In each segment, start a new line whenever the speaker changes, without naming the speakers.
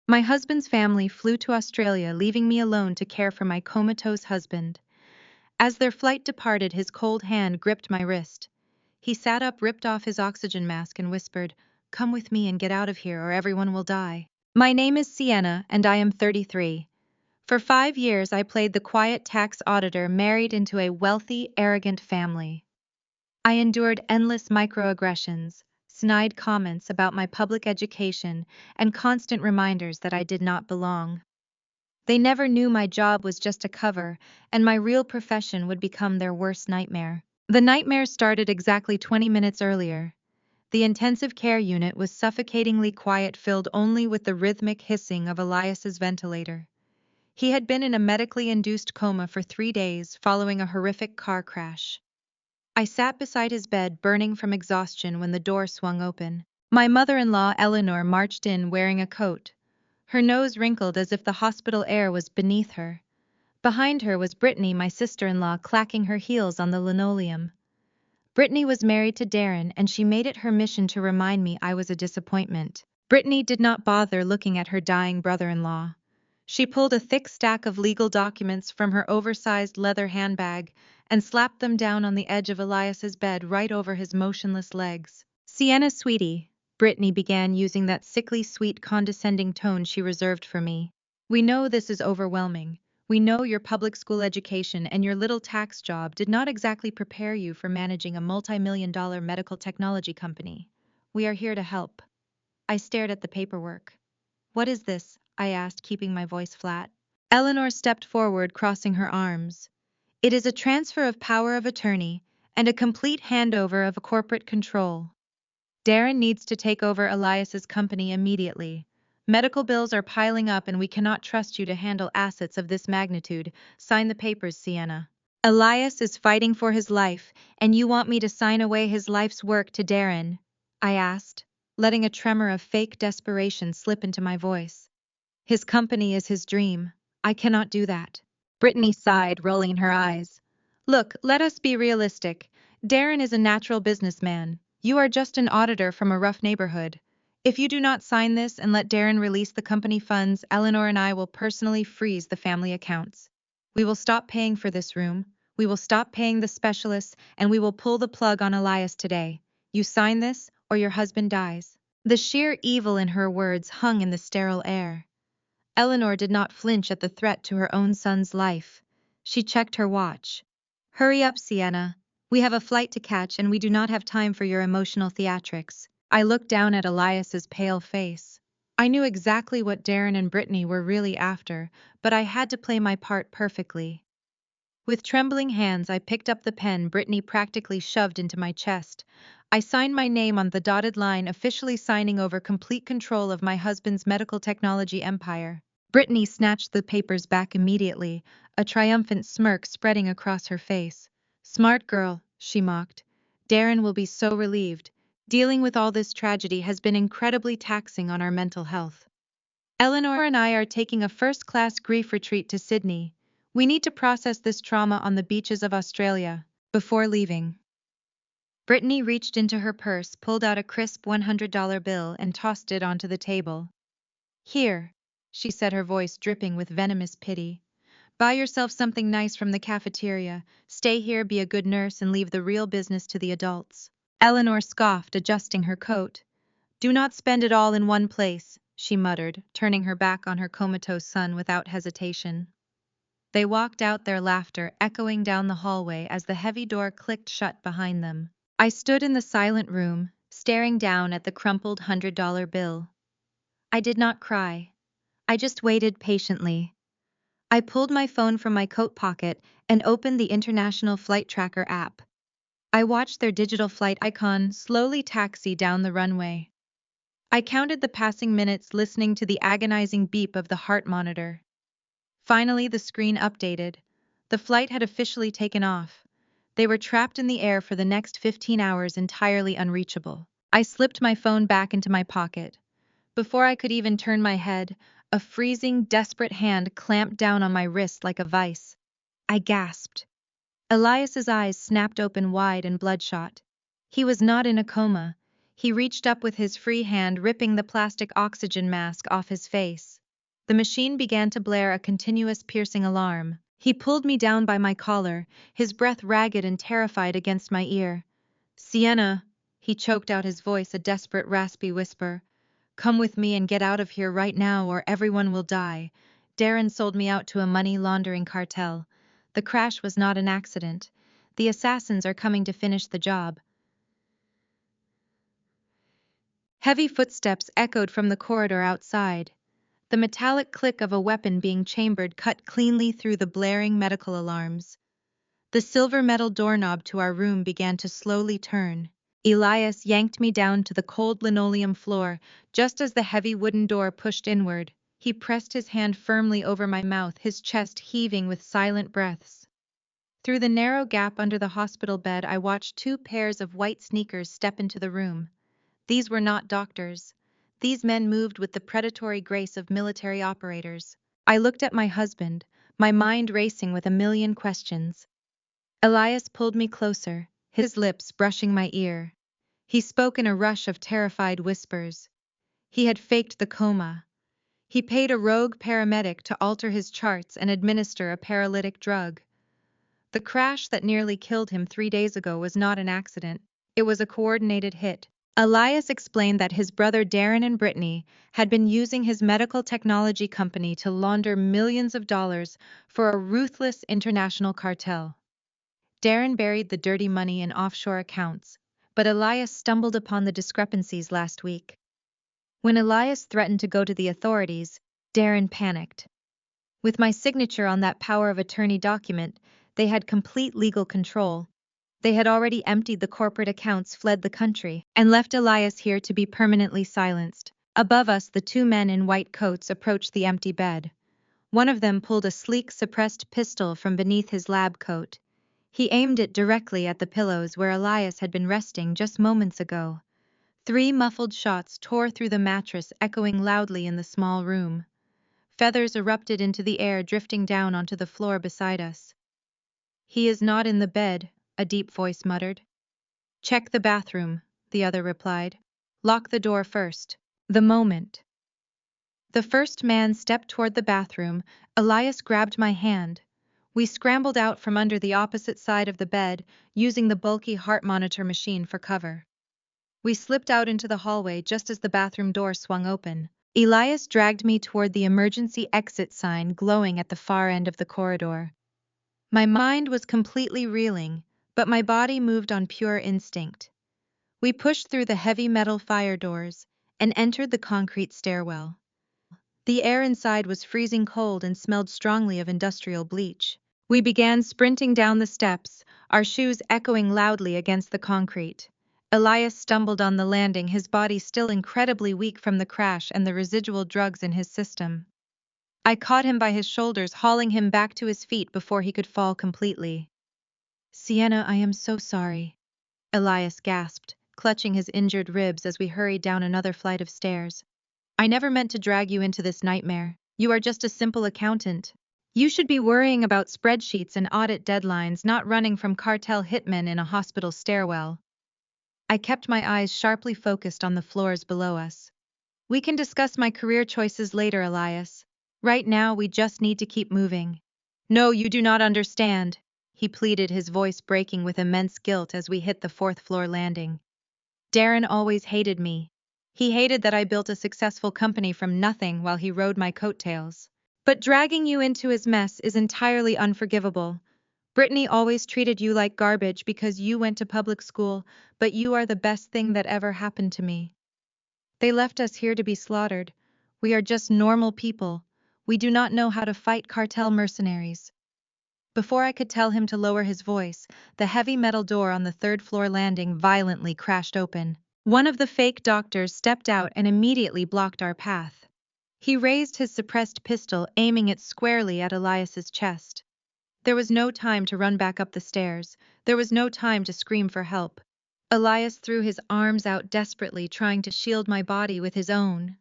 My husband's family flew to Australia, leaving me alone to care for my comatose husband. As their flight departed, his cold hand gripped my wrist. He sat up, ripped off his oxygen mask, and whispered, "Come with me and get out of here, or everyone will die." My name is Sienna, and I am 33. For 5 years, I played the quiet tax auditor married into a wealthy, arrogant family. I endured endless microaggressions, snide comments about my public education, and constant reminders that I did not belong. They never knew my job was just a cover, and my real profession would become their worst nightmare. The nightmare started exactly 20 minutes earlier. The intensive care unit was suffocatingly quiet, filled only with the rhythmic hissing of Elias's ventilator. He had been in a medically induced coma for 3 days following a horrific car crash. I sat beside his bed, burning from exhaustion, when the door swung open. My mother-in-law, Eleanor, marched in wearing a coat, her nose wrinkled as if the hospital air was beneath her. Behind her was Brittany, my sister-in-law, clacking her heels on the linoleum. Brittany was married to Darren, and she made it her mission to remind me I was a disappointment. Brittany did not bother looking at her dying brother-in-law. She pulled a thick stack of legal documents from her oversized leather handbag and slapped them down on the edge of Elias's bed right over his motionless legs. "Sienna, sweetie," Brittany began, using that sickly sweet condescending tone she reserved for me. "We know this is overwhelming. We know your public school education and your little tax job did not exactly prepare you for managing a multi-million-dollar medical technology company. We are here to help." I stared at the paperwork. "What is this?" I asked, keeping my voice flat. Eleanor stepped forward, crossing her arms. "It is a transfer of power of attorney and a complete handover of corporate control. Darren needs to take over Elias's company immediately. Medical bills are piling up and we cannot trust you to handle assets of this magnitude. Sign the papers, Sienna." "Elias is fighting for his life, and you want me to sign away his life's work to Darren?" I asked, letting a tremor of fake desperation slip into my voice. "His company is his dream. I cannot do that." Brittany sighed, rolling her eyes. "Look, let us be realistic. Darren is a natural businessman. You are just an auditor from a rough neighborhood. If you do not sign this and let Darren release the company funds, Eleanor and I will personally freeze the family accounts. We will stop paying for this room, we will stop paying the specialists, and we will pull the plug on Elias today. You sign this, or your husband dies." The sheer evil in her words hung in the sterile air. Eleanor did not flinch at the threat to her own son's life. She checked her watch. "Hurry up, Sienna. We have a flight to catch and we do not have time for your emotional theatrics." I looked down at Elias's pale face. I knew exactly what Darren and Brittany were really after, but I had to play my part perfectly. With trembling hands, I picked up the pen Brittany practically shoved into my chest. I signed my name on the dotted line, officially signing over complete control of my husband's medical technology empire. Brittany snatched the papers back immediately, a triumphant smirk spreading across her face. "Smart girl," she mocked. "Darren will be so relieved. Dealing with all this tragedy has been incredibly taxing on our mental health. Eleanor and I are taking a first-class grief retreat to Sydney. We need to process this trauma on the beaches of Australia before leaving." Brittany reached into her purse, pulled out a crisp $100 bill, and tossed it onto the table. "Here," she said, her voice dripping with venomous pity. "Buy yourself something nice from the cafeteria. Stay here, be a good nurse, and leave the real business to the adults." Eleanor scoffed, adjusting her coat. "Do not spend it all in one place," she muttered, turning her back on her comatose son without hesitation. They walked out, their laughter echoing down the hallway as the heavy door clicked shut behind them. I stood in the silent room, staring down at the crumpled $100 bill. I did not cry. I just waited patiently. I pulled my phone from my coat pocket and opened the International Flight Tracker app. I watched their digital flight icon slowly taxi down the runway. I counted the passing minutes, listening to the agonizing beep of the heart monitor. Finally, the screen updated. The flight had officially taken off. They were trapped in the air for the next 15 hours, entirely unreachable. I slipped my phone back into my pocket. Before I could even turn my head, a freezing, desperate hand clamped down on my wrist like a vice. I gasped. Elias's eyes snapped open wide and bloodshot. He was not in a coma. He reached up with his free hand, ripping the plastic oxygen mask off his face. The machine began to blare a continuous piercing alarm. He pulled me down by my collar, his breath ragged and terrified against my ear. "Sienna," he choked out, his voice a desperate raspy whisper. "Come with me and get out of here right now or everyone will die. Darren sold me out to a money laundering cartel. The crash was not an accident. The assassins are coming to finish the job." Heavy footsteps echoed from the corridor outside. The metallic click of a weapon being chambered cut cleanly through the blaring medical alarms. The silver metal doorknob to our room began to slowly turn. Elias yanked me down to the cold linoleum floor, just as the heavy wooden door pushed inward. He pressed his hand firmly over my mouth, his chest heaving with silent breaths. Through the narrow gap under the hospital bed, I watched two pairs of white sneakers step into the room. These were not doctors. These men moved with the predatory grace of military operators. I looked at my husband, my mind racing with a million questions. Elias pulled me closer, his lips brushing my ear. He spoke in a rush of terrified whispers. He had faked the coma. He paid a rogue paramedic to alter his charts and administer a paralytic drug. The crash that nearly killed him 3 days ago was not an accident. It was a coordinated hit. Elias explained that his brother Darren and Brittany had been using his medical technology company to launder millions of dollars for a ruthless international cartel. Darren buried the dirty money in offshore accounts, but Elias stumbled upon the discrepancies last week. When Elias threatened to go to the authorities, Darren panicked. With my signature on that power of attorney document, they had complete legal control. They had already emptied the corporate accounts, fled the country, and left Elias here to be permanently silenced. Above us, the two men in white coats approached the empty bed. One of them pulled a sleek, suppressed pistol from beneath his lab coat. He aimed it directly at the pillows where Elias had been resting just moments ago. 3 muffled shots tore through the mattress, echoing loudly in the small room. Feathers erupted into the air, drifting down onto the floor beside us. "He is not in the bed," a deep voice muttered. "Check the bathroom," the other replied. "Lock the door first." The moment the first man stepped toward the bathroom, Elias grabbed my hand. We scrambled out from under the opposite side of the bed, using the bulky heart monitor machine for cover. We slipped out into the hallway just as the bathroom door swung open. Elias dragged me toward the emergency exit sign glowing at the far end of the corridor. My mind was completely reeling, but my body moved on pure instinct. We pushed through the heavy metal fire doors and entered the concrete stairwell. The air inside was freezing cold and smelled strongly of industrial bleach. We began sprinting down the steps, our shoes echoing loudly against the concrete. Elias stumbled on the landing, his body still incredibly weak from the crash and the residual drugs in his system. I caught him by his shoulders, hauling him back to his feet before he could fall completely. "Sienna, I am so sorry," Elias gasped, clutching his injured ribs as we hurried down another flight of stairs. "I never meant to drag you into this nightmare. You are just a simple accountant. You should be worrying about spreadsheets and audit deadlines, not running from cartel hitmen in a hospital stairwell." I kept my eyes sharply focused on the floors below us. "We can discuss my career choices later, Elias. Right now, we just need to keep moving." "No, you do not understand," he pleaded, his voice breaking with immense guilt as we hit the 4th-floor landing. "Darren always hated me. He hated that I built a successful company from nothing while he rode my coattails. But dragging you into his mess is entirely unforgivable. Brittany always treated you like garbage because you went to public school, but you are the best thing that ever happened to me. They left us here to be slaughtered. We are just normal people. We do not know how to fight cartel mercenaries." Before I could tell him to lower his voice, the heavy metal door on the 3rd-floor landing violently crashed open. One of the fake doctors stepped out and immediately blocked our path. He raised his suppressed pistol, aiming it squarely at Elias's chest. There was no time to run back up the stairs. There was no time to scream for help. Elias threw his arms out desperately, trying to shield my body with his own.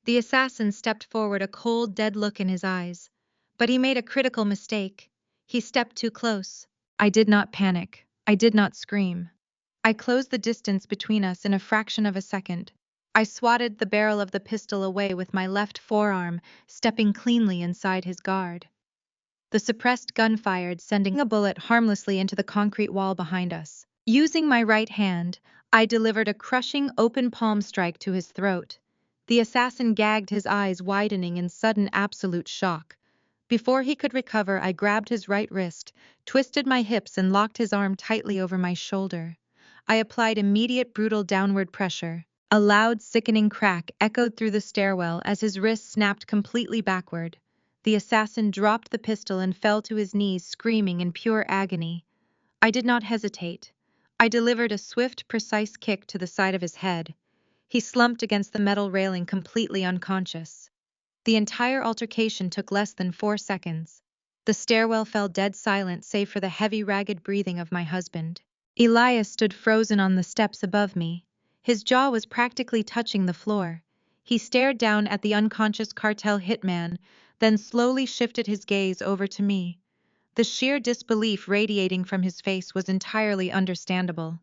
The assassin stepped forward, a cold, dead look in his eyes. But he made a critical mistake. He stepped too close. I did not panic. I did not scream. I closed the distance between us in a fraction of a second. I swatted the barrel of the pistol away with my left forearm, stepping cleanly inside his guard. The suppressed gun fired, sending a bullet harmlessly into the concrete wall behind us. Using my right hand, I delivered a crushing open palm strike to his throat. The assassin gagged, his eyes widening in sudden absolute shock. Before he could recover, I grabbed his right wrist, twisted my hips, and locked his arm tightly over my shoulder. I applied immediate brutal downward pressure. A loud, sickening crack echoed through the stairwell as his wrist snapped completely backward. The assassin dropped the pistol and fell to his knees, screaming in pure agony. I did not hesitate. I delivered a swift, precise kick to the side of his head. He slumped against the metal railing, completely unconscious. The entire altercation took less than 4 seconds. The stairwell fell dead silent save for the heavy, ragged breathing of my husband. Elias stood frozen on the steps above me. His jaw was practically touching the floor. He stared down at the unconscious cartel hitman, then slowly shifted his gaze over to me. The sheer disbelief radiating from his face was entirely understandable.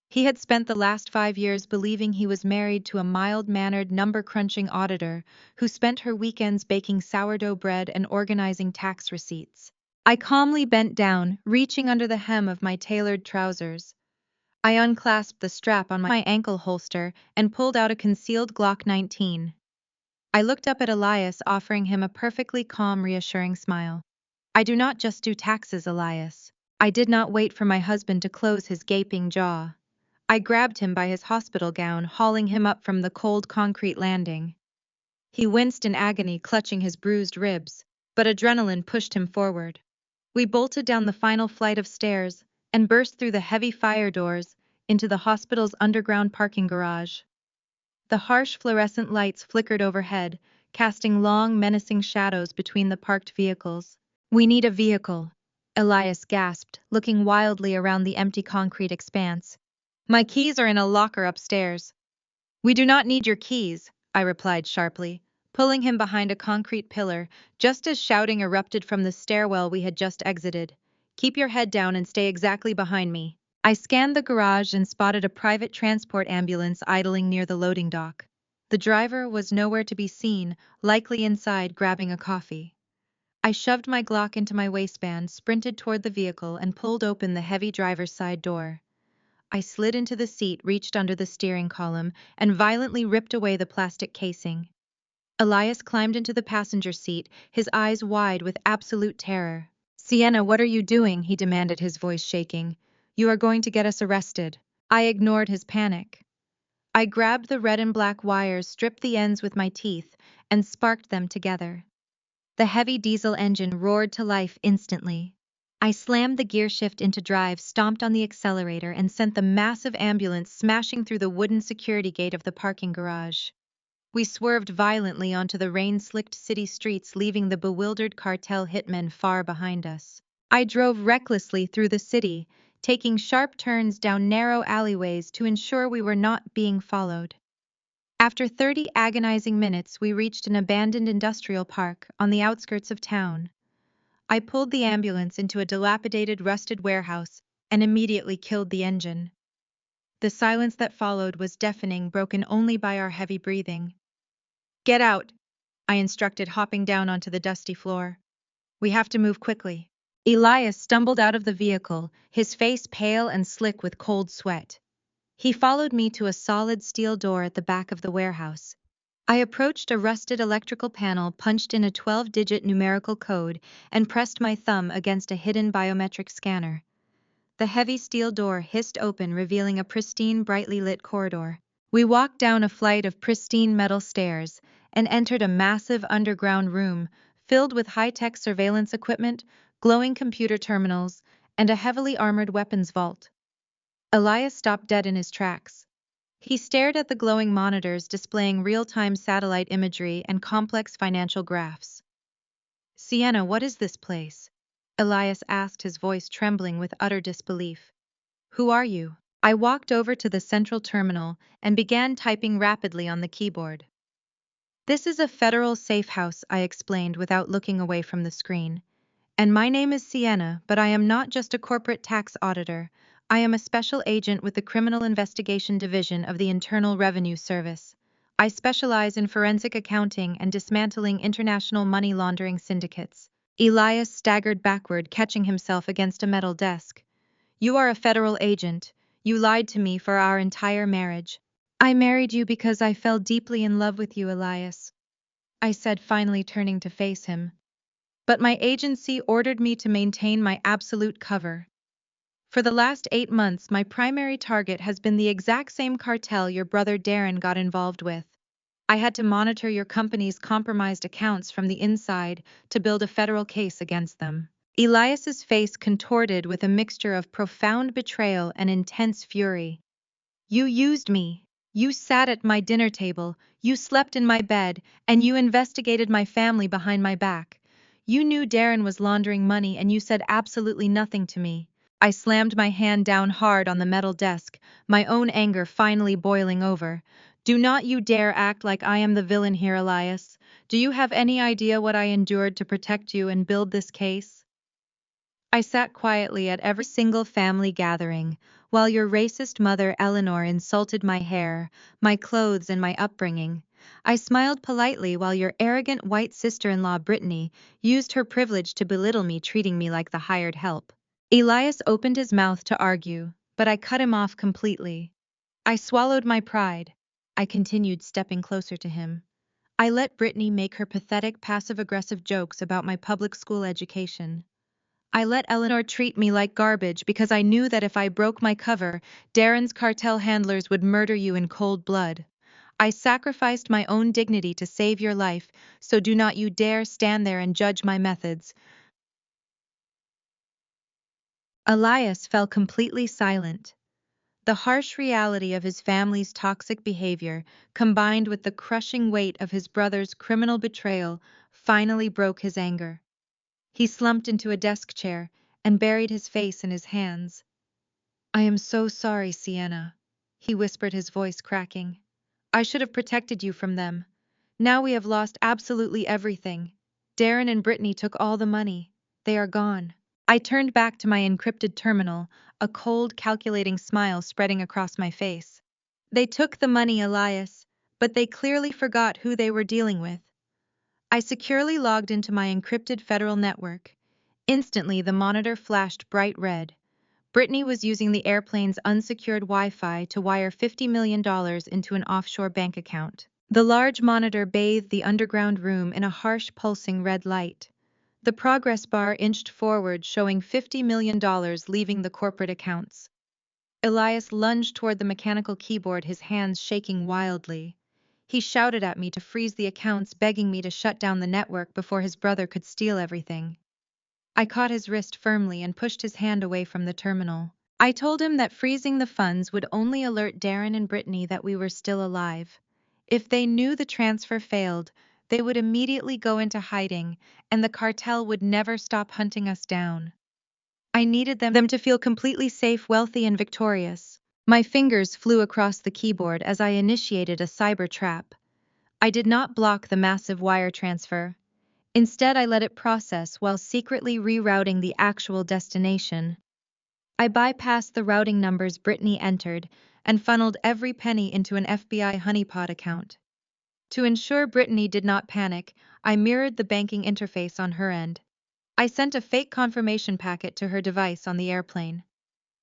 He had spent the last 5 years believing he was married to a mild-mannered, number-crunching auditor who spent her weekends baking sourdough bread and organizing tax receipts. I calmly bent down, reaching under the hem of my tailored trousers. I unclasped the strap on my ankle holster and pulled out a concealed Glock 19. I looked up at Elias, offering him a perfectly calm, reassuring smile. I do not just do taxes, Elias. I did not wait for my husband to close his gaping jaw. I grabbed him by his hospital gown, hauling him up from the cold concrete landing. He winced in agony, clutching his bruised ribs, but adrenaline pushed him forward. We bolted down the final flight of stairs and burst through the heavy fire doors into the hospital's underground parking garage. The harsh fluorescent lights flickered overhead, casting long, menacing shadows between the parked vehicles. "We need a vehicle," Elias gasped, looking wildly around the empty concrete expanse. "My keys are in a locker upstairs." "We do not need your keys," I replied sharply, pulling him behind a concrete pillar, just as shouting erupted from the stairwell we had just exited. "Keep your head down and stay exactly behind me." I scanned the garage and spotted a private transport ambulance idling near the loading dock. The driver was nowhere to be seen, likely inside grabbing a coffee. I shoved my Glock into my waistband, sprinted toward the vehicle, and pulled open the heavy driver's side door. I slid into the seat, reached under the steering column, and violently ripped away the plastic casing. Elias climbed into the passenger seat, his eyes wide with absolute terror. "Sienna, what are you doing?" he demanded, his voice shaking. "You are going to get us arrested." I ignored his panic. I grabbed the red and black wires, stripped the ends with my teeth, and sparked them together. The heavy diesel engine roared to life instantly. I slammed the gear shift into drive, stomped on the accelerator, and sent the massive ambulance smashing through the wooden security gate of the parking garage. We swerved violently onto the rain-slicked city streets, leaving the bewildered cartel hitmen far behind us. I drove recklessly through the city, taking sharp turns down narrow alleyways to ensure we were not being followed. After 30 agonizing minutes, we reached an abandoned industrial park on the outskirts of town. I pulled the ambulance into a dilapidated, rusted warehouse and immediately killed the engine. The silence that followed was deafening, broken only by our heavy breathing. "Get out," I instructed, hopping down onto the dusty floor. "We have to move quickly." Elias stumbled out of the vehicle, his face pale and slick with cold sweat. He followed me to a solid steel door at the back of the warehouse. I approached a rusted electrical panel, punched in a 12-digit numerical code, and pressed my thumb against a hidden biometric scanner. The heavy steel door hissed open, revealing a pristine, brightly lit corridor. We walked down a flight of pristine metal stairs and entered a massive underground room filled with high-tech surveillance equipment, glowing computer terminals, and a heavily armored weapons vault. Elias stopped dead in his tracks. He stared at the glowing monitors displaying real-time satellite imagery and complex financial graphs. "Sienna, what is this place?" Elias asked, his voice trembling with utter disbelief. "Who are you?" I walked over to the central terminal and began typing rapidly on the keyboard. "This is a federal safe house," I explained without looking away from the screen. "And my name is Sienna, but I am not just a corporate tax auditor. I am a special agent with the Criminal Investigation Division of the Internal Revenue Service. I specialize in forensic accounting and dismantling international money laundering syndicates. Elias staggered backward, catching himself against a metal desk. You are a federal agent. You lied to me for our entire marriage. I married you because I fell deeply in love with you, Elias, I said, finally turning to face him. But my agency ordered me to maintain my absolute cover. For the last 8 months, my primary target has been the exact same cartel your brother Darren got involved with. I had to monitor your company's compromised accounts from the inside to build a federal case against them. Elias's face contorted with a mixture of profound betrayal and intense fury. You used me. You sat at my dinner table, you slept in my bed, and you investigated my family behind my back. You knew Darren was laundering money and you said absolutely nothing to me. I slammed my hand down hard on the metal desk, my own anger finally boiling over. Do not you dare act like I am the villain here, Elias. Do you have any idea what I endured to protect you and build this case? I sat quietly at every single family gathering, while your racist mother Eleanor insulted my hair, my clothes, and my upbringing. I smiled politely while your arrogant white sister-in-law Brittany used her privilege to belittle me, treating me like the hired help. Elias opened his mouth to argue, but I cut him off completely. I swallowed my pride. I continued, stepping closer to him. I let Brittany make her pathetic passive-aggressive jokes about my public school education. I let Eleanor treat me like garbage because I knew that if I broke my cover, Darren's cartel handlers would murder you in cold blood. I sacrificed my own dignity to save your life, so do not you dare stand there and judge my methods. Elias fell completely silent. The harsh reality of his family's toxic behavior, combined with the crushing weight of his brother's criminal betrayal, finally broke his anger. He slumped into a desk chair and buried his face in his hands. I am so sorry, Sienna, he whispered, his voice cracking. I should have protected you from them. Now we have lost absolutely everything. Darren and Brittany took all the money. They are gone. I turned back to my encrypted terminal, a cold, calculating smile spreading across my face. They took the money, Elias, but they clearly forgot who they were dealing with. I securely logged into my encrypted federal network. Instantly, the monitor flashed bright red. Brittany was using the airplane's unsecured Wi-Fi to wire $50 million into an offshore bank account. The large monitor bathed the underground room in a harsh, pulsing red light. The progress bar inched forward, showing $50 million leaving the corporate accounts. Elias lunged toward the mechanical keyboard, his hands shaking wildly. He shouted at me to freeze the accounts, begging me to shut down the network before his brother could steal everything. I caught his wrist firmly and pushed his hand away from the terminal. I told him that freezing the funds would only alert Darren and Brittany that we were still alive. If they knew the transfer failed, they would immediately go into hiding, and the cartel would never stop hunting us down. I needed them to feel completely safe, wealthy, and victorious. My fingers flew across the keyboard as I initiated a cyber trap. I did not block the massive wire transfer. Instead, I let it process while secretly rerouting the actual destination. I bypassed the routing numbers Brittany entered and funneled every penny into an FBI honeypot account. To ensure Brittany did not panic, I mirrored the banking interface on her end. I sent a fake confirmation packet to her device on the airplane.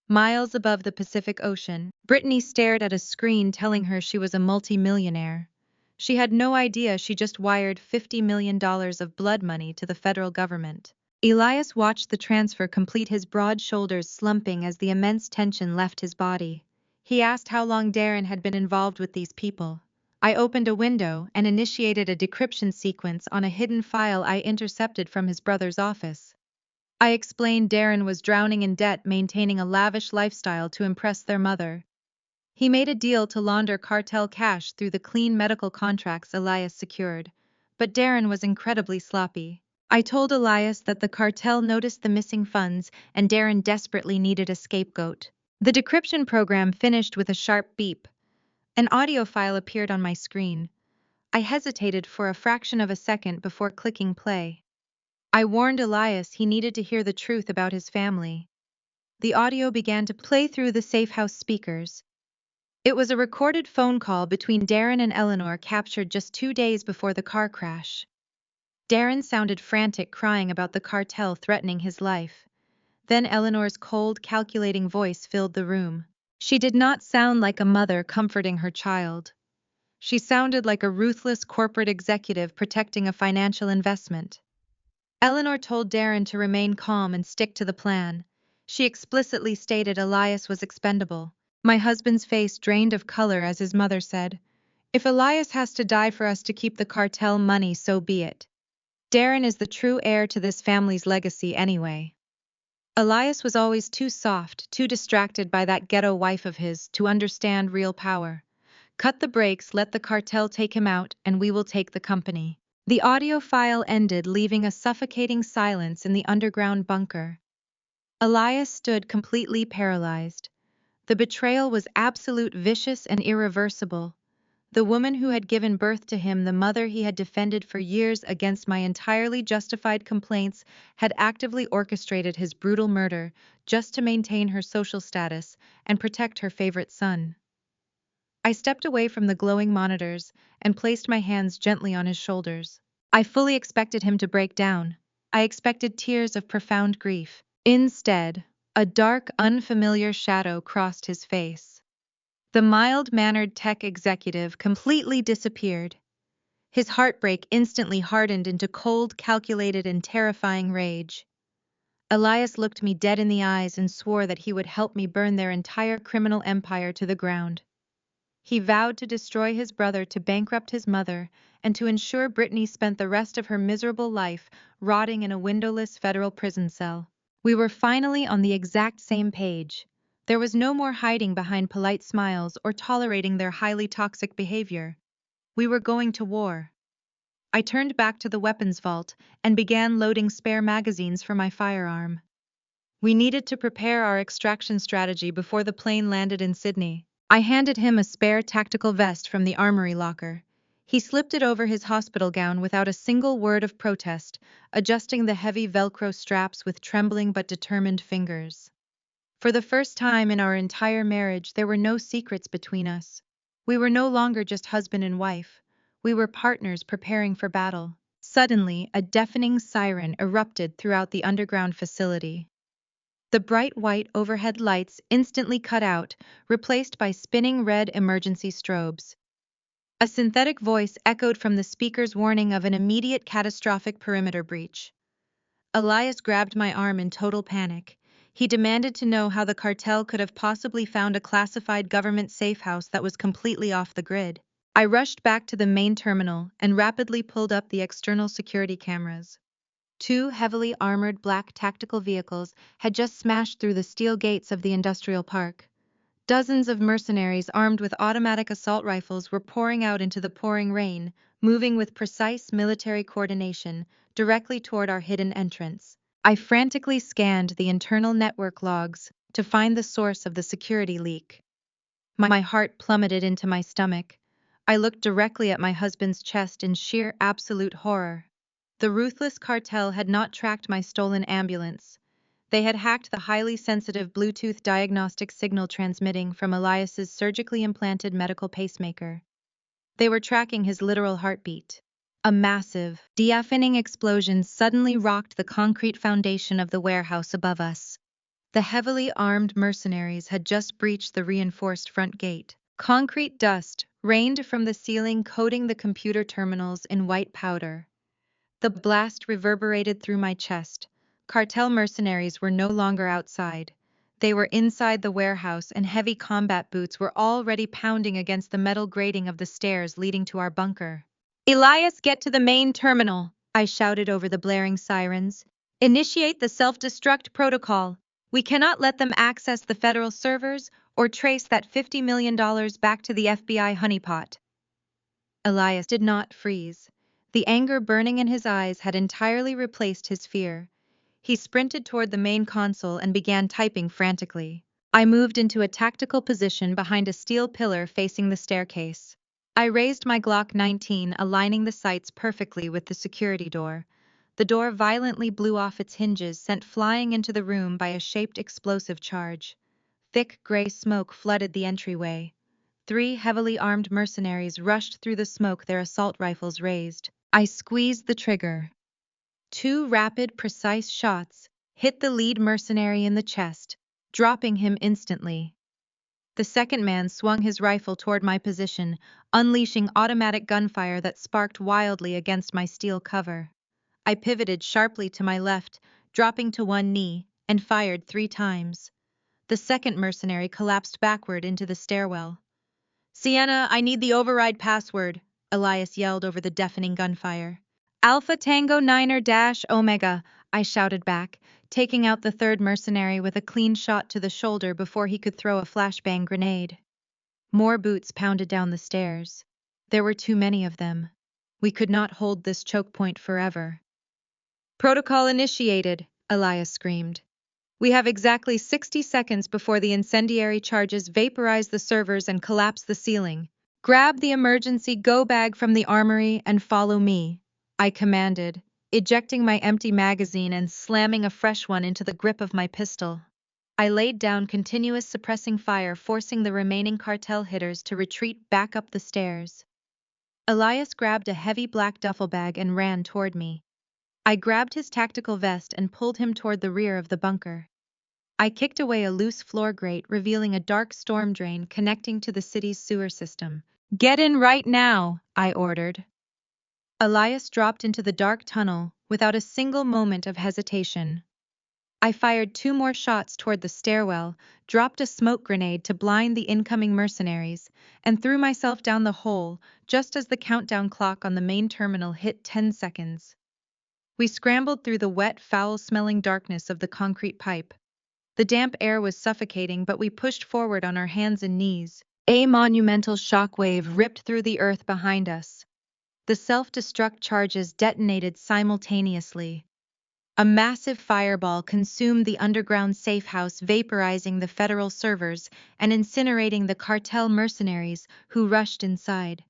Miles above the Pacific Ocean, Brittany stared at a screen telling her she was a multi-millionaire. She had no idea she just wired $50 million of blood money to the federal government. Elias watched the transfer complete, his broad shoulders slumping as the immense tension left his body. He asked how long Darren had been involved with these people. I opened a window and initiated a decryption sequence on a hidden file I intercepted from his brother's office. I explained Darren was drowning in debt, maintaining a lavish lifestyle to impress their mother. He made a deal to launder cartel cash through the clean medical contracts Elias secured, but Darren was incredibly sloppy. I told Elias that the cartel noticed the missing funds and Darren desperately needed a scapegoat. The decryption program finished with a sharp beep. An audio file appeared on my screen. I hesitated for a fraction of a second before clicking play. I warned Elias he needed to hear the truth about his family. The audio began to play through the safe house speakers. It was a recorded phone call between Darren and Eleanor captured just 2 days before the car crash. Darren sounded frantic, crying about the cartel threatening his life. Then Eleanor's cold, calculating voice filled the room. She did not sound like a mother comforting her child. She sounded like a ruthless corporate executive protecting a financial investment. Eleanor told Darren to remain calm and stick to the plan. She explicitly stated Elias was expendable. My husband's face drained of color as his mother said, "If Elias has to die for us to keep the cartel money, so be it. Darren is the true heir to this family's legacy anyway." Elias was always too soft, too distracted by that ghetto wife of his to understand real power. Cut the brakes, let the cartel take him out, and we will take the company. The audio file ended, leaving a suffocating silence in the underground bunker. Elias stood completely paralyzed. The betrayal was absolute, vicious, and irreversible. The woman who had given birth to him, the mother he had defended for years against my entirely justified complaints, had actively orchestrated his brutal murder just to maintain her social status and protect her favorite son. I stepped away from the glowing monitors and placed my hands gently on his shoulders. I fully expected him to break down. I expected tears of profound grief. Instead, a dark, unfamiliar shadow crossed his face. The mild-mannered tech executive completely disappeared. His heartbreak instantly hardened into cold, calculated, and terrifying rage. Elias looked me dead in the eyes and swore that he would help me burn their entire criminal empire to the ground. He vowed to destroy his brother, to bankrupt his mother, and to ensure Brittany spent the rest of her miserable life rotting in a windowless federal prison cell. We were finally on the exact same page. There was no more hiding behind polite smiles or tolerating their highly toxic behavior. We were going to war. I turned back to the weapons vault and began loading spare magazines for my firearm. We needed to prepare our extraction strategy before the plane landed in Sydney. I handed him a spare tactical vest from the armory locker. He slipped it over his hospital gown without a single word of protest, adjusting the heavy Velcro straps with trembling but determined fingers. For the first time in our entire marriage, there were no secrets between us. We were no longer just husband and wife. We were partners preparing for battle. Suddenly, a deafening siren erupted throughout the underground facility. The bright white overhead lights instantly cut out, replaced by spinning red emergency strobes. A synthetic voice echoed from the speaker's warning of an immediate catastrophic perimeter breach. Elias grabbed my arm in total panic. He demanded to know how the cartel could have possibly found a classified government safe house that was completely off the grid. I rushed back to the main terminal and rapidly pulled up the external security cameras. 2 heavily armored black tactical vehicles had just smashed through the steel gates of the industrial park. Dozens of mercenaries armed with automatic assault rifles were pouring out into the pouring rain, moving with precise military coordination directly toward our hidden entrance. I frantically scanned the internal network logs to find the source of the security leak. My heart plummeted into my stomach. I looked directly at my husband's chest in sheer absolute horror. The ruthless cartel had not tracked my stolen ambulance. They had hacked the highly sensitive Bluetooth diagnostic signal transmitting from Elias's surgically implanted medical pacemaker. They were tracking his literal heartbeat. A massive, deafening explosion suddenly rocked the concrete foundation of the warehouse above us. The heavily armed mercenaries had just breached the reinforced front gate. Concrete dust rained from the ceiling, coating the computer terminals in white powder. The blast reverberated through my chest. Cartel mercenaries were no longer outside. They were inside the warehouse, and heavy combat boots were already pounding against the metal grating of the stairs leading to our bunker. "Elias, get to the main terminal," I shouted over the blaring sirens. "Initiate the self-destruct protocol. We cannot let them access the federal servers or trace that $50 million back to the FBI honeypot." Elias did not freeze. The anger burning in his eyes had entirely replaced his fear. He sprinted toward the main console and began typing frantically. I moved into a tactical position behind a steel pillar facing the staircase. I raised my Glock 19, aligning the sights perfectly with the security door. The door violently blew off its hinges, sent flying into the room by a shaped explosive charge. Thick gray smoke flooded the entryway. 3 heavily armed mercenaries rushed through the smoke, their assault rifles raised. I squeezed the trigger. 2 rapid, precise shots hit the lead mercenary in the chest, dropping him instantly. The second man swung his rifle toward my position, unleashing automatic gunfire that sparked wildly against my steel cover. I pivoted sharply to my left, dropping to one knee, and fired 3 times. The second mercenary collapsed backward into the stairwell. "Sienna, I need the override password," Elias yelled over the deafening gunfire. "Alpha Tango Niner Dash Omega," I shouted back, taking out the third mercenary with a clean shot to the shoulder before he could throw a flashbang grenade. More boots pounded down the stairs. There were too many of them. We could not hold this choke point forever. "Protocol initiated," Elias screamed. "We have exactly 60 seconds before the incendiary charges vaporize the servers and collapse the ceiling. Grab the emergency go bag from the armory and follow me," I commanded, ejecting my empty magazine and slamming a fresh one into the grip of my pistol. I laid down continuous suppressing fire, forcing the remaining cartel hitters to retreat back up the stairs. Elias grabbed a heavy black duffel bag and ran toward me. I grabbed his tactical vest and pulled him toward the rear of the bunker. I kicked away a loose floor grate, revealing a dark storm drain connecting to the city's sewer system. "Get in right now," I ordered. Elias dropped into the dark tunnel without a single moment of hesitation. I fired 2 more shots toward the stairwell, dropped a smoke grenade to blind the incoming mercenaries, and threw myself down the hole just as the countdown clock on the main terminal hit 10 seconds. We scrambled through the wet, foul-smelling darkness of the concrete pipe. The damp air was suffocating, but we pushed forward on our hands and knees. A monumental shockwave ripped through the earth behind us. The self-destruct charges detonated simultaneously. A massive fireball consumed the underground safe house, vaporizing the federal servers and incinerating the cartel mercenaries who rushed inside.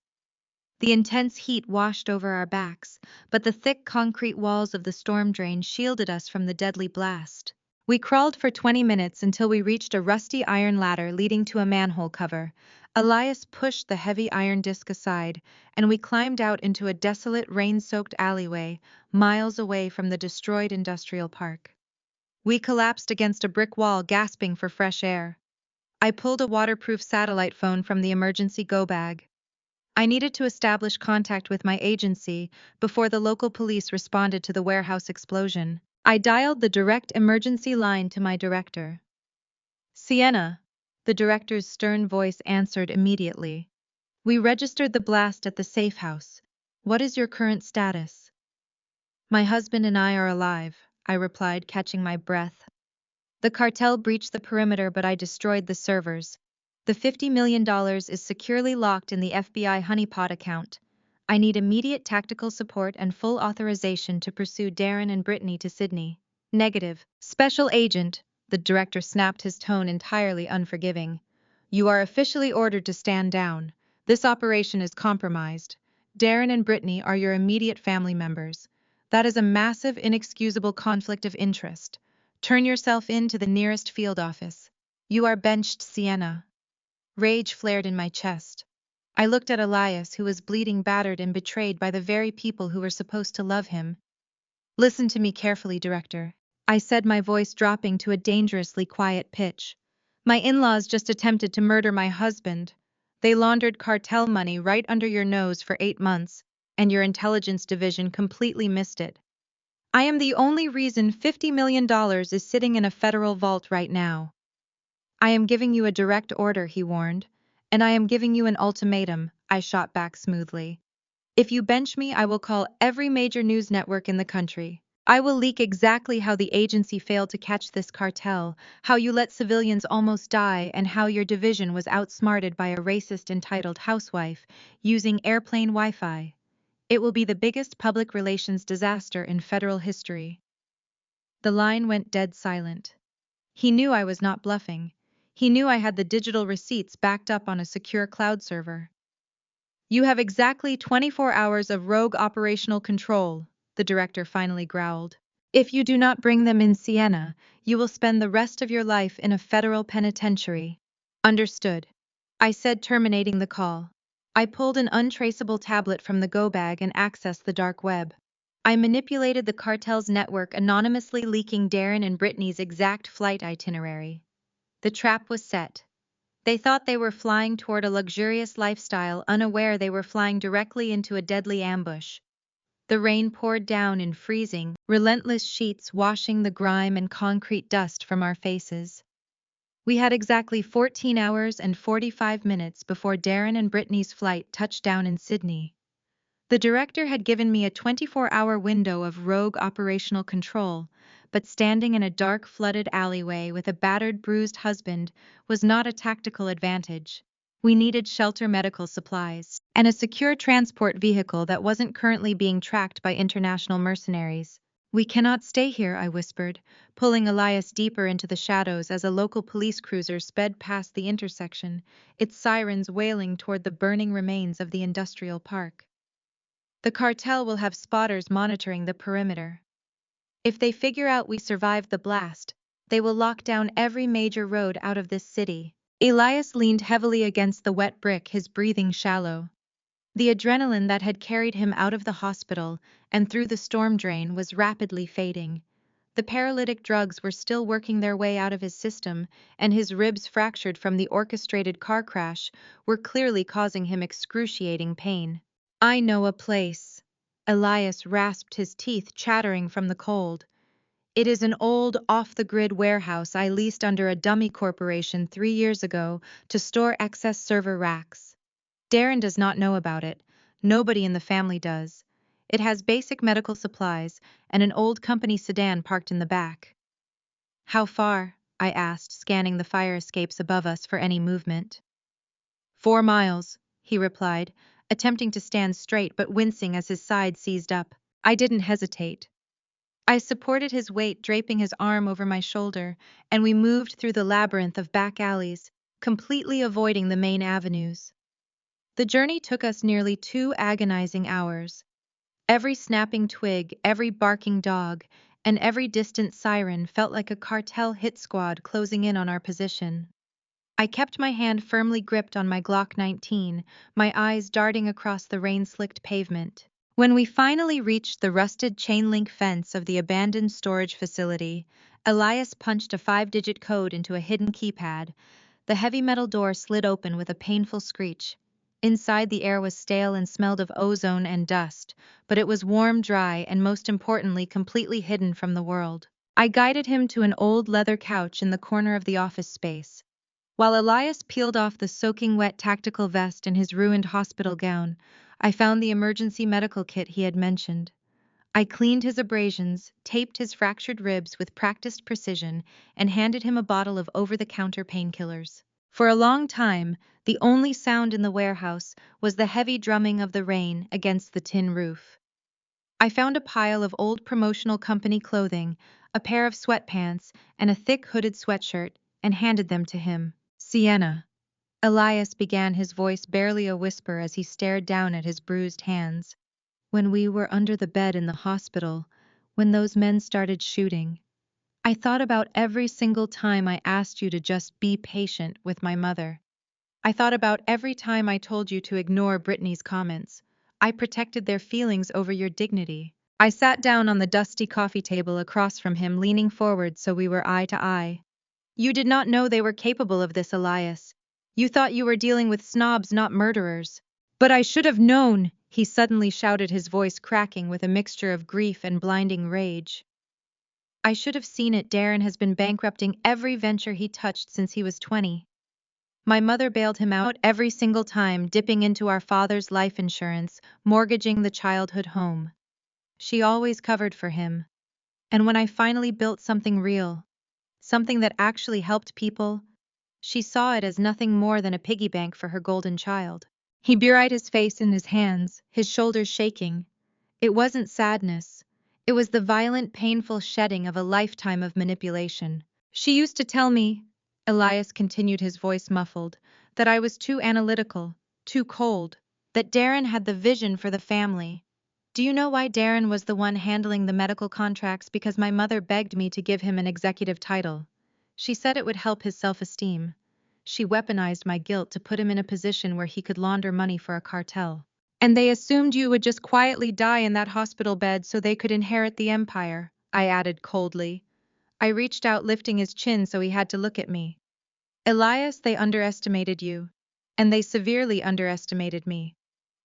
The intense heat washed over our backs, but the thick concrete walls of the storm drain shielded us from the deadly blast. We crawled for 20 minutes until we reached a rusty iron ladder leading to a manhole cover. Elias pushed the heavy iron disc aside, and we climbed out into a desolate, rain-soaked alleyway, miles away from the destroyed industrial park. We collapsed against a brick wall, gasping for fresh air. I pulled a waterproof satellite phone from the emergency go bag. I needed to establish contact with my agency before the local police responded to the warehouse explosion. I dialed the direct emergency line to my director. "Sienna," the director's stern voice answered immediately. "We registered the blast at the safe house. What is your current status?" "My husband and I are alive," I replied, catching my breath. "The cartel breached the perimeter, but I destroyed the servers. The $50 million is securely locked in the FBI honeypot account. I need immediate tactical support and full authorization to pursue Darren and Brittany to Sydney." "Negative. Special Agent," the director snapped, his tone entirely unforgiving. "You are officially ordered to stand down. This operation is compromised. Darren and Brittany are your immediate family members. That is a massive, inexcusable conflict of interest. Turn yourself in to the nearest field office. You are benched, Sienna." Rage flared in my chest. I looked at Elias, who was bleeding, battered, and betrayed by the very people who were supposed to love him. "Listen to me carefully, Director," I said, my voice dropping to a dangerously quiet pitch. "My in-laws just attempted to murder my husband. They laundered cartel money right under your nose for 8 months, and your intelligence division completely missed it. I am the only reason $50 million is sitting in a federal vault right now." "I am giving you a direct order," he warned. "And I am giving you an ultimatum," I shot back smoothly. "If you bench me, I will call every major news network in the country. I will leak exactly how the agency failed to catch this cartel, how you let civilians almost die, and how your division was outsmarted by a racist entitled housewife using airplane Wi-Fi. It will be the biggest public relations disaster in federal history." The line went dead silent. He knew I was not bluffing. He knew I had the digital receipts backed up on a secure cloud server. "You have exactly 24 hours of rogue operational control," the director finally growled. If you do not bring them in Siena, you will spend the rest of your life in a federal penitentiary. Understood, I said, terminating the call. I pulled an untraceable tablet from the go bag and accessed the dark web. I manipulated the cartel's network, anonymously leaking Darren and Brittany's exact flight itinerary. The trap was set. They thought they were flying toward a luxurious lifestyle, unaware they were flying directly into a deadly ambush. The rain poured down in freezing, relentless sheets, washing the grime and concrete dust from our faces. We had exactly 14 hours and 45 minutes before Darren and Brittany's flight touched down in Sydney. The director had given me a 24-hour window of rogue operational control, but standing in a dark, flooded alleyway with a battered, bruised husband was not a tactical advantage. We needed shelter, medical supplies, and a secure transport vehicle that wasn't currently being tracked by international mercenaries. We cannot stay here, I whispered, pulling Elias deeper into the shadows as a local police cruiser sped past the intersection, its sirens wailing toward the burning remains of the industrial park. The cartel will have spotters monitoring the perimeter. If they figure out we survived the blast, they will lock down every major road out of this city. Elias leaned heavily against the wet brick, his breathing shallow. The adrenaline that had carried him out of the hospital and through the storm drain was rapidly fading. The paralytic drugs were still working their way out of his system, and his ribs, fractured from the orchestrated car crash, were clearly causing him excruciating pain. I know a place. Elias rasped, his teeth chattering from the cold. It is an old, off-the-grid warehouse I leased under a dummy corporation 3 years ago to store excess server racks. Darren does not know about it. Nobody in the family does. It has basic medical supplies and an old company sedan parked in the back. How far? I asked, scanning the fire escapes above us for any movement. 4 miles, he replied, attempting to stand straight but wincing as his side seized up. I didn't hesitate. I supported his weight, draping his arm over my shoulder, and we moved through the labyrinth of back alleys, completely avoiding the main avenues. The journey took us nearly 2 agonizing hours. Every snapping twig, every barking dog, and every distant siren felt like a cartel hit squad closing in on our position. I kept my hand firmly gripped on my Glock 19, my eyes darting across the rain-slicked pavement. When we finally reached the rusted chain-link fence of the abandoned storage facility, Elias punched a 5-digit code into a hidden keypad. The heavy metal door slid open with a painful screech. Inside, the air was stale and smelled of ozone and dust, but it was warm, dry, and most importantly, completely hidden from the world. I guided him to an old leather couch in the corner of the office space. While Elias peeled off the soaking wet tactical vest and his ruined hospital gown, I found the emergency medical kit he had mentioned. I cleaned his abrasions, taped his fractured ribs with practiced precision, and handed him a bottle of over-the-counter painkillers. For a long time, the only sound in the warehouse was the heavy drumming of the rain against the tin roof. I found a pile of old promotional company clothing, a pair of sweatpants, and a thick hooded sweatshirt, and handed them to him. Sienna. Elias began, his voice barely a whisper as he stared down at his bruised hands. When we were under the bed in the hospital, when those men started shooting, I thought about every single time I asked you to just be patient with my mother. I thought about every time I told you to ignore Brittany's comments. I protected their feelings over your dignity. I sat down on the dusty coffee table across from him, leaning forward so we were eye to eye. You did not know they were capable of this, Elias. You thought you were dealing with snobs, not murderers. But I should have known, he suddenly shouted, his voice cracking with a mixture of grief and blinding rage. I should have seen it. Darren has been bankrupting every venture he touched since he was 20. My mother bailed him out every single time, dipping into our father's life insurance, mortgaging the childhood home. She always covered for him. And when I finally built something real, something that actually helped people, she saw it as nothing more than a piggy bank for her golden child. He buried his face in his hands, his shoulders shaking. It wasn't sadness. It was the violent, painful shedding of a lifetime of manipulation. She used to tell me, Elias continued, his voice muffled, that I was too analytical, too cold, that Darren had the vision for the family. Do you know why Darren was the one handling the medical contracts? Because my mother begged me to give him an executive title. She said it would help his self-esteem. She weaponized my guilt to put him in a position where he could launder money for a cartel. And they assumed you would just quietly die in that hospital bed so they could inherit the empire, I added coldly. I reached out, lifting his chin so he had to look at me. Elias, they underestimated you. And they severely underestimated me.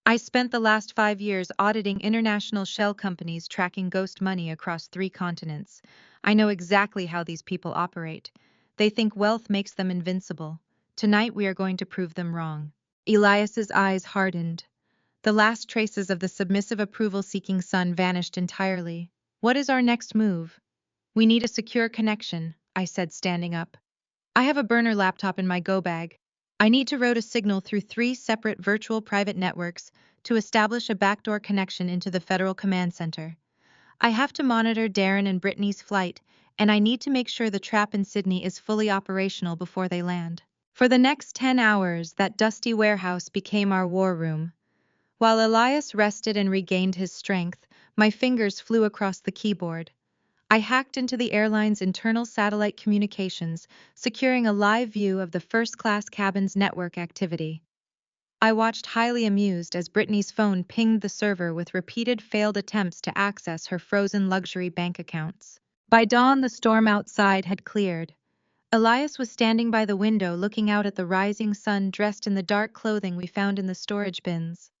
I spent the last 5 years auditing international shell companies tracking ghost money across 3 continents. I know exactly how these people operate. They think wealth makes them invincible. Tonight we are going to prove them wrong. Elias's eyes hardened. The last traces of the submissive approval-seeking son vanished entirely. What is our next move? We need a secure connection, I said, standing up. I have a burner laptop in my go bag. I need to route a signal through 3 separate virtual private networks to establish a backdoor connection into the Federal Command Center. I have to monitor Darren and Brittany's flight, and I need to make sure the trap in Sydney is fully operational before they land. For the next 10 hours, that dusty warehouse became our war room. While Elias rested and regained his strength, my fingers flew across the keyboard. I hacked into the airline's internal satellite communications, securing a live view of the first-class cabin's network activity. I watched highly amused as Brittany's phone pinged the server with repeated failed attempts to access her frozen luxury bank accounts. By dawn, the storm outside had cleared. Elias was standing by the window looking out at the rising sun, dressed in the dark clothing we found in the storage bins.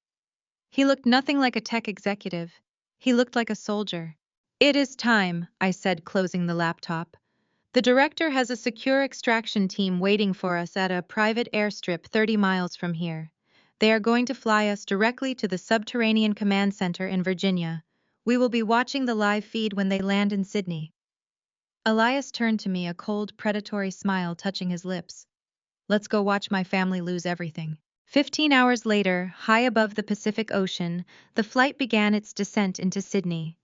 He looked nothing like a tech executive. He looked like a soldier. It is time, I said, closing the laptop. The director has a secure extraction team waiting for us at a private airstrip 30 miles from here. They are going to fly us directly to the subterranean command center in Virginia. We will be watching the live feed when they land in Sydney. Elias turned to me, a cold, predatory smile touching his lips. Let's go watch my family lose everything. 15 hours later, high above the Pacific Ocean, the flight began its descent into Sydney.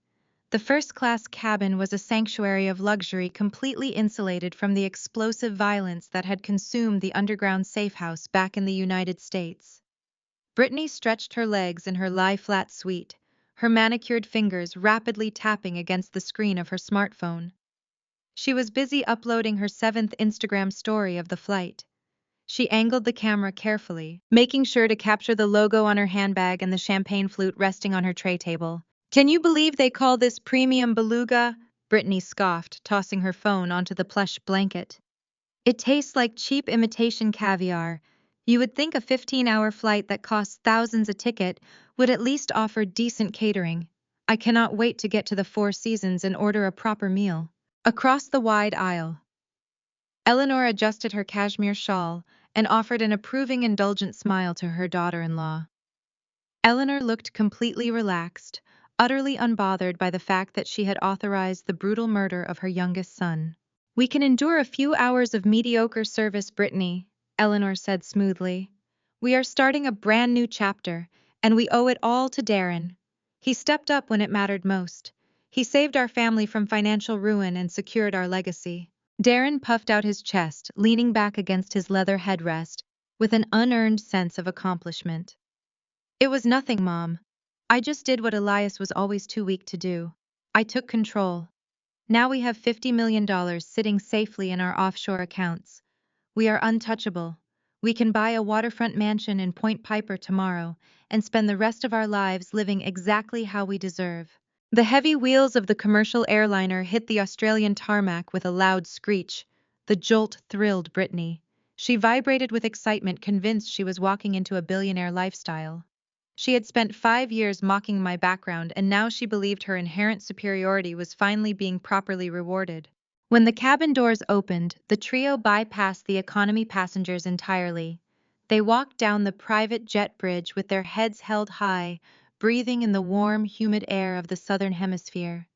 The first-class cabin was a sanctuary of luxury, completely insulated from the explosive violence that had consumed the underground safehouse back in the United States. Brittany stretched her legs in her lie-flat suite, her manicured fingers rapidly tapping against the screen of her smartphone. She was busy uploading her 7th Instagram story of the flight. She angled the camera carefully, making sure to capture the logo on her handbag and the champagne flute resting on her tray table. Can you believe they call this premium beluga? Brittany scoffed, tossing her phone onto the plush blanket. It tastes like cheap imitation caviar. You would think a 15-hour flight that costs thousands a ticket would at least offer decent catering. I cannot wait to get to the Four Seasons and order a proper meal. Across the wide aisle, Eleanor adjusted her cashmere shawl and offered an approving, indulgent smile to her daughter-in-law. Eleanor looked completely relaxed, utterly unbothered by the fact that she had authorized the brutal murder of her youngest son. We can endure a few hours of mediocre service, Brittany, Eleanor said smoothly. We are starting a brand new chapter, and we owe it all to Darren. He stepped up when it mattered most. He saved our family from financial ruin and secured our legacy. Darren puffed out his chest, leaning back against his leather headrest, with an unearned sense of accomplishment. It was nothing, Mom. I just did what Elias was always too weak to do. I took control. Now we have $50 million sitting safely in our offshore accounts. We are untouchable. We can buy a waterfront mansion in Point Piper tomorrow and spend the rest of our lives living exactly how we deserve. The heavy wheels of the commercial airliner hit the Australian tarmac with a loud screech. The jolt thrilled Brittany. She vibrated with excitement, convinced she was walking into a billionaire lifestyle. She had spent 5 years mocking my background, and now she believed her inherent superiority was finally being properly rewarded. When the cabin doors opened, the trio bypassed the economy passengers entirely. They walked down the private jet bridge with their heads held high, breathing in the warm, humid air of the southern hemisphere.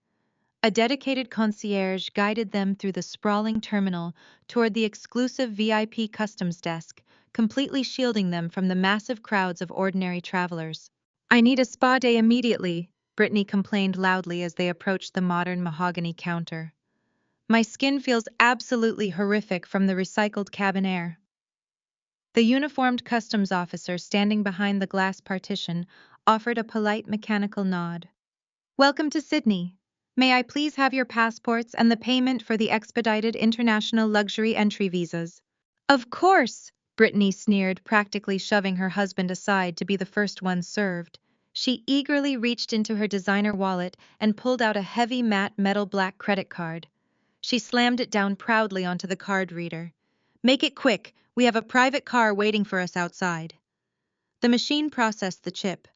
A dedicated concierge guided them through the sprawling terminal toward the exclusive VIP customs desk, completely shielding them from the massive crowds of ordinary travelers. I need a spa day immediately, Brittany complained loudly as they approached the modern mahogany counter. My skin feels absolutely horrific from the recycled cabin air. The uniformed customs officer standing behind the glass partition offered a polite mechanical nod. Welcome to Sydney. May I please have your passports and the payment for the expedited international luxury entry visas? Of course, Brittany sneered, practically shoving her husband aside to be the first one served. She eagerly reached into her designer wallet and pulled out a heavy matte metal black credit card. She slammed it down proudly onto the card reader. Make it quick, we have a private car waiting for us outside. The machine processed the chip.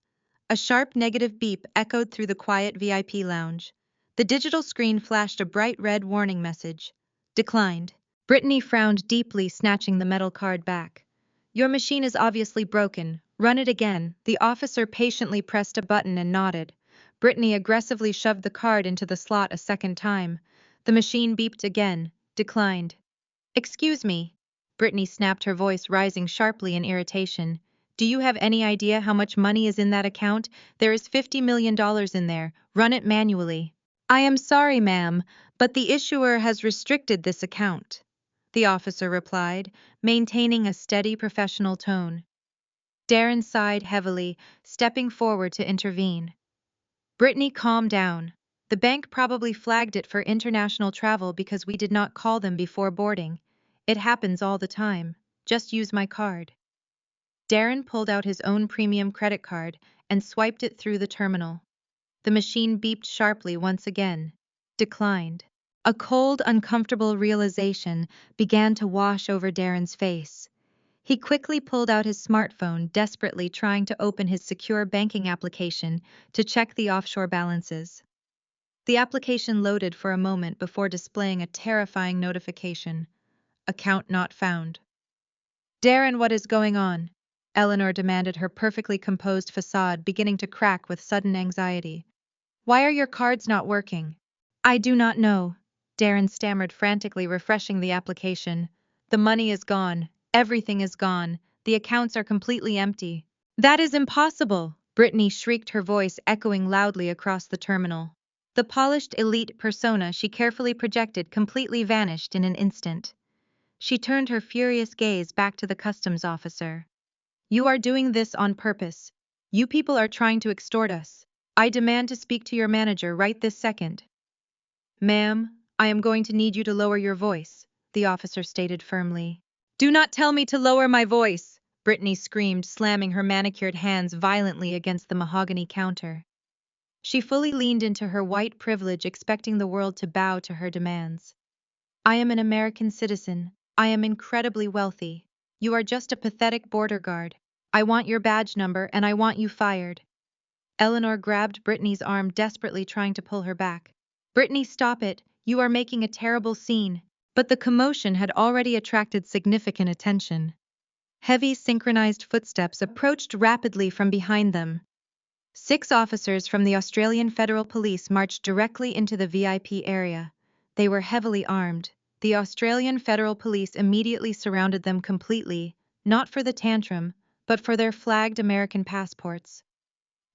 A sharp negative beep echoed through the quiet VIP lounge. The digital screen flashed a bright red warning message. Declined. Brittany frowned deeply, snatching the metal card back. Your machine is obviously broken. Run it again. The officer patiently pressed a button and nodded. Brittany aggressively shoved the card into the slot a second time. The machine beeped again. Declined. Excuse me. Brittany snapped, her voice rising sharply in irritation. Do you have any idea how much money is in that account? There is $50 million in there. Run it manually. I am sorry, ma'am, but the issuer has restricted this account, the officer replied, maintaining a steady professional tone. Darren sighed heavily, stepping forward to intervene. Brittany, calm down. The bank probably flagged it for international travel because we did not call them before boarding. It happens all the time. Just use my card. Darren pulled out his own premium credit card and swiped it through the terminal. The machine beeped sharply once again. Declined. A cold, uncomfortable realization began to wash over Darren's face. He quickly pulled out his smartphone, desperately trying to open his secure banking application to check the offshore balances. The application loaded for a moment before displaying a terrifying notification. Account not found. Darren, what is going on? Eleanor demanded, her perfectly composed facade beginning to crack with sudden anxiety. Why are your cards not working? I do not know, Darren stammered, frantically refreshing the application. The money is gone. Everything is gone. The accounts are completely empty. That is impossible, Brittany shrieked, her voice echoing loudly across the terminal. The polished elite persona she carefully projected completely vanished in an instant. She turned her furious gaze back to the customs officer. You are doing this on purpose. You people are trying to extort us. I demand to speak to your manager right this second. Ma'am, I am going to need you to lower your voice, the officer stated firmly. Do not tell me to lower my voice, Brittany screamed, slamming her manicured hands violently against the mahogany counter. She fully leaned into her white privilege, expecting the world to bow to her demands. I am an American citizen. I am incredibly wealthy. You are just a pathetic border guard. I want your badge number and I want you fired. Eleanor grabbed Brittany's arm, desperately trying to pull her back. Brittany, stop it. You are making a terrible scene. But the commotion had already attracted significant attention. Heavy, synchronized footsteps approached rapidly from behind them. 6 officers from the Australian Federal Police marched directly into the VIP area. They were heavily armed. The Australian Federal Police immediately surrounded them completely, not for the tantrum, but for their flagged American passports.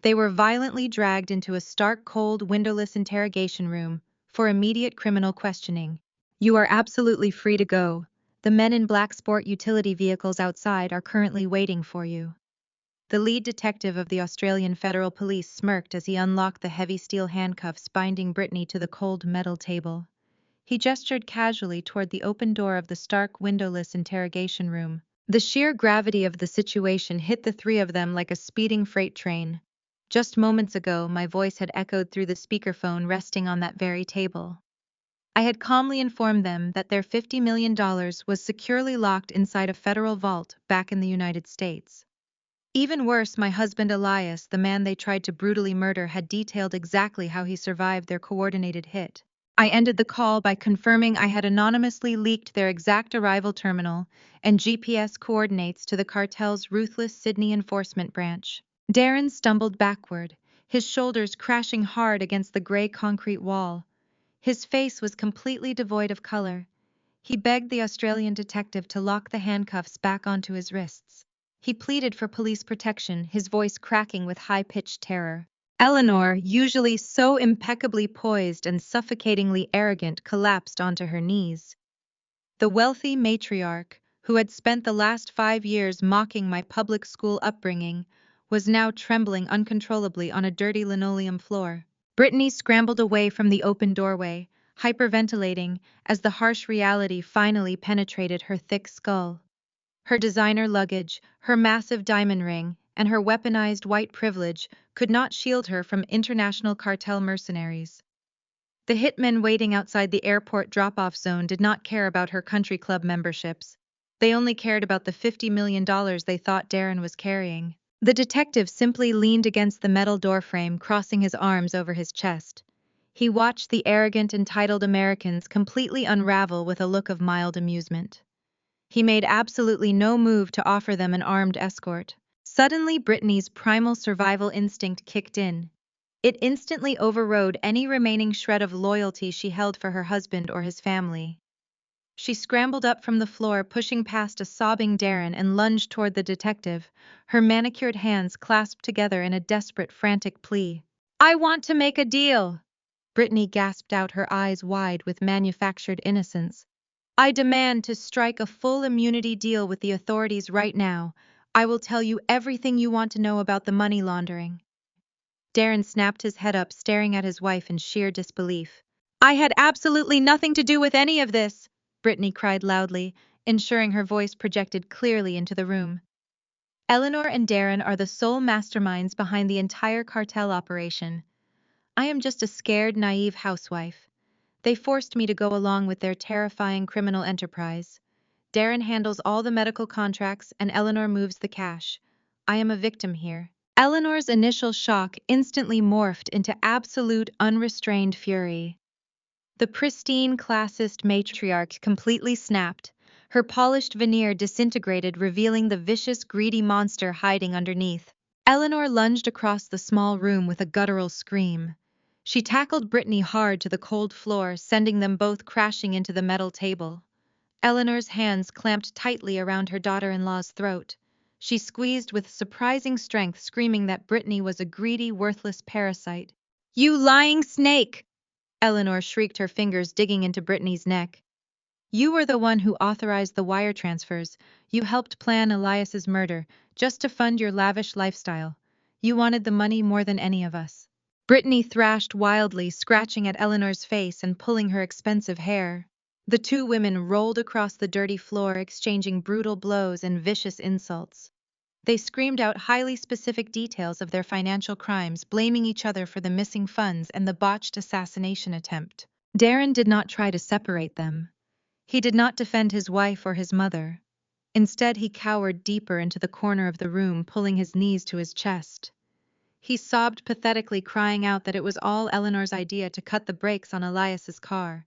They were violently dragged into a stark, cold, windowless interrogation room for immediate criminal questioning. You are absolutely free to go. The men in black sport utility vehicles outside are currently waiting for you. The lead detective of the Australian Federal Police smirked as he unlocked the heavy steel handcuffs binding Brittany to the cold metal table. He gestured casually toward the open door of the stark, windowless interrogation room. The sheer gravity of the situation hit the 3 of them like a speeding freight train. Just moments ago, my voice had echoed through the speakerphone resting on that very table. I had calmly informed them that their $50 million was securely locked inside a federal vault back in the United States. Even worse, my husband Elias, the man they tried to brutally murder, had detailed exactly how he survived their coordinated hit. I ended the call by confirming I had anonymously leaked their exact arrival terminal and GPS coordinates to the cartel's ruthless Sydney enforcement branch. Darren stumbled backward, his shoulders crashing hard against the gray concrete wall. His face was completely devoid of color. He begged the Australian detective to lock the handcuffs back onto his wrists. He pleaded for police protection, his voice cracking with high-pitched terror. Eleanor, usually so impeccably poised and suffocatingly arrogant, collapsed onto her knees. The wealthy matriarch, who had spent the last 5 years mocking my public school upbringing, was now trembling uncontrollably on a dirty linoleum floor. Brittany scrambled away from the open doorway, hyperventilating as the harsh reality finally penetrated her thick skull. Her designer luggage, her massive diamond ring, and her weaponized white privilege could not shield her from international cartel mercenaries. The hitmen waiting outside the airport drop-off zone did not care about her country club memberships. They only cared about the $50 million they thought Darren was carrying. The detective simply leaned against the metal doorframe, crossing his arms over his chest. He watched the arrogant, entitled Americans completely unravel with a look of mild amusement. He made absolutely no move to offer them an armed escort. Suddenly, Brittany's primal survival instinct kicked in. It instantly overrode any remaining shred of loyalty she held for her husband or his family. She scrambled up from the floor, pushing past a sobbing Darren, and lunged toward the detective, her manicured hands clasped together in a desperate, frantic plea. "I want to make a deal!" Brittany gasped out, her eyes wide with manufactured innocence. "I demand to strike a full immunity deal with the authorities right now. I will tell you everything you want to know about the money laundering." Darren snapped his head up, staring at his wife in sheer disbelief. "I had absolutely nothing to do with any of this!" Brittany cried loudly, ensuring her voice projected clearly into the room. "Eleanor and Darren are the sole masterminds behind the entire cartel operation. I am just a scared, naive housewife. They forced me to go along with their terrifying criminal enterprise. Darren handles all the medical contracts and Eleanor moves the cash. I am a victim here." Eleanor's initial shock instantly morphed into absolute, unrestrained fury. The pristine, classist matriarch completely snapped. Her polished veneer disintegrated, revealing the vicious, greedy monster hiding underneath. Eleanor lunged across the small room with a guttural scream. She tackled Brittany hard to the cold floor, sending them both crashing into the metal table. Eleanor's hands clamped tightly around her daughter-in-law's throat. She squeezed with surprising strength, screaming that Brittany was a greedy, worthless parasite. "You lying snake!" Eleanor shrieked, her fingers digging into Brittany's neck. "You were the one who authorized the wire transfers. You helped plan Elias's murder, just to fund your lavish lifestyle. You wanted the money more than any of us." Brittany thrashed wildly, scratching at Eleanor's face and pulling her expensive hair. The two women rolled across the dirty floor, exchanging brutal blows and vicious insults. They screamed out highly specific details of their financial crimes, blaming each other for the missing funds and the botched assassination attempt. Darren did not try to separate them. He did not defend his wife or his mother. Instead, he cowered deeper into the corner of the room, pulling his knees to his chest. He sobbed pathetically, crying out that it was all Eleanor's idea to cut the brakes on Elias's car.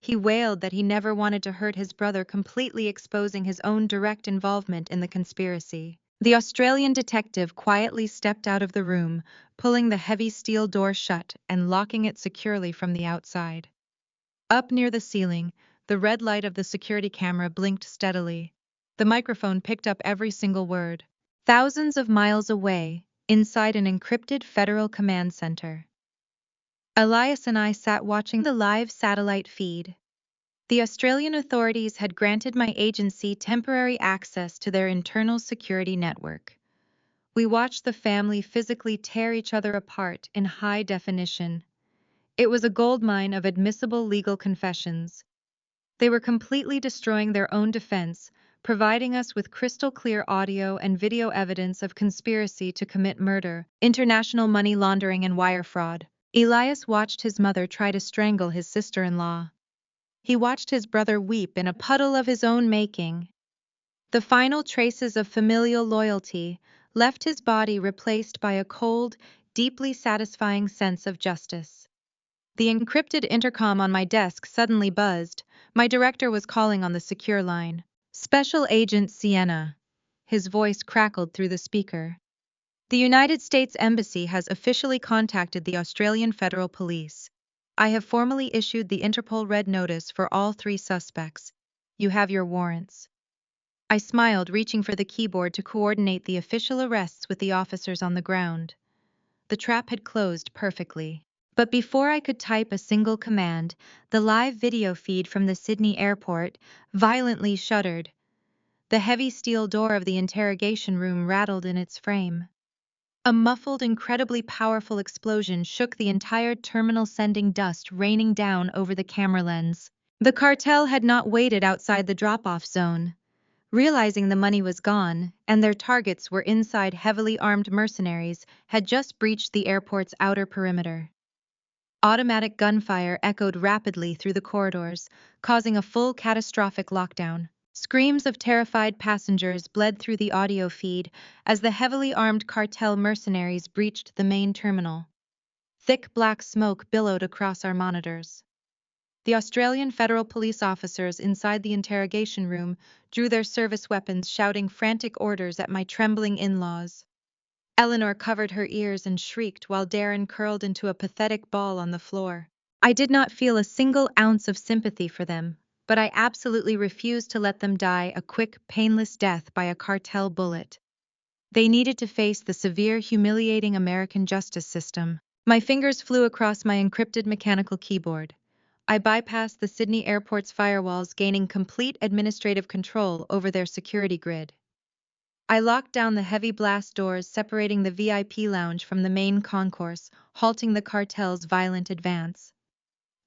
He wailed that he never wanted to hurt his brother, completely exposing his own direct involvement in the conspiracy. The Australian detective quietly stepped out of the room, pulling the heavy steel door shut and locking it securely from the outside. Up near the ceiling, the red light of the security camera blinked steadily. The microphone picked up every single word. Thousands of miles away, inside an encrypted federal command center, Elias and I sat watching the live satellite feed. The Australian authorities had granted my agency temporary access to their internal security network. We watched the family physically tear each other apart in high definition. It was a goldmine of admissible legal confessions. They were completely destroying their own defense, providing us with crystal clear audio and video evidence of conspiracy to commit murder, international money laundering, and wire fraud. Elias watched his mother try to strangle his sister-in-law. He watched his brother weep in a puddle of his own making. The final traces of familial loyalty left his body replaced by a cold, deeply satisfying sense of justice. The encrypted intercom on my desk suddenly buzzed. My director was calling on the secure line. "Special Agent Sienna." His voice crackled through the speaker. "The United States Embassy has officially contacted the Australian Federal Police. I have formally issued the Interpol Red Notice for all 3 suspects. You have your warrants." I smiled, reaching for the keyboard to coordinate the official arrests with the officers on the ground. The trap had closed perfectly. But before I could type a single command, the live video feed from the Sydney airport violently shuddered. The heavy steel door of the interrogation room rattled in its frame. A muffled, incredibly powerful explosion shook the entire terminal, sending dust raining down over the camera lens. The cartel had not waited outside the drop-off zone. Realizing the money was gone, and their targets were inside, heavily armed mercenaries had just breached the airport's outer perimeter. Automatic gunfire echoed rapidly through the corridors, causing a full catastrophic lockdown. Screams of terrified passengers bled through the audio feed as the heavily armed cartel mercenaries breached the main terminal. Thick black smoke billowed across our monitors. The Australian federal police officers inside the interrogation room drew their service weapons, shouting frantic orders at my trembling in-laws. Eleanor covered her ears and shrieked while Darren curled into a pathetic ball on the floor. I did not feel a single ounce of sympathy for them, but I absolutely refused to let them die a quick, painless death by a cartel bullet. They needed to face the severe, humiliating American justice system. My fingers flew across my encrypted mechanical keyboard. I bypassed the Sydney airport's firewalls, gaining complete administrative control over their security grid. I locked down the heavy blast doors separating the VIP lounge from the main concourse, halting the cartel's violent advance.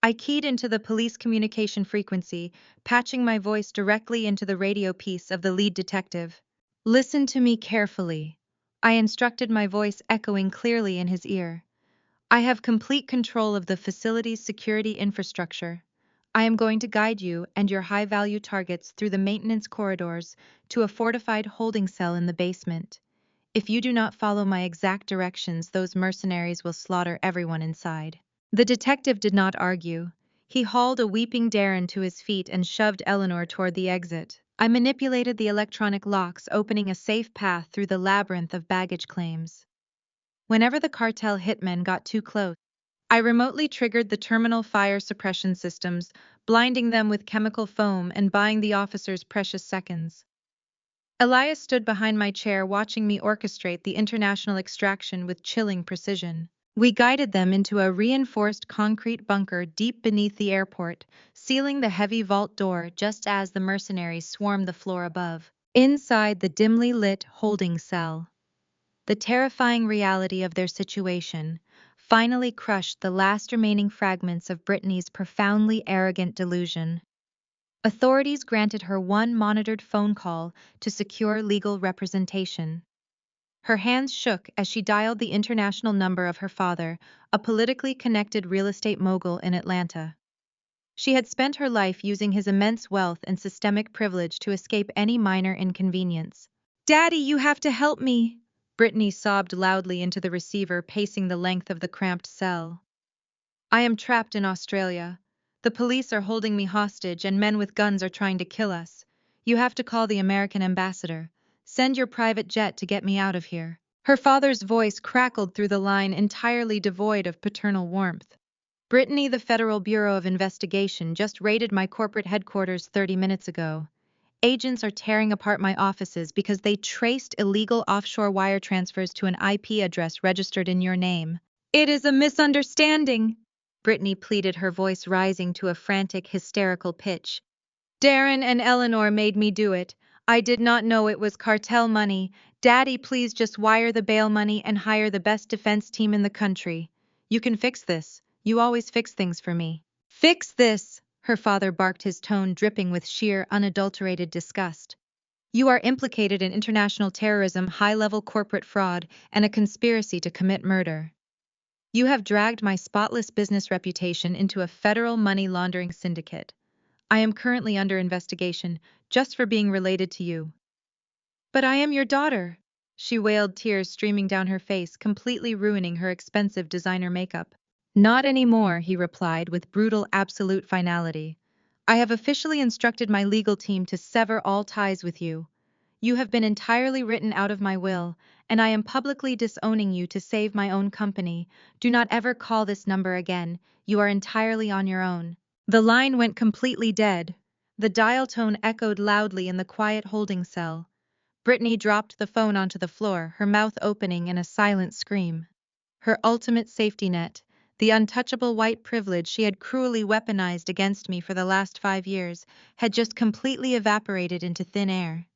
I keyed into the police communication frequency, patching my voice directly into the radio piece of the lead detective. "Listen to me carefully," I instructed, my voice echoing clearly in his ear. "I have complete control of the facility's security infrastructure. I am going to guide you and your high-value targets through the maintenance corridors to a fortified holding cell in the basement. If you do not follow my exact directions, those mercenaries will slaughter everyone inside." The detective did not argue. He hauled a weeping Darren to his feet and shoved Eleanor toward the exit. I manipulated the electronic locks, opening a safe path through the labyrinth of baggage claims. Whenever the cartel hitmen got too close, I remotely triggered the terminal fire suppression systems, blinding them with chemical foam and buying the officers precious seconds. Elias stood behind my chair, watching me orchestrate the international extraction with chilling precision. We guided them into a reinforced concrete bunker deep beneath the airport, sealing the heavy vault door just as the mercenaries swarmed the floor above. Inside the dimly lit holding cell, the terrifying reality of their situation finally crushed the last remaining fragments of Brittany's profoundly arrogant delusion. Authorities granted her one monitored phone call to secure legal representation. Her hands shook as she dialed the international number of her father, a politically connected real estate mogul in Atlanta. She had spent her life using his immense wealth and systemic privilege to escape any minor inconvenience. "Daddy, you have to help me!" Brittany sobbed loudly into the receiver, pacing the length of the cramped cell. "I am trapped in Australia. The police are holding me hostage and men with guns are trying to kill us. You have to call the American ambassador. Send your private jet to get me out of here." Her father's voice crackled through the line, entirely devoid of paternal warmth. "Brittany, the Federal Bureau of Investigation just raided my corporate headquarters 30 minutes ago. Agents are tearing apart my offices because they traced illegal offshore wire transfers to an IP address registered in your name." "It is a misunderstanding," Brittany pleaded, her voice rising to a frantic, hysterical pitch. "Darren and Eleanor made me do it. I did not know it was cartel money. Daddy, please just wire the bail money and hire the best defense team in the country. You can fix this. You always fix things for me." "Fix this!" her father barked, his tone dripping with sheer, unadulterated disgust. "You are implicated in international terrorism, high-level corporate fraud, and a conspiracy to commit murder. You have dragged my spotless business reputation into a federal money laundering syndicate. I am currently under investigation just for being related to you." "But I am your daughter," she wailed, tears streaming down her face, completely ruining her expensive designer makeup. "Not anymore," he replied with brutal, absolute finality. "I have officially instructed my legal team to sever all ties with you. You have been entirely written out of my will, and I am publicly disowning you to save my own company. Do not ever call this number again. You are entirely on your own." The line went completely dead. The dial tone echoed loudly in the quiet holding cell. Brittany dropped the phone onto the floor, her mouth opening in a silent scream. Her ultimate safety net, the untouchable white privilege she had cruelly weaponized against me for the last 5 years, had just completely evaporated into thin air.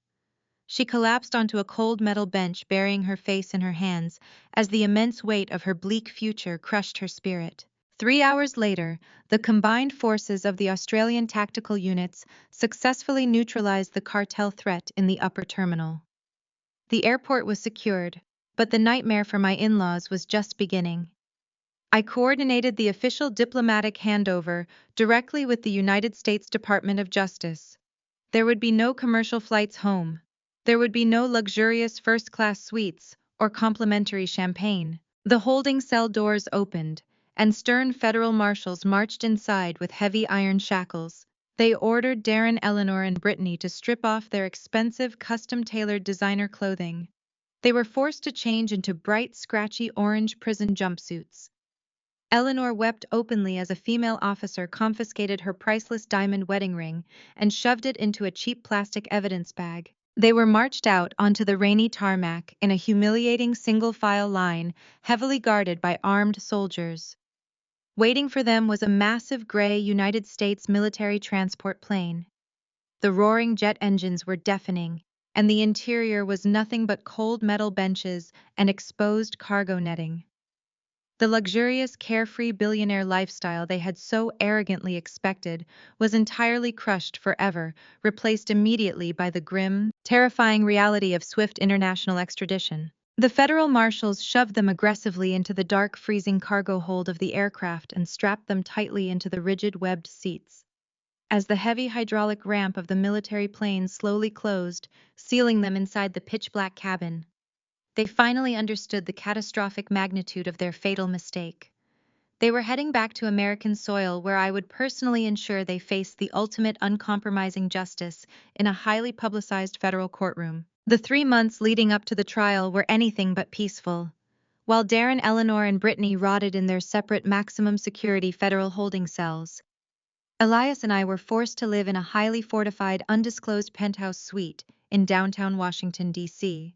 She collapsed onto a cold metal bench, burying her face in her hands, as the immense weight of her bleak future crushed her spirit. 3 hours later, the combined forces of the Australian tactical units successfully neutralized the cartel threat in the upper terminal. The airport was secured, but the nightmare for my in-laws was just beginning. I coordinated the official diplomatic handover directly with the United States Department of Justice. There would be no commercial flights home. There would be no luxurious first-class suites or complimentary champagne. The holding cell doors opened, and stern federal marshals marched inside with heavy iron shackles. They ordered Darren, Eleanor, and Brittany to strip off their expensive, custom-tailored designer clothing. They were forced to change into bright, scratchy orange prison jumpsuits. Eleanor wept openly as a female officer confiscated her priceless diamond wedding ring and shoved it into a cheap plastic evidence bag. They were marched out onto the rainy tarmac in a humiliating single-file line, heavily guarded by armed soldiers. Waiting for them was a massive gray United States military transport plane. The roaring jet engines were deafening, and the interior was nothing but cold metal benches and exposed cargo netting. The luxurious, carefree billionaire lifestyle they had so arrogantly expected was entirely crushed forever, replaced immediately by the grim, terrifying reality of swift international extradition. The federal marshals shoved them aggressively into the dark, freezing cargo hold of the aircraft and strapped them tightly into the rigid, webbed seats. As the heavy hydraulic ramp of the military plane slowly closed, sealing them inside the pitch-black cabin, they finally understood the catastrophic magnitude of their fatal mistake. They were heading back to American soil, where I would personally ensure they faced the ultimate uncompromising justice in a highly publicized federal courtroom. The 3 months leading up to the trial were anything but peaceful. While Darren, Eleanor, and Brittany rotted in their separate maximum security federal holding cells, Elias and I were forced to live in a highly fortified, undisclosed penthouse suite in downtown Washington, D.C.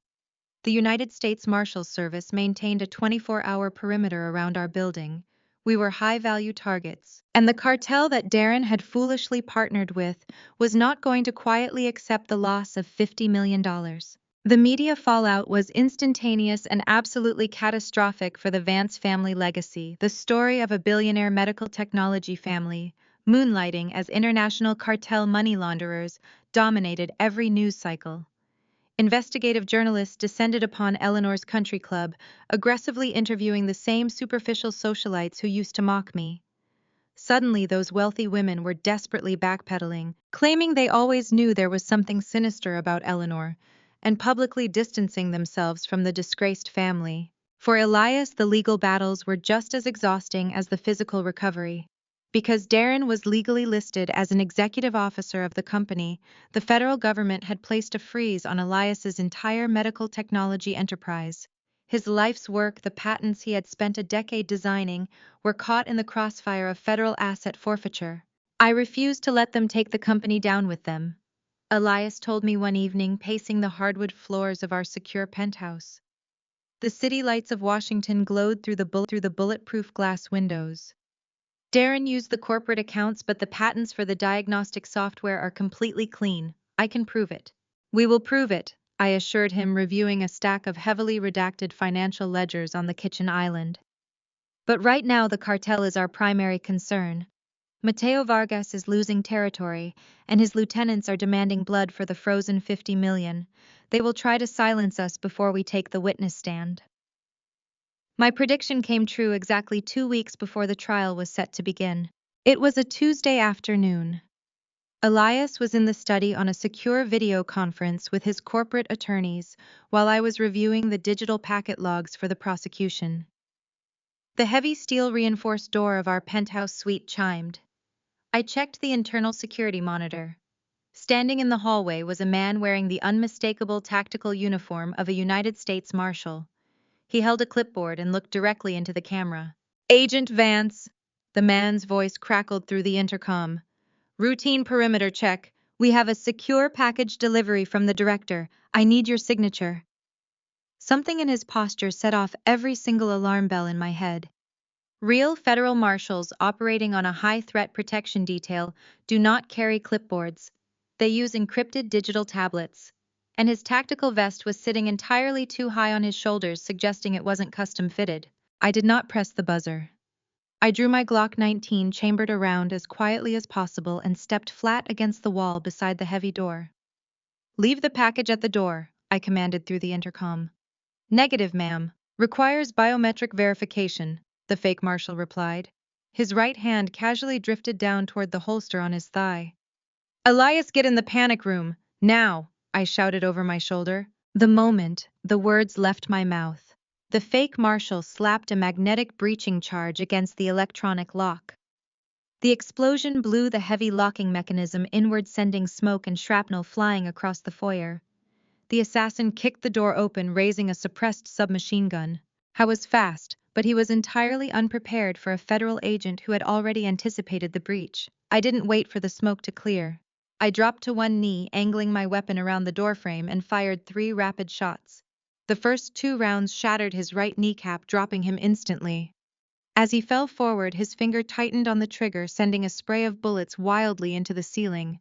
The United States Marshals Service maintained a 24-hour perimeter around our building. We were high-value targets, and the cartel that Darren had foolishly partnered with was not going to quietly accept the loss of $50 million. The media fallout was instantaneous and absolutely catastrophic for the Vance family legacy, the story of a billionaire medical technology family, moonlighting as international cartel money launderers, dominated every news cycle. Investigative journalists descended upon Eleanor's country club, aggressively interviewing the same superficial socialites who used to mock me. Suddenly, those wealthy women were desperately backpedaling, claiming they always knew there was something sinister about Eleanor, and publicly distancing themselves from the disgraced family. For Elias, the legal battles were just as exhausting as the physical recovery. Because Darren was legally listed as an executive officer of the company, the federal government had placed a freeze on Elias's entire medical technology enterprise. His life's work, the patents he had spent a decade designing, were caught in the crossfire of federal asset forfeiture. I refused to let them take the company down with them, Elias told me one evening, pacing the hardwood floors of our secure penthouse. The city lights of Washington glowed through the bulletproof glass windows. Darren used the corporate accounts, but the patents for the diagnostic software are completely clean. I can prove it. We will prove it, I assured him, reviewing a stack of heavily redacted financial ledgers on the kitchen island. But right now the cartel is our primary concern. Mateo Vargas is losing territory, and his lieutenants are demanding blood for the frozen $50 million. They will try to silence us before we take the witness stand. My prediction came true exactly 2 weeks before the trial was set to begin. It was a Tuesday afternoon. Elias was in the study on a secure video conference with his corporate attorneys, while I was reviewing the digital packet logs for the prosecution. The heavy steel-reinforced door of our penthouse suite chimed. I checked the internal security monitor. Standing in the hallway was a man wearing the unmistakable tactical uniform of a United States Marshal. He held a clipboard and looked directly into the camera. Agent Vance, the man's voice crackled through the intercom. Routine perimeter check. We have a secure package delivery from the director. I need your signature. Something in his posture set off every single alarm bell in my head. Real federal marshals operating on a high-threat protection detail do not carry clipboards. They use encrypted digital tablets. and his tactical vest was sitting entirely too high on his shoulders, suggesting it wasn't custom fitted. I did not press the buzzer. I drew my Glock 19 chambered around as quietly as possible and stepped flat against the wall beside the heavy door. "Leave the package at the door," I commanded through the intercom. "Negative, ma'am. Requires biometric verification," the fake marshal replied. His right hand casually drifted down toward the holster on his thigh. "Elias, get in the panic room, now!" I shouted over my shoulder. The moment the words left my mouth, the fake marshal slapped a magnetic breaching charge against the electronic lock. The explosion blew the heavy locking mechanism inward, sending smoke and shrapnel flying across the foyer. The assassin kicked the door open, raising a suppressed submachine gun. I was fast, but he was entirely unprepared for a federal agent who had already anticipated the breach. I didn't wait for the smoke to clear. I dropped to one knee, angling my weapon around the doorframe, and fired 3 rapid shots. The first 2 rounds shattered his right kneecap, dropping him instantly. As he fell forward, his finger tightened on the trigger, sending a spray of bullets wildly into the ceiling.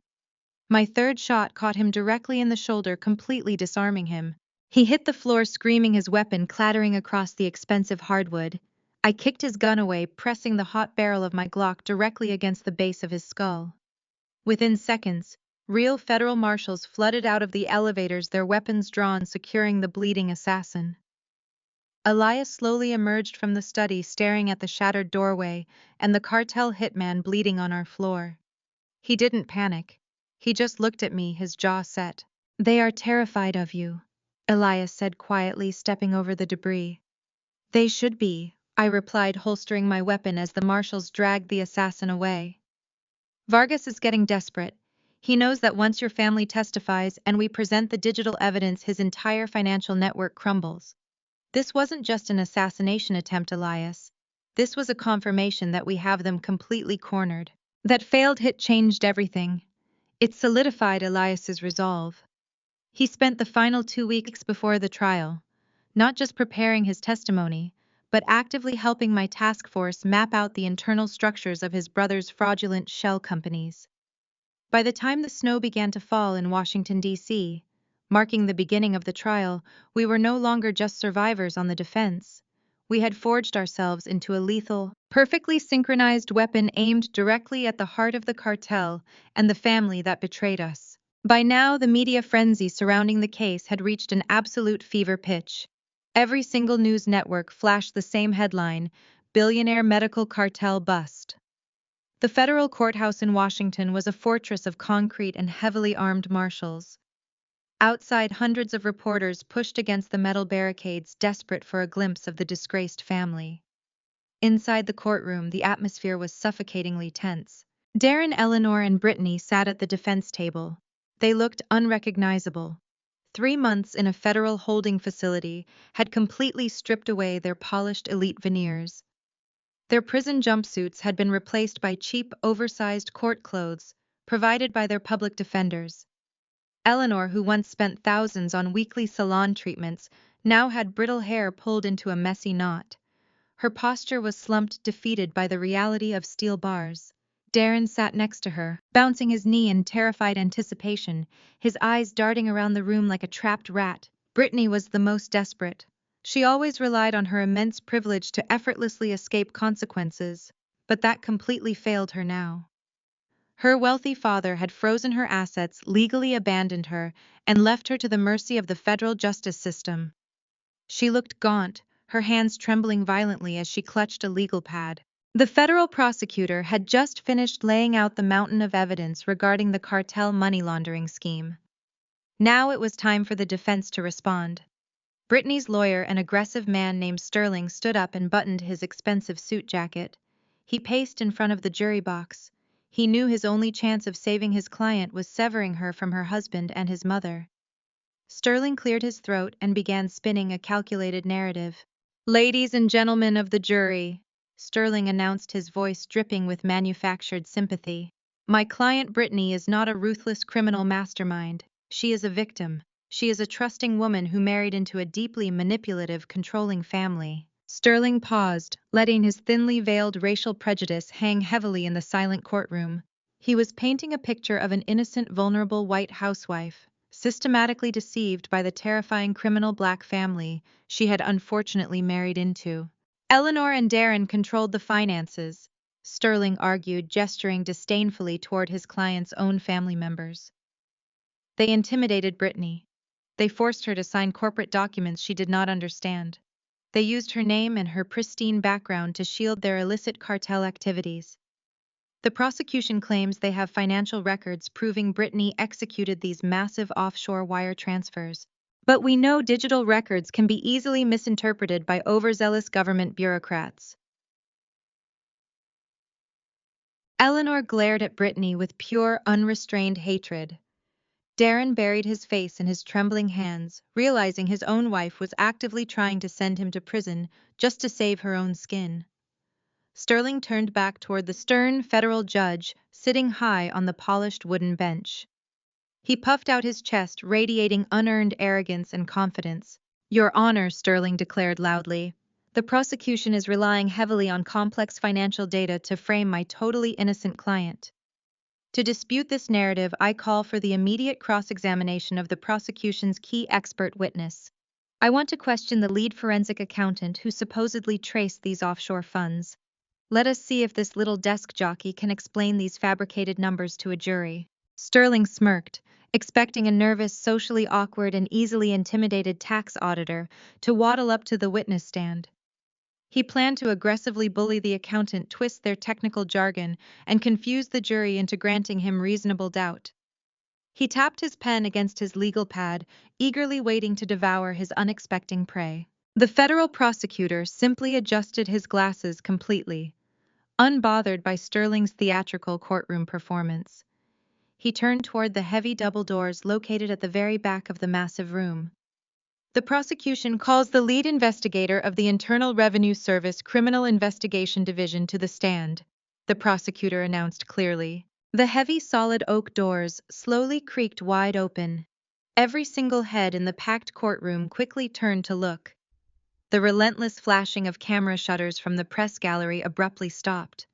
My third shot caught him directly in the shoulder, completely disarming him. He hit the floor, screaming, his weapon clattering across the expensive hardwood. I kicked his gun away, pressing the hot barrel of my Glock directly against the base of his skull. Within seconds, real federal marshals flooded out of the elevators, their weapons drawn, securing the bleeding assassin. Elias slowly emerged from the study, staring at the shattered doorway and the cartel hitman bleeding on our floor. He didn't panic. He just looked at me, his jaw set. "They are terrified of you," Elias said quietly, stepping over the debris. "They should be," I replied, holstering my weapon as the marshals dragged the assassin away. "Vargas is getting desperate. He knows that once your family testifies and we present the digital evidence, his entire financial network crumbles. This wasn't just an assassination attempt, Elias. This was a confirmation that we have them completely cornered. That failed hit changed everything. It solidified Elias's resolve. He spent the final 2 weeks before the trial, not just preparing his testimony, but actively helping my task force map out the internal structures of his brother's fraudulent shell companies. By the time the snow began to fall in Washington, D.C., marking the beginning of the trial, we were no longer just survivors on the defense. We had forged ourselves into a lethal, perfectly synchronized weapon aimed directly at the heart of the cartel and the family that betrayed us. By now, the media frenzy surrounding the case had reached an absolute fever pitch. Every single news network flashed the same headline: "Billionaire medical cartel bust." The federal courthouse in Washington was a fortress of concrete and heavily armed marshals. Outside, hundreds of reporters pushed against the metal barricades, desperate for a glimpse of the disgraced family. Inside the courtroom, the atmosphere was suffocatingly tense. Darren, Eleanor, and Brittany sat at the defense table. They looked unrecognizable. 3 months in a federal holding facility had completely stripped away their polished elite veneers. Their prison jumpsuits had been replaced by cheap, oversized court clothes provided by their public defenders. Eleanor, who once spent thousands on weekly salon treatments, now had brittle hair pulled into a messy knot. Her posture was slumped, defeated by the reality of steel bars. Darren sat next to her, bouncing his knee in terrified anticipation, his eyes darting around the room like a trapped rat. Brittany was the most desperate. She always relied on her immense privilege to effortlessly escape consequences, but that completely failed her now. Her wealthy father had frozen her assets, legally abandoned her, and left her to the mercy of the federal justice system. She looked gaunt, her hands trembling violently as she clutched a legal pad. The federal prosecutor had just finished laying out the mountain of evidence regarding the cartel money laundering scheme. Now it was time for the defense to respond. Brittany's lawyer, an aggressive man named Sterling, stood up and buttoned his expensive suit jacket. He paced in front of the jury box. He knew his only chance of saving his client was severing her from her husband and his mother. Sterling cleared his throat and began spinning a calculated narrative. "Ladies and gentlemen of the jury," Sterling announced, his voice dripping with manufactured sympathy, "my client Brittany is not a ruthless criminal mastermind. She is a victim. She is a trusting woman who married into a deeply manipulative, controlling family." Sterling paused, letting his thinly veiled racial prejudice hang heavily in the silent courtroom. He was painting a picture of an innocent, vulnerable white housewife, systematically deceived by the terrifying criminal black family she had unfortunately married into. Eleanor and Darren controlled the finances, Sterling argued, gesturing disdainfully toward his client's own family members. They intimidated Brittany. They forced her to sign corporate documents she did not understand. They used her name and her pristine background to shield their illicit cartel activities. The prosecution claims they have financial records proving Brittany executed these massive offshore wire transfers. But we know digital records can be easily misinterpreted by overzealous government bureaucrats. Eleanor glared at Brittany with pure, unrestrained hatred. Darren buried his face in his trembling hands, realizing his own wife was actively trying to send him to prison just to save her own skin. Sterling turned back toward the stern federal judge, sitting high on the polished wooden bench. He puffed out his chest, radiating unearned arrogance and confidence. "Your Honor," Sterling declared loudly, "the prosecution is relying heavily on complex financial data to frame my totally innocent client. To dispute this narrative, I call for the immediate cross-examination of the prosecution's key expert witness. I want to question the lead forensic accountant who supposedly traced these offshore funds. Let us see if this little desk jockey can explain these fabricated numbers to a jury." Sterling smirked, expecting a nervous, socially awkward, and easily intimidated tax auditor to waddle up to the witness stand. He planned to aggressively bully the accountant, twist their technical jargon, and confuse the jury into granting him reasonable doubt. He tapped his pen against his legal pad, eagerly waiting to devour his unexpected prey. The federal prosecutor simply adjusted his glasses completely, unbothered by Sterling's theatrical courtroom performance. He turned toward the heavy double doors located at the very back of the massive room. "The prosecution calls the lead investigator of the Internal Revenue Service Criminal Investigation Division to the stand," the prosecutor announced clearly. The heavy solid oak doors slowly creaked wide open. Every single head in the packed courtroom quickly turned to look. The relentless flashing of camera shutters from the press gallery abruptly stopped.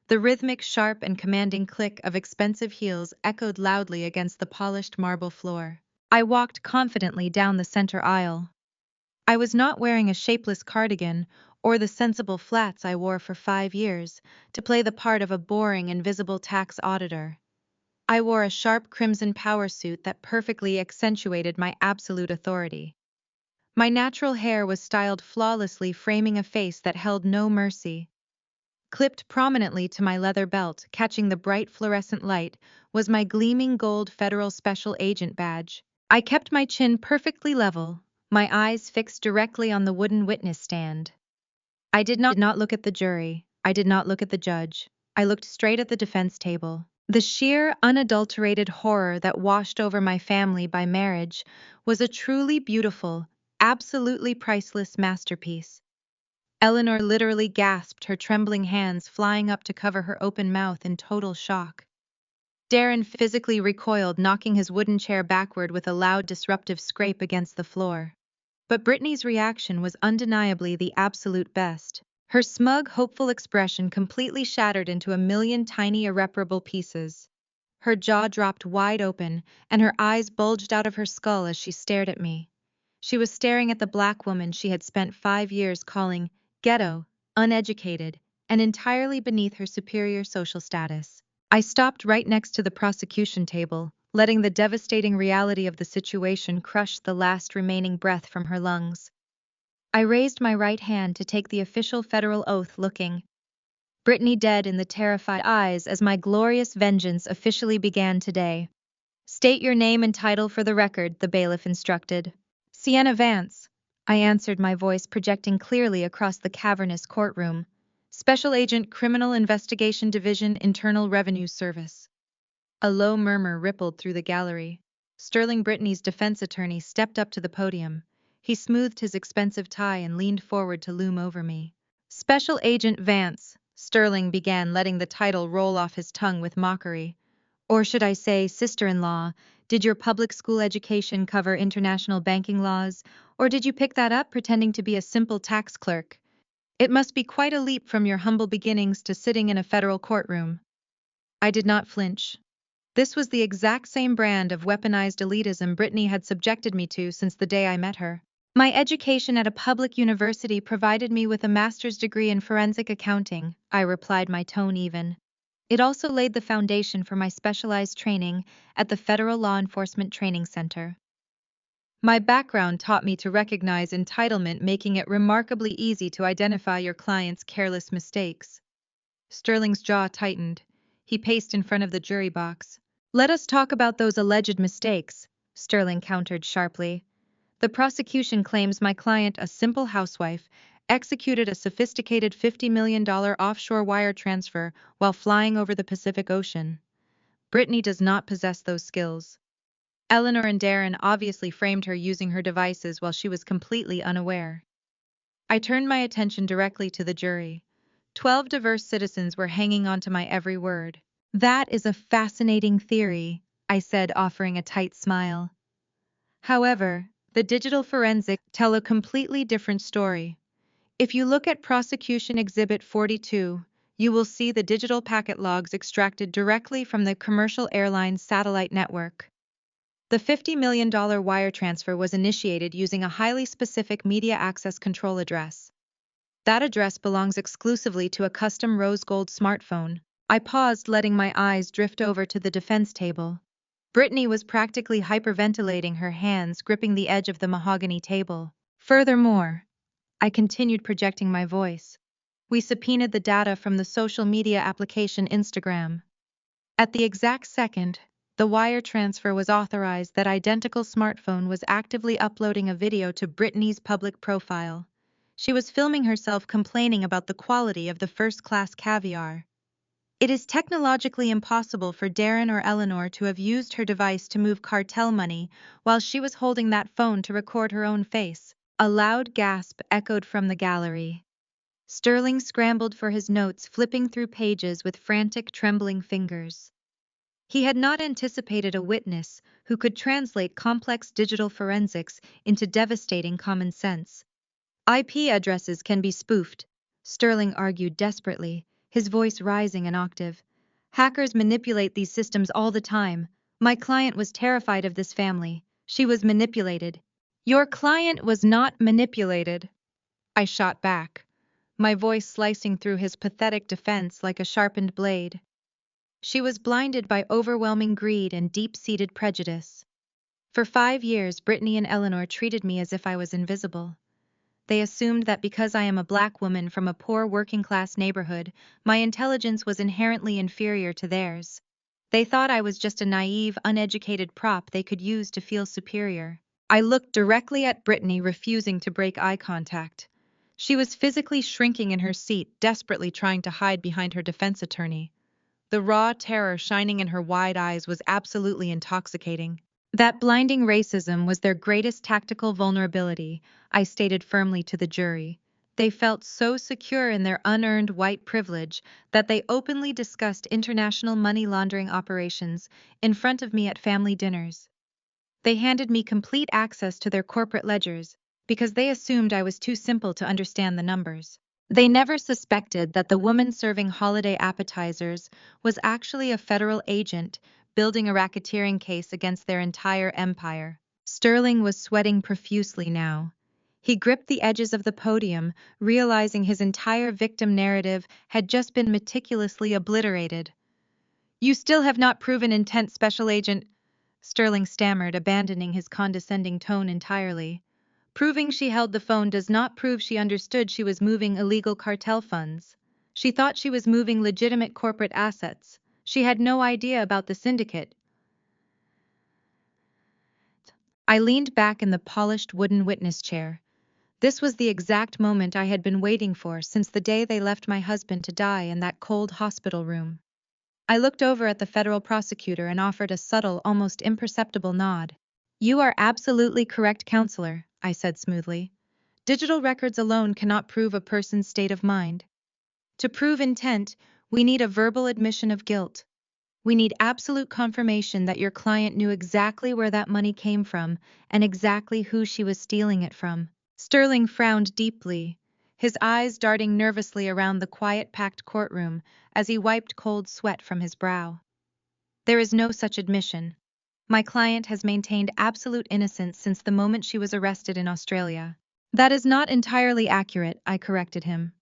The rhythmic, sharp, and commanding click of expensive heels echoed loudly against the polished marble floor. I walked confidently down the center aisle. I was not wearing a shapeless cardigan or the sensible flats I wore for 5 years to play the part of a boring, invisible tax auditor. I wore a sharp crimson power suit that perfectly accentuated my absolute authority. My natural hair was styled flawlessly, framing a face that held no mercy. Clipped prominently to my leather belt, catching the bright fluorescent light, was my gleaming gold Federal Special Agent badge. I kept my chin perfectly level, my eyes fixed directly on the wooden witness stand. I did not look at the jury. I did not look at the judge. I looked straight at the defense table. The sheer, unadulterated horror that washed over my family by marriage was a truly beautiful, absolutely priceless masterpiece. Eleanor literally gasped, her trembling hands flying up to cover her open mouth in total shock. Darren physically recoiled, knocking his wooden chair backward with a loud, disruptive scrape against the floor. But Brittany's reaction was undeniably the absolute best. Her smug, hopeful expression completely shattered into a million tiny, irreparable pieces. Her jaw dropped wide open, and her eyes bulged out of her skull as she stared at me. She was staring at the black woman she had spent 5 years calling ghetto, uneducated, and entirely beneath her superior social status. I stopped right next to the prosecution table, letting the devastating reality of the situation crush the last remaining breath from her lungs. I raised my right hand to take the official federal oath, looking Brittany dead in the terrified eyes as my glorious vengeance officially began today. "State your name and title for the record," the bailiff instructed. "Sienna Vance," I answered, my voice projecting clearly across the cavernous courtroom. "Special Agent, Criminal Investigation Division, Internal Revenue Service." A low murmur rippled through the gallery. Sterling, Brittany's defense attorney, stepped up to the podium. He smoothed his expensive tie and leaned forward to loom over me. "Special Agent Vance," Sterling began, letting the title roll off his tongue with mockery. "Or should I say, sister-in-law, did your public school education cover international banking laws, or did you pick that up pretending to be a simple tax clerk? It must be quite a leap from your humble beginnings to sitting in a federal courtroom." I did not flinch. This was the exact same brand of weaponized elitism Brittany had subjected me to since the day I met her. My education at a public university provided me with a master's degree in forensic accounting, I replied, my tone even. It also laid the foundation for my specialized training at the Federal Law Enforcement Training Center. My background taught me to recognize entitlement, making it remarkably easy to identify your client's careless mistakes. Sterling's jaw tightened. He paced in front of the jury box. Let us talk about those alleged mistakes, Sterling countered sharply. The prosecution claims my client, a simple housewife, executed a sophisticated $50 million offshore wire transfer while flying over the Pacific Ocean. Brittany does not possess those skills. Eleanor and Darren obviously framed her using her devices while she was completely unaware. I turned my attention directly to the jury. 12 diverse citizens were hanging on to my every word. That is a fascinating theory, I said, offering a tight smile. However, the digital forensics tell a completely different story. If you look at Prosecution Exhibit 42, you will see the digital packet logs extracted directly from the commercial airline's satellite network. The $50 million wire transfer was initiated using a highly specific media access control address. That address belongs exclusively to a custom rose gold smartphone. I paused, letting my eyes drift over to the defense table. Brittany was practically hyperventilating, her hands gripping the edge of the mahogany table. Furthermore, I continued, projecting my voice, we subpoenaed the data from the social media application Instagram. At the exact second the wire transfer was authorized, that identical smartphone was actively uploading a video to Brittany's public profile. She was filming herself complaining about the quality of the first-class caviar. It is technologically impossible for Darren or Eleanor to have used her device to move cartel money while she was holding that phone to record her own face. A loud gasp echoed from the gallery. Sterling scrambled for his notes, flipping through pages with frantic, trembling fingers. He had not anticipated a witness who could translate complex digital forensics into devastating common sense. IP addresses can be spoofed, Sterling argued desperately, his voice rising an octave. Hackers manipulate these systems all the time. My client was terrified of this family. She was manipulated. Your client was not manipulated, I shot back, my voice slicing through his pathetic defense like a sharpened blade. She was blinded by overwhelming greed and deep-seated prejudice. For 5 years, Brittany and Eleanor treated me as if I was invisible. They assumed that because I am a black woman from a poor working-class neighborhood, my intelligence was inherently inferior to theirs. They thought I was just a naive, uneducated prop they could use to feel superior. I looked directly at Brittany, refusing to break eye contact. She was physically shrinking in her seat, desperately trying to hide behind her defense attorney. The raw terror shining in her wide eyes was absolutely intoxicating. That blinding racism was their greatest tactical vulnerability, I stated firmly to the jury. They felt so secure in their unearned white privilege that they openly discussed international money laundering operations in front of me at family dinners. They handed me complete access to their corporate ledgers because they assumed I was too simple to understand the numbers. They never suspected that the woman serving holiday appetizers was actually a federal agent building a racketeering case against their entire empire. Sterling was sweating profusely now. He gripped the edges of the podium, realizing his entire victim narrative had just been meticulously obliterated. You still have not proven intent, Special Agent, Sterling stammered, abandoning his condescending tone entirely. Proving she held the phone does not prove she understood she was moving illegal cartel funds. She thought she was moving legitimate corporate assets. She had no idea about the syndicate. I leaned back in the polished wooden witness chair. This was the exact moment I had been waiting for since the day they left my husband to die in that cold hospital room. I looked over at the federal prosecutor and offered a subtle, almost imperceptible nod. You are absolutely correct, counselor, I said smoothly. Digital records alone cannot prove a person's state of mind. To prove intent, we need a verbal admission of guilt. We need absolute confirmation that your client knew exactly where that money came from and exactly who she was stealing it from. Sterling frowned deeply, his eyes darting nervously around the quiet, packed courtroom as he wiped cold sweat from his brow. There is no such admission. My client has maintained absolute innocence since the moment she was arrested in Australia. That is not entirely accurate, I corrected him.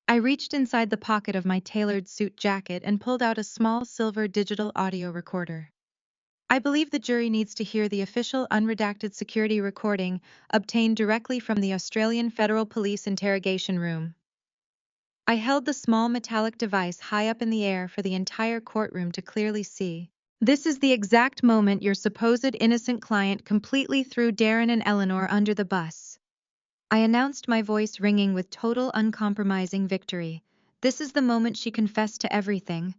I reached inside the pocket of my tailored suit jacket and pulled out a small silver digital audio recorder. I believe the jury needs to hear the official unredacted security recording obtained directly from the Australian Federal Police interrogation room. I held the small metallic device high up in the air for the entire courtroom to clearly see. This is the exact moment your supposed innocent client completely threw Darren and Eleanor under the bus. I announced, my voice ringing with total uncompromising victory. This is the moment she confessed to everything.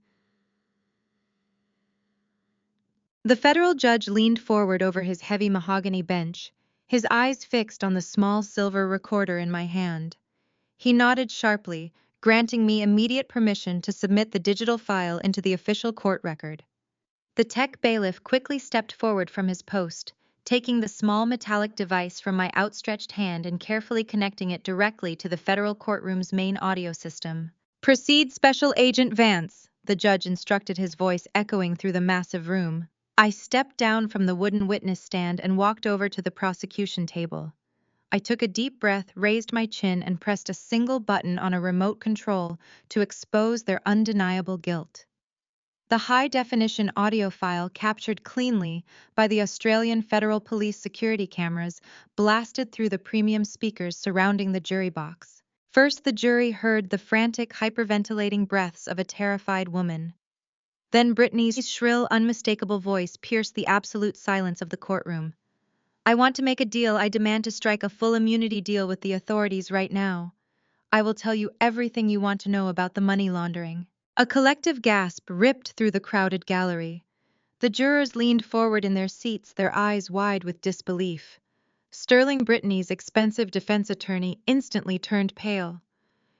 The federal judge leaned forward over his heavy mahogany bench, his eyes fixed on the small silver recorder in my hand. He nodded sharply, granting me immediate permission to submit the digital file into the official court record. The tech bailiff quickly stepped forward from his post, taking the small metallic device from my outstretched hand and carefully connecting it directly to the federal courtroom's main audio system. "Proceed, Special Agent Vance," the judge instructed, his voice echoing through the massive room. I stepped down from the wooden witness stand and walked over to the prosecution table. I took a deep breath, raised my chin, and pressed a single button on a remote control to expose their undeniable guilt. The high-definition audio file, captured cleanly by the Australian Federal Police security cameras, blasted through the premium speakers surrounding the jury box. First, the jury heard the frantic, hyperventilating breaths of a terrified woman. Then Brittany's shrill, unmistakable voice pierced the absolute silence of the courtroom. "I want to make a deal. I demand to strike a full immunity deal with the authorities right now. I will tell you everything you want to know about the money laundering." A collective gasp ripped through the crowded gallery. The jurors leaned forward in their seats, their eyes wide with disbelief. Sterling Brittany's expensive defense attorney instantly turned pale.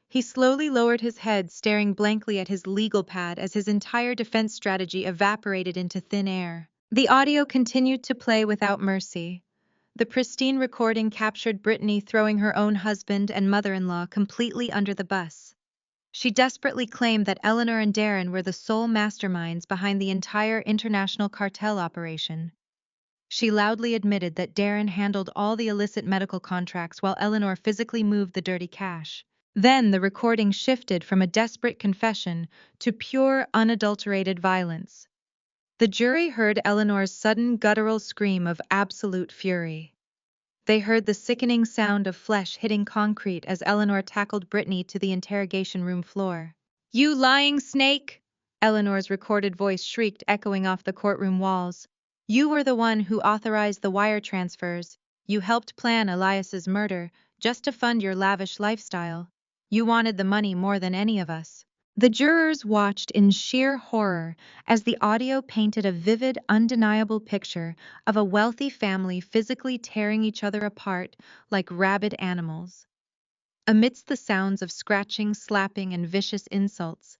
He slowly lowered his head, staring blankly at his legal pad as his entire defense strategy evaporated into thin air. The audio continued to play without mercy. The pristine recording captured Brittany throwing her own husband and mother-in-law completely under the bus. She desperately claimed that Eleanor and Darren were the sole masterminds behind the entire international cartel operation. She loudly admitted that Darren handled all the illicit medical contracts while Eleanor physically moved the dirty cash. Then the recording shifted from a desperate confession to pure, unadulterated violence. The jury heard Eleanor's sudden guttural scream of absolute fury. They heard the sickening sound of flesh hitting concrete as Eleanor tackled Brittany to the interrogation room floor. "You lying snake!" Eleanor's recorded voice shrieked, echoing off the courtroom walls. "You were the one who authorized the wire transfers. You helped plan Elias's murder just to fund your lavish lifestyle. You wanted the money more than any of us." The jurors watched in sheer horror as the audio painted a vivid, undeniable picture of a wealthy family physically tearing each other apart like rabid animals. Amidst the sounds of scratching, slapping, and vicious insults,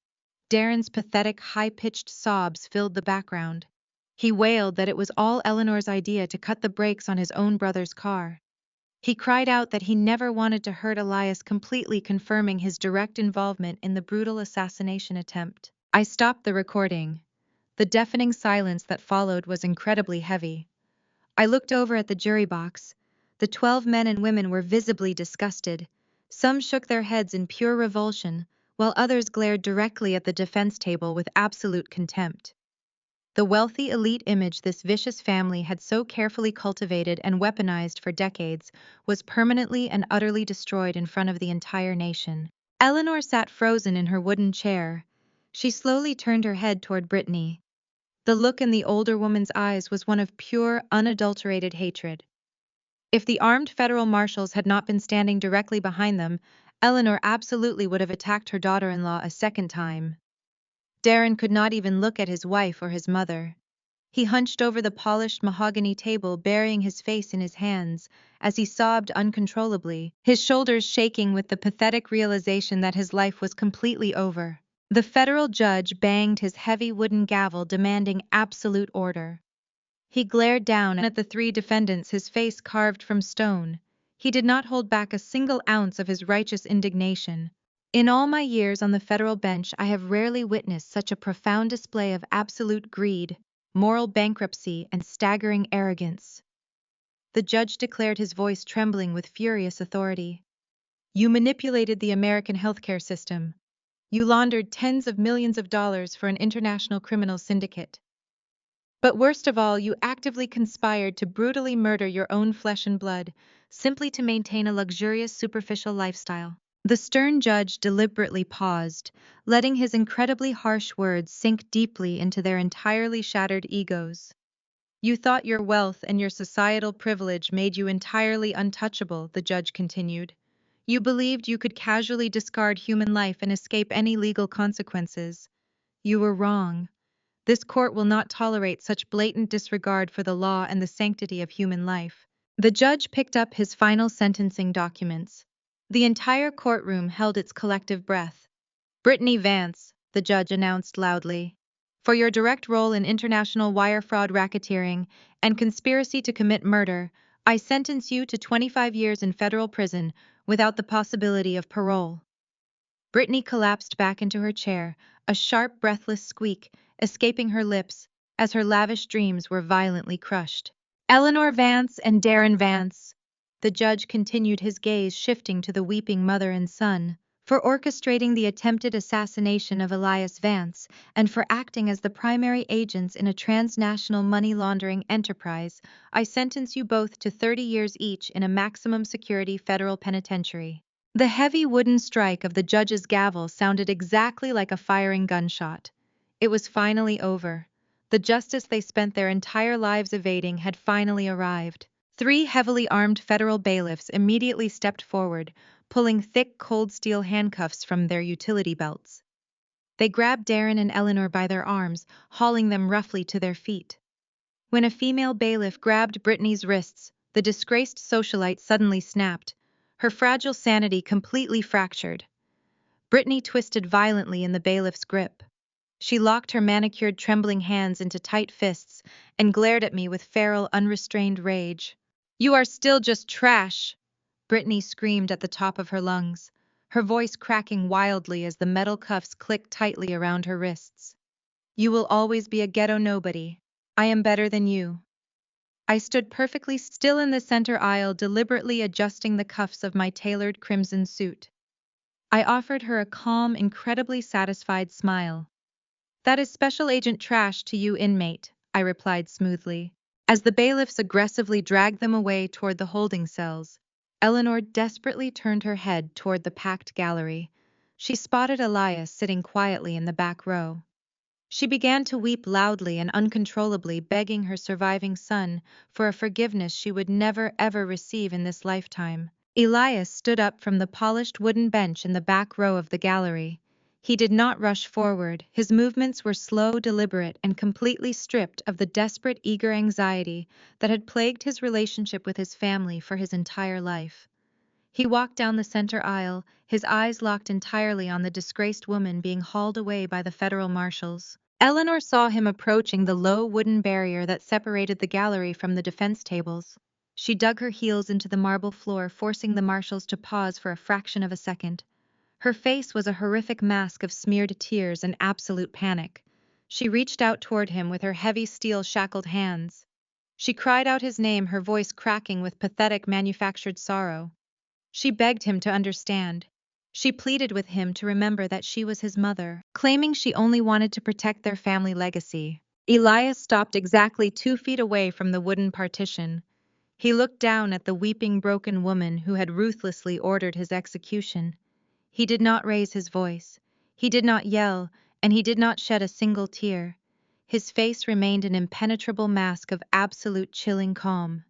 Darren's pathetic, high-pitched sobs filled the background. He wailed that it was all Eleanor's idea to cut the brakes on his own brother's car. He cried out that he never wanted to hurt Elias, completely confirming his direct involvement in the brutal assassination attempt. I stopped the recording. The deafening silence that followed was incredibly heavy. I looked over at the jury box. The 12 men and women were visibly disgusted. Some shook their heads in pure revulsion, while others glared directly at the defense table with absolute contempt. The wealthy elite image this vicious family had so carefully cultivated and weaponized for decades was permanently and utterly destroyed in front of the entire nation. Eleanor sat frozen in her wooden chair. She slowly turned her head toward Brittany. The look in the older woman's eyes was one of pure, unadulterated hatred. If the armed federal marshals had not been standing directly behind them, Eleanor absolutely would have attacked her daughter-in-law a second time. Darren could not even look at his wife or his mother. He hunched over the polished mahogany table, burying his face in his hands as he sobbed uncontrollably, his shoulders shaking with the pathetic realization that his life was completely over. The federal judge banged his heavy wooden gavel, demanding absolute order. He glared down at the three defendants, his face carved from stone. He did not hold back a single ounce of his righteous indignation. In all my years on the federal bench, I have rarely witnessed such a profound display of absolute greed. moral bankruptcy, and staggering arrogance. The judge declared, his voice trembling with furious authority. You manipulated the American healthcare system. You laundered tens of millions of dollars for an international criminal syndicate. But worst of all, you actively conspired to brutally murder your own flesh and blood, simply to maintain a luxurious, superficial lifestyle. The stern judge deliberately paused, letting his incredibly harsh words sink deeply into their entirely shattered egos. You thought your wealth and your societal privilege made you entirely untouchable, the judge continued. You believed you could casually discard human life and escape any legal consequences. You were wrong. This court will not tolerate such blatant disregard for the law and the sanctity of human life. The judge picked up his final sentencing documents. The entire courtroom held its collective breath. Brittany Vance, the judge announced loudly, for your direct role in international wire fraud racketeering and conspiracy to commit murder, I sentence you to 25 years in federal prison without the possibility of parole. Brittany collapsed back into her chair, a sharp, breathless squeak escaping her lips as her lavish dreams were violently crushed. Eleanor Vance and Darren Vance, the judge continued, his gaze shifting to the weeping mother and son, for orchestrating the attempted assassination of Elias Vance and for acting as the primary agents in a transnational money laundering enterprise, I sentence you both to 30 years each in a maximum security federal penitentiary. The heavy wooden strike of the judge's gavel sounded exactly like a firing gunshot. It was finally over. The justice they spent their entire lives evading had finally arrived. 3 heavily armed federal bailiffs immediately stepped forward, pulling thick, cold steel handcuffs from their utility belts. They grabbed Darren and Eleanor by their arms, hauling them roughly to their feet. When a female bailiff grabbed Brittany's wrists, the disgraced socialite suddenly snapped, her fragile sanity completely fractured. Brittany twisted violently in the bailiff's grip. She locked her manicured, trembling hands into tight fists and glared at me with feral, unrestrained rage. You are still just trash, Brittany screamed at the top of her lungs, her voice cracking wildly as the metal cuffs clicked tightly around her wrists. You will always be a ghetto nobody. I am better than you. I stood perfectly still in the center aisle, deliberately adjusting the cuffs of my tailored crimson suit. I offered her a calm, incredibly satisfied smile. That is Special Agent Trash to you, inmate, I replied smoothly. As the bailiffs aggressively dragged them away toward the holding cells, Eleanor desperately turned her head toward the packed gallery. She spotted Elias sitting quietly in the back row. She began to weep loudly and uncontrollably, begging her surviving son for a forgiveness she would never ever receive in this lifetime. Elias stood up from the polished wooden bench in the back row of the gallery. He did not rush forward. His movements were slow, deliberate, and completely stripped of the desperate, eager anxiety that had plagued his relationship with his family for his entire life. He walked down the center aisle, his eyes locked entirely on the disgraced woman being hauled away by the federal marshals. Eleanor saw him approaching the low wooden barrier that separated the gallery from the defense tables. She dug her heels into the marble floor, forcing the marshals to pause for a fraction of a second. Her face was a horrific mask of smeared tears and absolute panic. She reached out toward him with her heavy steel-shackled hands. She cried out his name, her voice cracking with pathetic manufactured sorrow. She begged him to understand. She pleaded with him to remember that she was his mother, claiming she only wanted to protect their family legacy. Elias stopped exactly 2 feet away from the wooden partition. He looked down at the weeping, broken woman who had ruthlessly ordered his execution. He did not raise his voice. He did not yell, and he did not shed a single tear. His face remained an impenetrable mask of absolute chilling calm.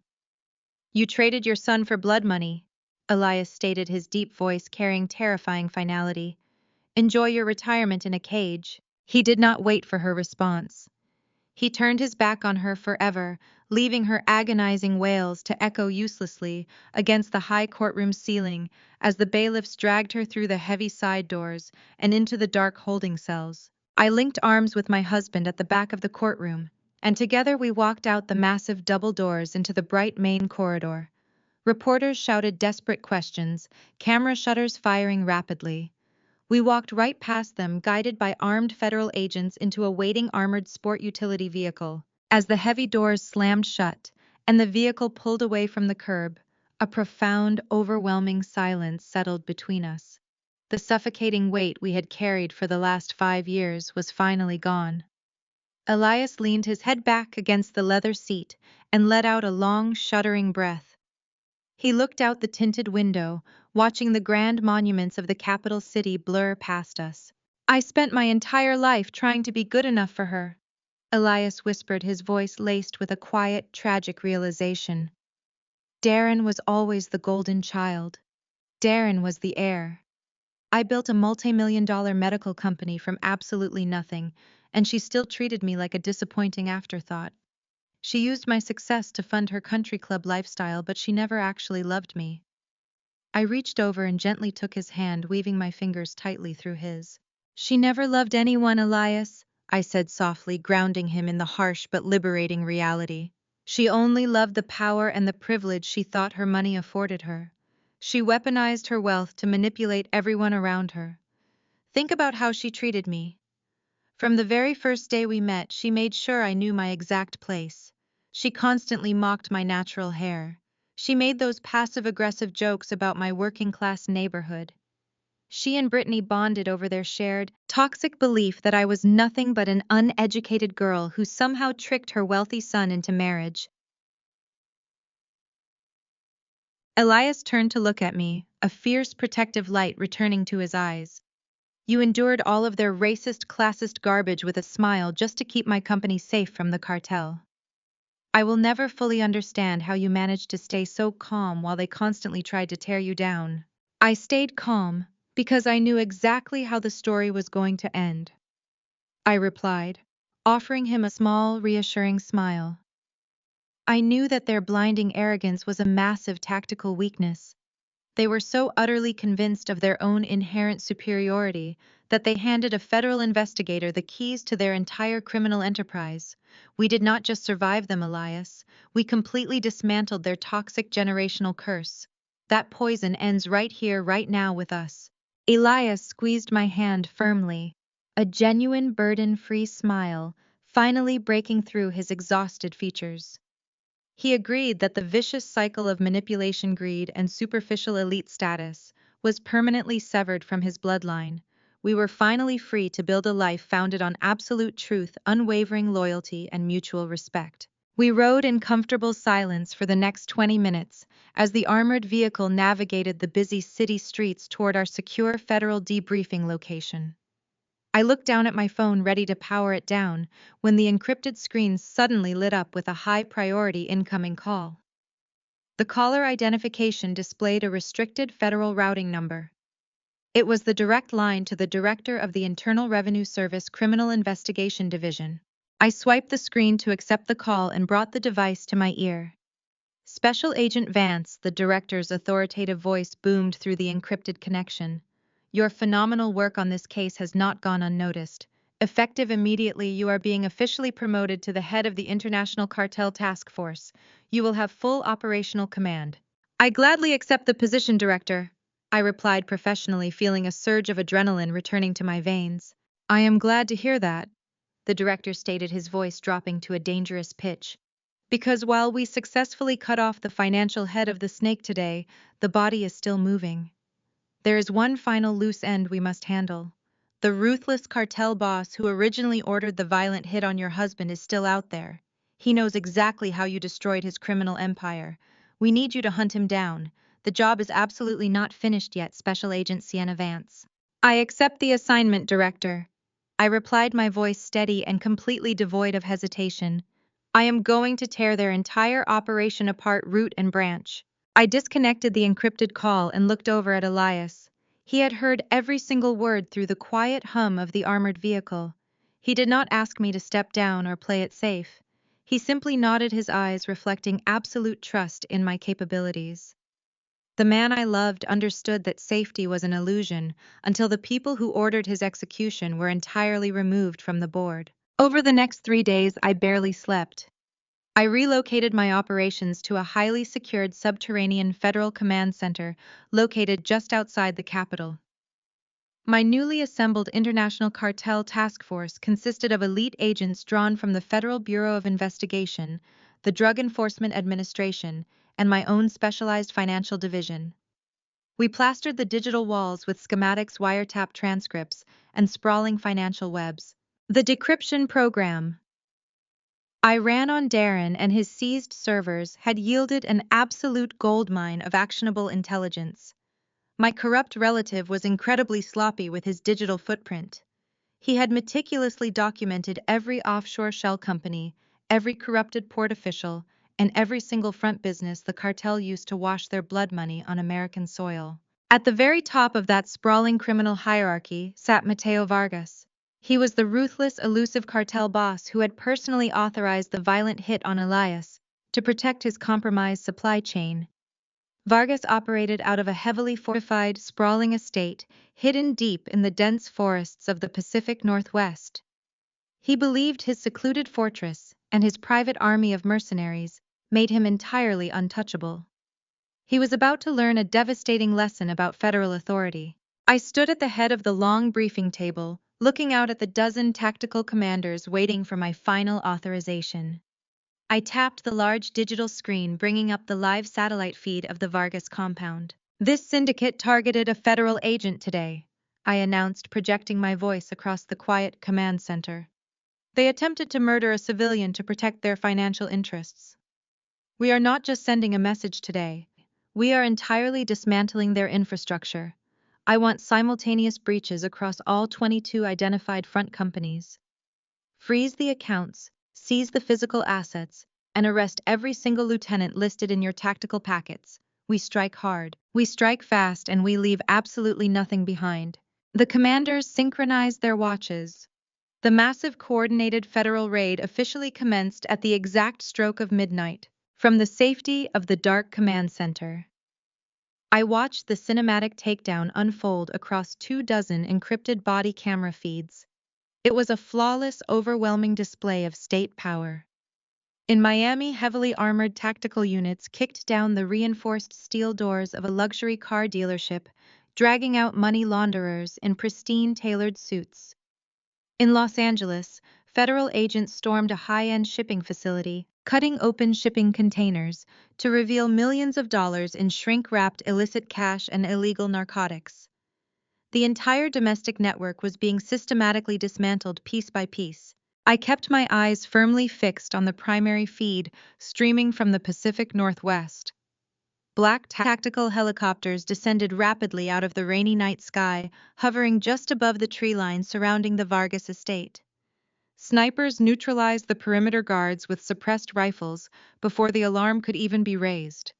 You traded your son for blood money, Elias stated, his deep voice carrying terrifying finality. Enjoy your retirement in a cage. He did not wait for her response. He turned his back on her forever, leaving her agonizing wails to echo uselessly against the high courtroom ceiling as the bailiffs dragged her through the heavy side doors and into the dark holding cells. I linked arms with my husband at the back of the courtroom, and together we walked out the massive double doors into the bright main corridor. Reporters shouted desperate questions, camera shutters firing rapidly. We walked right past them, guided by armed federal agents, into a waiting armored sport utility vehicle. As the heavy doors slammed shut and the vehicle pulled away from the curb, a profound, overwhelming silence settled between us. The suffocating weight we had carried for the last 5 years was finally gone. Elias leaned his head back against the leather seat and let out a long, shuddering breath. He looked out the tinted window, watching the grand monuments of the capital city blur past us. I spent my entire life trying to be good enough for her, Elias whispered, his voice laced with a quiet, tragic realization. Darren was always the golden child. Darren was the heir. I built a multi-million-dollar medical company from absolutely nothing, and she still treated me like a disappointing afterthought. She used my success to fund her country club lifestyle, but she never actually loved me. I reached over and gently took his hand, weaving my fingers tightly through his. She never loved anyone, Elias, I said softly, grounding him in the harsh but liberating reality. She only loved the power and the privilege she thought her money afforded her. She weaponized her wealth to manipulate everyone around her. Think about how she treated me. From the very first day we met, she made sure I knew my exact place. She constantly mocked my natural hair. She made those passive-aggressive jokes about my working-class neighborhood. She and Brittany bonded over their shared, toxic belief that I was nothing but an uneducated girl who somehow tricked her wealthy son into marriage. Elias turned to look at me, a fierce protective light returning to his eyes. You endured all of their racist, classist garbage with a smile just to keep my company safe from the cartel. I will never fully understand how you managed to stay so calm while they constantly tried to tear you down. I stayed calm because I knew exactly how the story was going to end, I replied, offering him a small, reassuring smile. I knew that their blinding arrogance was a massive tactical weakness. They were so utterly convinced of their own inherent superiority that they handed a federal investigator the keys to their entire criminal enterprise. We did not just survive them, Elias. We completely dismantled their toxic generational curse. That poison ends right here, right now with us. Elias squeezed my hand firmly, a genuine burden-free smile finally breaking through his exhausted features. He agreed that the vicious cycle of manipulation, greed, and superficial elite status was permanently severed from his bloodline. We were finally free to build a life founded on absolute truth, unwavering loyalty, and mutual respect. We rode in comfortable silence for the next 20 minutes as the armored vehicle navigated the busy city streets toward our secure federal debriefing location. I looked down at my phone, ready to power it down, when the encrypted screen suddenly lit up with a high-priority incoming call. The caller identification displayed a restricted federal routing number. It was the direct line to the Director of the Internal Revenue Service Criminal Investigation Division. I swiped the screen to accept the call and brought the device to my ear. Special Agent Vance, the director's authoritative voice boomed through the encrypted connection. Your phenomenal work on this case has not gone unnoticed. Effective immediately, you are being officially promoted to the head of the International Cartel Task Force. You will have full operational command. I gladly accept the position, Director, I replied professionally, feeling a surge of adrenaline returning to my veins. I am glad to hear that, the director stated, his voice dropping to a dangerous pitch. Because while we successfully cut off the financial head of the snake today, the body is still moving. There is one final loose end we must handle. The ruthless cartel boss who originally ordered the violent hit on your husband is still out there. He knows exactly how you destroyed his criminal empire. We need you to hunt him down. The job is absolutely not finished yet, Special Agent Sienna Vance. I accept the assignment, Director, I replied, my voice steady and completely devoid of hesitation. I am going to tear their entire operation apart, root and branch. I disconnected the encrypted call and looked over at Elias. He had heard every single word through the quiet hum of the armored vehicle. He did not ask me to step down or play it safe. He simply nodded, his eyes reflecting absolute trust in my capabilities. The man I loved understood that safety was an illusion until the people who ordered his execution were entirely removed from the board. Over the next 3 days, I barely slept. I relocated my operations to a highly secured subterranean federal command center located just outside the capital. My newly assembled International Cartel Task Force consisted of elite agents drawn from the Federal Bureau of Investigation, the Drug Enforcement Administration, and my own specialized financial division. We plastered the digital walls with schematics, wiretap transcripts, and sprawling financial webs. The decryption program I ran on Darren and his seized servers had yielded an absolute goldmine of actionable intelligence. My corrupt relative was incredibly sloppy with his digital footprint. He had meticulously documented every offshore shell company, every corrupted port official, and every single front business the cartel used to wash their blood money on American soil. At the very top of that sprawling criminal hierarchy sat Mateo Vargas. He was the ruthless, elusive cartel boss who had personally authorized the violent hit on Elias to protect his compromised supply chain. Vargas operated out of a heavily fortified, sprawling estate hidden deep in the dense forests of the Pacific Northwest. He believed his secluded fortress and his private army of mercenaries made him entirely untouchable. He was about to learn a devastating lesson about federal authority. I stood at the head of the long briefing table, looking out at the dozen tactical commanders waiting for my final authorization. I tapped the large digital screen, bringing up the live satellite feed of the Vargas compound. "This syndicate targeted a federal agent today," I announced, projecting my voice across the quiet command center. "They attempted to murder a civilian to protect their financial interests. We are not just sending a message today. We are entirely dismantling their infrastructure. I want simultaneous breaches across all 22 identified front companies. Freeze the accounts, seize the physical assets, and arrest every single lieutenant listed in your tactical packets. We strike hard, we strike fast, and we leave absolutely nothing behind." The commanders synchronized their watches. The massive coordinated federal raid officially commenced at the exact stroke of midnight, from the safety of the dark command center. I watched the cinematic takedown unfold across 24 encrypted body camera feeds. It was a flawless, overwhelming display of state power. In Miami, heavily armored tactical units kicked down the reinforced steel doors of a luxury car dealership, dragging out money launderers in pristine, tailored suits. In Los Angeles, federal agents stormed a high-end shipping facility, cutting open shipping containers to reveal millions of dollars in shrink-wrapped illicit cash and illegal narcotics. The entire domestic network was being systematically dismantled piece by piece. I kept my eyes firmly fixed on the primary feed streaming from the Pacific Northwest. Black tactical helicopters descended rapidly out of the rainy night sky, hovering just above the tree line surrounding the Vargas estate. Snipers neutralized the perimeter guards with suppressed rifles before the alarm could even be raised.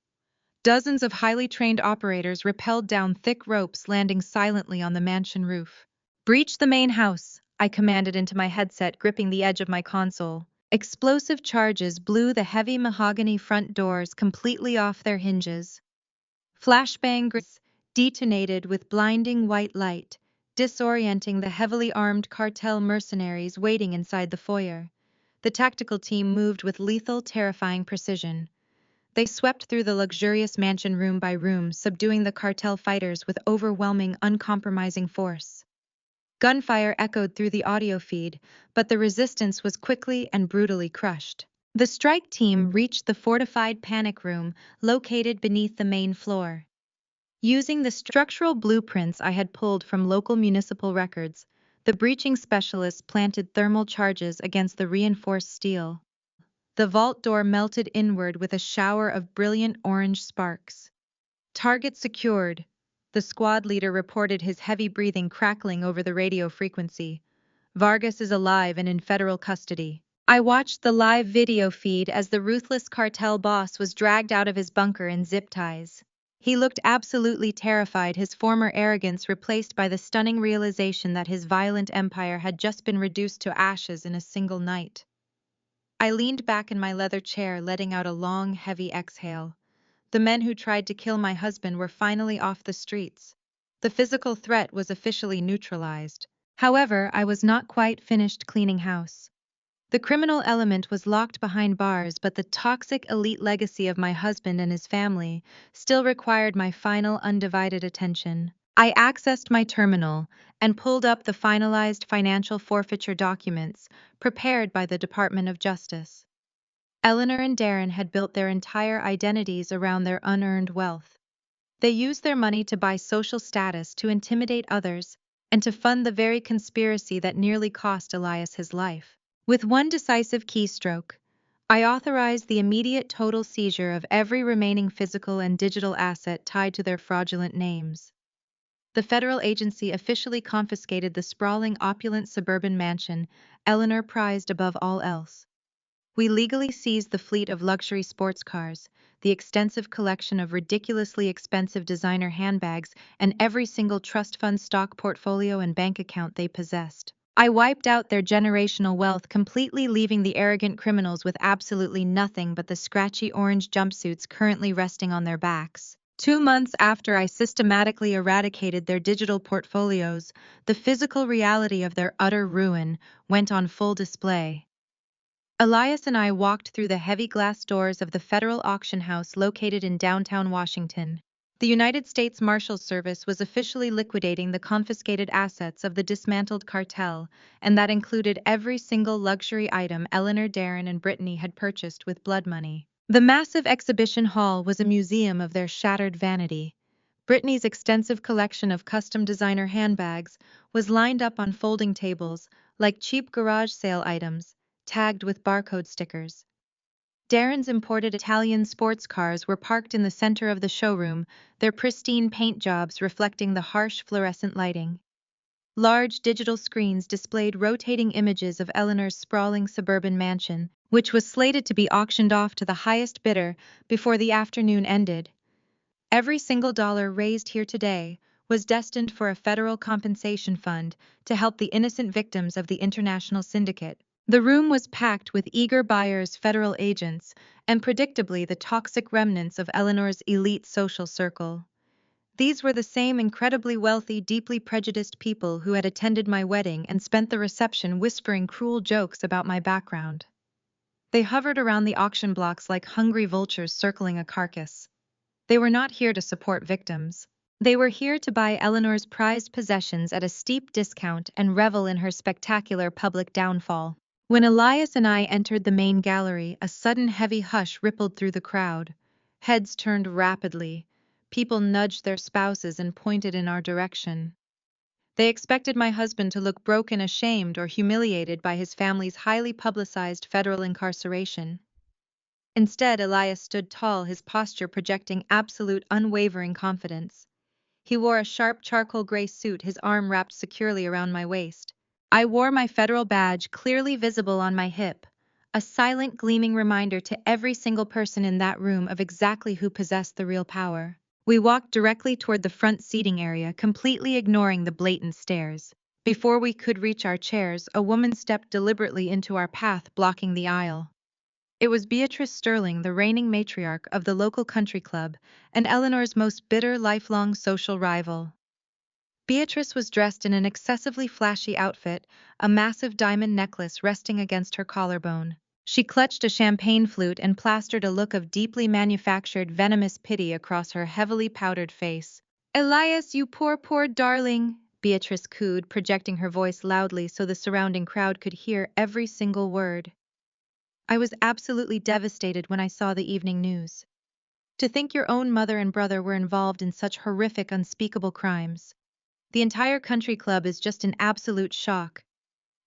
Dozens of highly trained operators rappelled down thick ropes, landing silently on the mansion roof. "Breach the main house," I commanded into my headset, gripping the edge of my console. Explosive charges blew the heavy mahogany front doors completely off their hinges. Flashbang grills detonated with blinding white light, disorienting the heavily armed cartel mercenaries waiting inside the foyer. The tactical team moved with lethal, terrifying precision. They swept through the luxurious mansion room by room, subduing the cartel fighters with overwhelming, uncompromising force. Gunfire echoed through the audio feed, but the resistance was quickly and brutally crushed. The strike team reached the fortified panic room, located beneath the main floor. Using the structural blueprints I had pulled from local municipal records, the breaching specialists planted thermal charges against the reinforced steel. The vault door melted inward with a shower of brilliant orange sparks. "Target secured," the squad leader reported, his heavy breathing crackling over the radio frequency. "Vargas is alive and in federal custody." I watched the live video feed as the ruthless cartel boss was dragged out of his bunker in zip ties. He looked absolutely terrified, his former arrogance replaced by the stunning realization that his violent empire had just been reduced to ashes in a single night. I leaned back in my leather chair, letting out a long, heavy exhale. The men who tried to kill my husband were finally off the streets. The physical threat was officially neutralized. However, I was not quite finished cleaning house. The criminal element was locked behind bars, but the toxic elite legacy of my husband and his family still required my final, undivided attention. I accessed my terminal and pulled up the finalized financial forfeiture documents prepared by the Department of Justice. Eleanor and Darren had built their entire identities around their unearned wealth. They used their money to buy social status, to intimidate others, and to fund the very conspiracy that nearly cost Elias his life. With one decisive keystroke, I authorized the immediate total seizure of every remaining physical and digital asset tied to their fraudulent names. The federal agency officially confiscated the sprawling, opulent suburban mansion Eleanor prized above all else. We legally seized the fleet of luxury sports cars, the extensive collection of ridiculously expensive designer handbags, and every single trust fund stock portfolio and bank account they possessed. I wiped out their generational wealth, completely leaving the arrogant criminals with absolutely nothing but the scratchy orange jumpsuits currently resting on their backs. 2 months after I systematically eradicated their digital portfolios, the physical reality of their utter ruin went on full display. Elias and I walked through the heavy glass doors of the federal auction house located in downtown Washington. The United States Marshals Service was officially liquidating the confiscated assets of the dismantled cartel, and that included every single luxury item Eleanor, Darren, and Brittany had purchased with blood money. The massive exhibition hall was a museum of their shattered vanity. Brittany's extensive collection of custom designer handbags was lined up on folding tables like cheap garage sale items, tagged with barcode stickers. Darren's imported Italian sports cars were parked in the center of the showroom, their pristine paint jobs reflecting the harsh fluorescent lighting. Large digital screens displayed rotating images of Eleanor's sprawling suburban mansion, which was slated to be auctioned off to the highest bidder before the afternoon ended. Every single dollar raised here today was destined for a federal compensation fund to help the innocent victims of the international syndicate. The room was packed with eager buyers, federal agents, and predictably the toxic remnants of Eleanor's elite social circle. These were the same incredibly wealthy, deeply prejudiced people who had attended my wedding and spent the reception whispering cruel jokes about my background. They hovered around the auction blocks like hungry vultures circling a carcass. They were not here to support victims. They were here to buy Eleanor's prized possessions at a steep discount and revel in her spectacular public downfall. When Elias and I entered the main gallery, a sudden heavy hush rippled through the crowd. Heads turned rapidly. People nudged their spouses and pointed in our direction. They expected my husband to look broken, ashamed, or humiliated by his family's highly publicized federal incarceration. Instead, Elias stood tall, his posture projecting absolute, unwavering confidence. He wore a sharp charcoal gray suit, his arm wrapped securely around my waist. I wore my federal badge clearly visible on my hip, a silent, gleaming reminder to every single person in that room of exactly who possessed the real power. We walked directly toward the front seating area, completely ignoring the blatant stares. Before we could reach our chairs, a woman stepped deliberately into our path, blocking the aisle. It was Beatrice Sterling, the reigning matriarch of the local country club, and Eleanor's most bitter, lifelong social rival. Beatrice was dressed in an excessively flashy outfit, a massive diamond necklace resting against her collarbone. She clutched a champagne flute and plastered a look of deeply manufactured, venomous pity across her heavily powdered face. "Elias, you poor, poor darling," Beatrice cooed, projecting her voice loudly so the surrounding crowd could hear every single word. I was absolutely devastated when I saw the evening news. To think your own mother and brother were involved in such horrific, unspeakable crimes. The entire country club is just in absolute shock.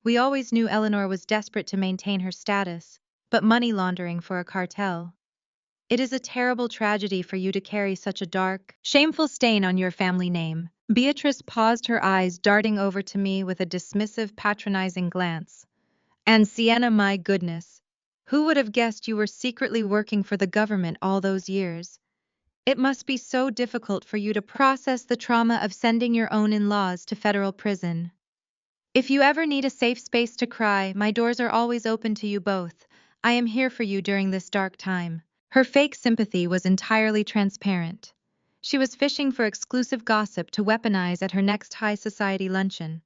We always knew Eleanor was desperate to maintain her status, but money laundering for a cartel. It is a terrible tragedy for you to carry such a dark, shameful stain on your family name. Beatrice paused, her eyes darting over to me with a dismissive, patronizing glance. And Sienna, my goodness, who would have guessed you were secretly working for the government all those years? It must be so difficult for you to process the trauma of sending your own in-laws to federal prison. If you ever need a safe space to cry, my doors are always open to you both. I am here for you during this dark time. Her fake sympathy was entirely transparent. She was fishing for exclusive gossip to weaponize at her next high society luncheon.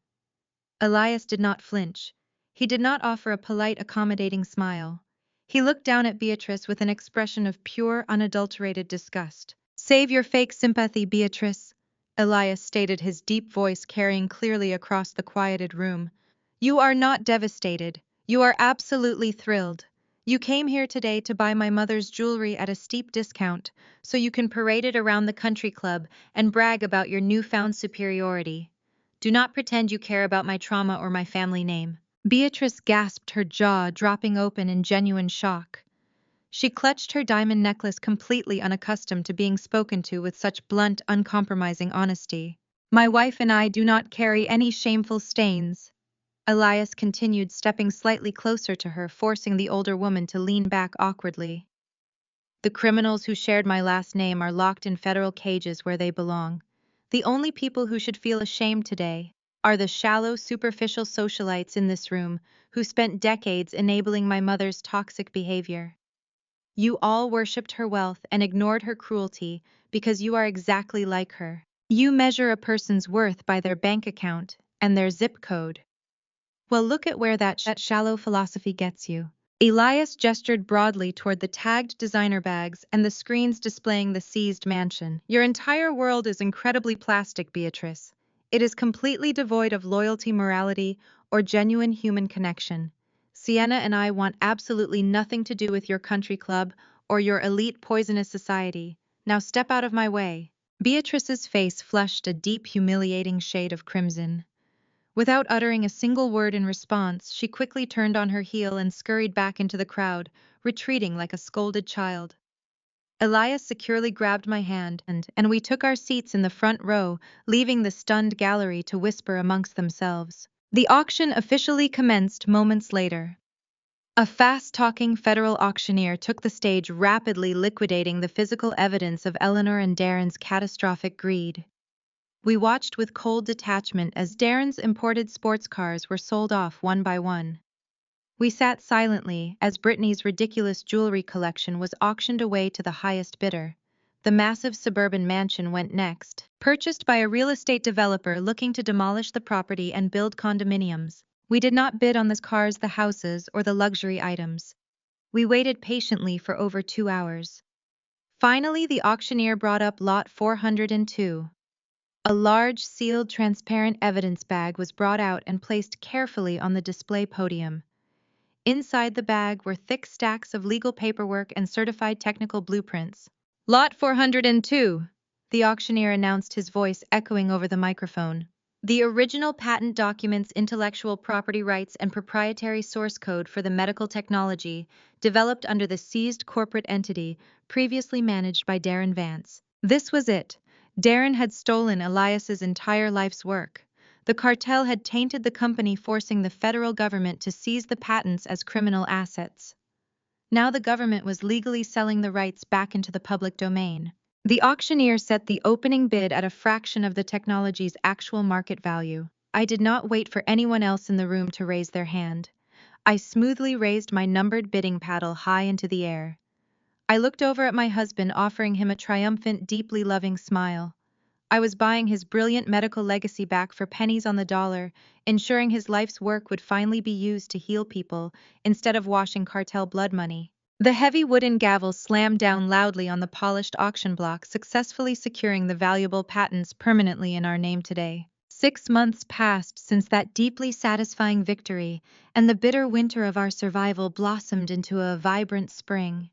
Elias did not flinch. He did not offer a polite, accommodating smile. He looked down at Beatrice with an expression of pure, unadulterated disgust. "Save your fake sympathy, Beatrice. Elias stated, his deep voice carrying clearly across the quieted room. You are not devastated. You are absolutely thrilled. You came here today to buy my mother's jewelry at a steep discount, so you can parade it around the country club and brag about your newfound superiority. Do not pretend you care about my trauma or my family name. Beatrice gasped, her jaw dropping open in genuine shock. She clutched her diamond necklace, completely unaccustomed to being spoken to with such blunt, uncompromising honesty. My wife and I do not carry any shameful stains. Elias continued, stepping slightly closer to her, forcing the older woman to lean back awkwardly. The criminals who shared my last name are locked in federal cages where they belong. The only people who should feel ashamed today are the shallow, superficial socialites in this room who spent decades enabling my mother's toxic behavior. You all worshipped her wealth and ignored her cruelty because you are exactly like her. You measure a person's worth by their bank account and their zip code. Well, look at where that shallow philosophy gets you. Elias gestured broadly toward the tagged designer bags and the screens displaying the seized mansion. Your entire world is incredibly plastic, Beatrice. It is completely devoid of loyalty, morality, or genuine human connection. Sienna and I want absolutely nothing to do with your country club or your elite poisonous society. Now step out of my way. Beatrice's face flushed a deep, humiliating shade of crimson. Without uttering a single word in response, she quickly turned on her heel and scurried back into the crowd, retreating like a scolded child. Elias securely grabbed my hand, and we took our seats in the front row, leaving the stunned gallery to whisper amongst themselves. The auction officially commenced moments later. A fast-talking federal auctioneer took the stage, rapidly liquidating the physical evidence of Eleanor and Darren's catastrophic greed. We watched with cold detachment as Darren's imported sports cars were sold off one by one. We sat silently as Brittany's ridiculous jewelry collection was auctioned away to the highest bidder. The massive suburban mansion went next, purchased by a real estate developer looking to demolish the property and build condominiums. We did not bid on the cars, the houses, or the luxury items. We waited patiently for over 2 hours. Finally, the auctioneer brought up lot 402. A large, sealed, transparent evidence bag was brought out and placed carefully on the display podium. Inside the bag were thick stacks of legal paperwork and certified technical blueprints. Lot 402, the auctioneer announced, his voice echoing over the microphone. The original patent documents, intellectual property rights, and proprietary source code for the medical technology developed under the seized corporate entity previously managed by Darren Vance. This was it. Darren had stolen Elias's entire life's work. The cartel had tainted the company, forcing the federal government to seize the patents as criminal assets. Now the government was legally selling the rights back into the public domain. The auctioneer set the opening bid at a fraction of the technology's actual market value. I did not wait for anyone else in the room to raise their hand. I smoothly raised my numbered bidding paddle high into the air. I looked over at my husband, offering him a triumphant, deeply loving smile. I was buying his brilliant medical legacy back for pennies on the dollar, ensuring his life's work would finally be used to heal people instead of washing cartel blood money. The heavy wooden gavel slammed down loudly on the polished auction block, successfully securing the valuable patents permanently in our name today. 6 months passed since that deeply satisfying victory, and the bitter winter of our survival blossomed into a vibrant spring.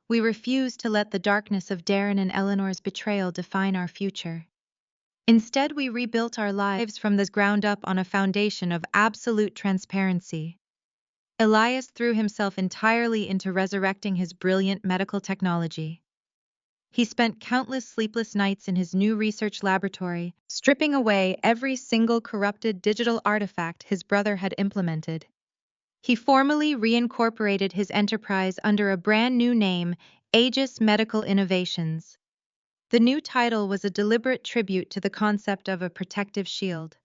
We refused to let the darkness of Darren and Eleanor's betrayal define our future. Instead, we rebuilt our lives from the ground up on a foundation of absolute transparency. Elias threw himself entirely into resurrecting his brilliant medical technology. He spent countless sleepless nights in his new research laboratory, stripping away every single corrupted digital artifact his brother had implemented. He formally reincorporated his enterprise under a brand new name, Aegis Medical Innovations. The new title was a deliberate tribute to the concept of a protective shield.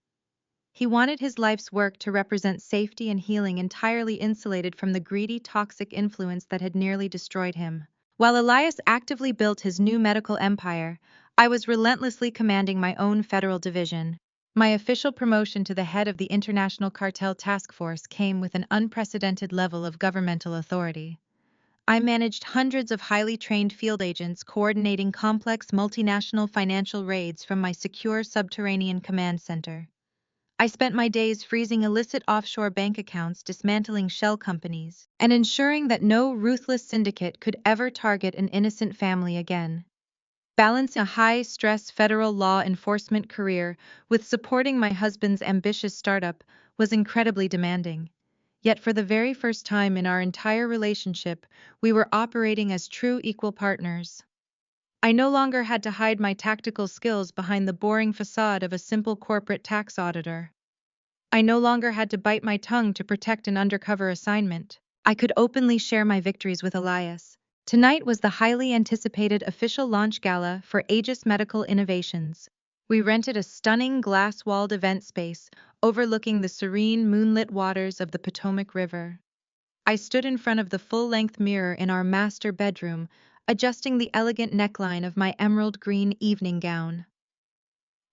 He wanted his life's work to represent safety and healing, entirely insulated from the greedy, toxic influence that had nearly destroyed him. While Elias actively built his new medical empire, I was relentlessly commanding my own federal division. My official promotion to the head of the International Cartel Task Force came with an unprecedented level of governmental authority. I managed hundreds of highly trained field agents coordinating complex multinational financial raids from my secure subterranean command center. I spent my days freezing illicit offshore bank accounts, dismantling shell companies, and ensuring that no ruthless syndicate could ever target an innocent family again. Balancing a high-stress federal law enforcement career with supporting my husband's ambitious startup was incredibly demanding. Yet for the very first time in our entire relationship, we were operating as true equal partners. I no longer had to hide my tactical skills behind the boring facade of a simple corporate tax auditor. I no longer had to bite my tongue to protect an undercover assignment. I could openly share my victories with Elias. Tonight was the highly anticipated official launch gala for Aegis Medical Innovations. We rented a stunning glass-walled event space overlooking the serene moonlit waters of the Potomac River. I stood in front of the full-length mirror in our master bedroom, adjusting the elegant neckline of my emerald green evening gown.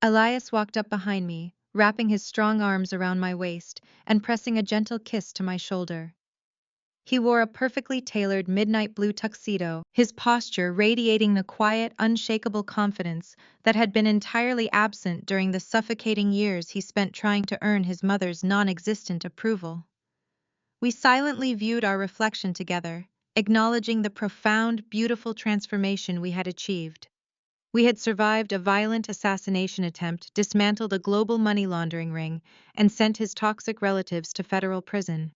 Elias walked up behind me, wrapping his strong arms around my waist and pressing a gentle kiss to my shoulder. He wore a perfectly tailored midnight blue tuxedo, his posture radiating the quiet, unshakable confidence that had been entirely absent during the suffocating years he spent trying to earn his mother's non-existent approval. We silently viewed our reflection together, acknowledging the profound, beautiful transformation we had achieved. We had survived a violent assassination attempt, dismantled a global money laundering ring, and sent his toxic relatives to federal prison.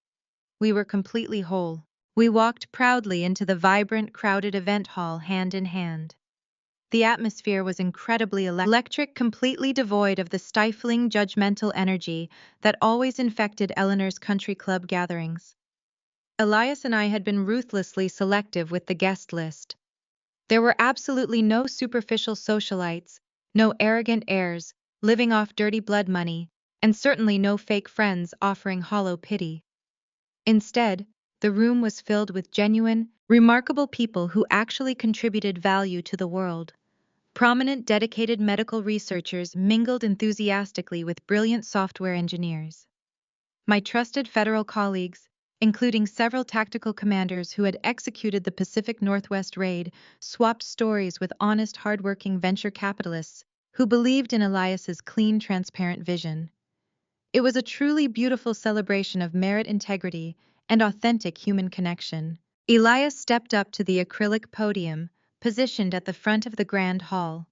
We were completely whole. We walked proudly into the vibrant, crowded event hall hand in hand. The atmosphere was incredibly electric, completely devoid of the stifling, judgmental energy that always infected Eleanor's country club gatherings. Elias and I had been ruthlessly selective with the guest list. There were absolutely no superficial socialites, no arrogant heirs, living off dirty blood money, and certainly no fake friends offering hollow pity. Instead, the room was filled with genuine, remarkable people who actually contributed value to the world. Prominent, dedicated medical researchers mingled enthusiastically with brilliant software engineers. My trusted federal colleagues, including several tactical commanders who had executed the Pacific Northwest raid, swapped stories with honest, hardworking venture capitalists who believed in Elias's clean, transparent vision. It was a truly beautiful celebration of merit, integrity, and authentic human connection. Elias stepped up to the acrylic podium, positioned at the front of the grand hall.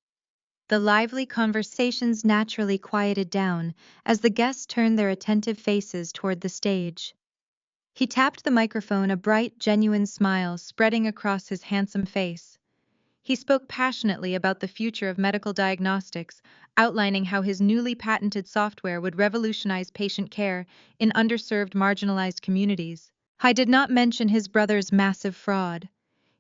The lively conversations naturally quieted down as the guests turned their attentive faces toward the stage. He tapped the microphone, a bright, genuine smile spreading across his handsome face. He spoke passionately about the future of medical diagnostics, outlining how his newly patented software would revolutionize patient care in underserved, marginalized communities. I did not mention his brother's massive fraud.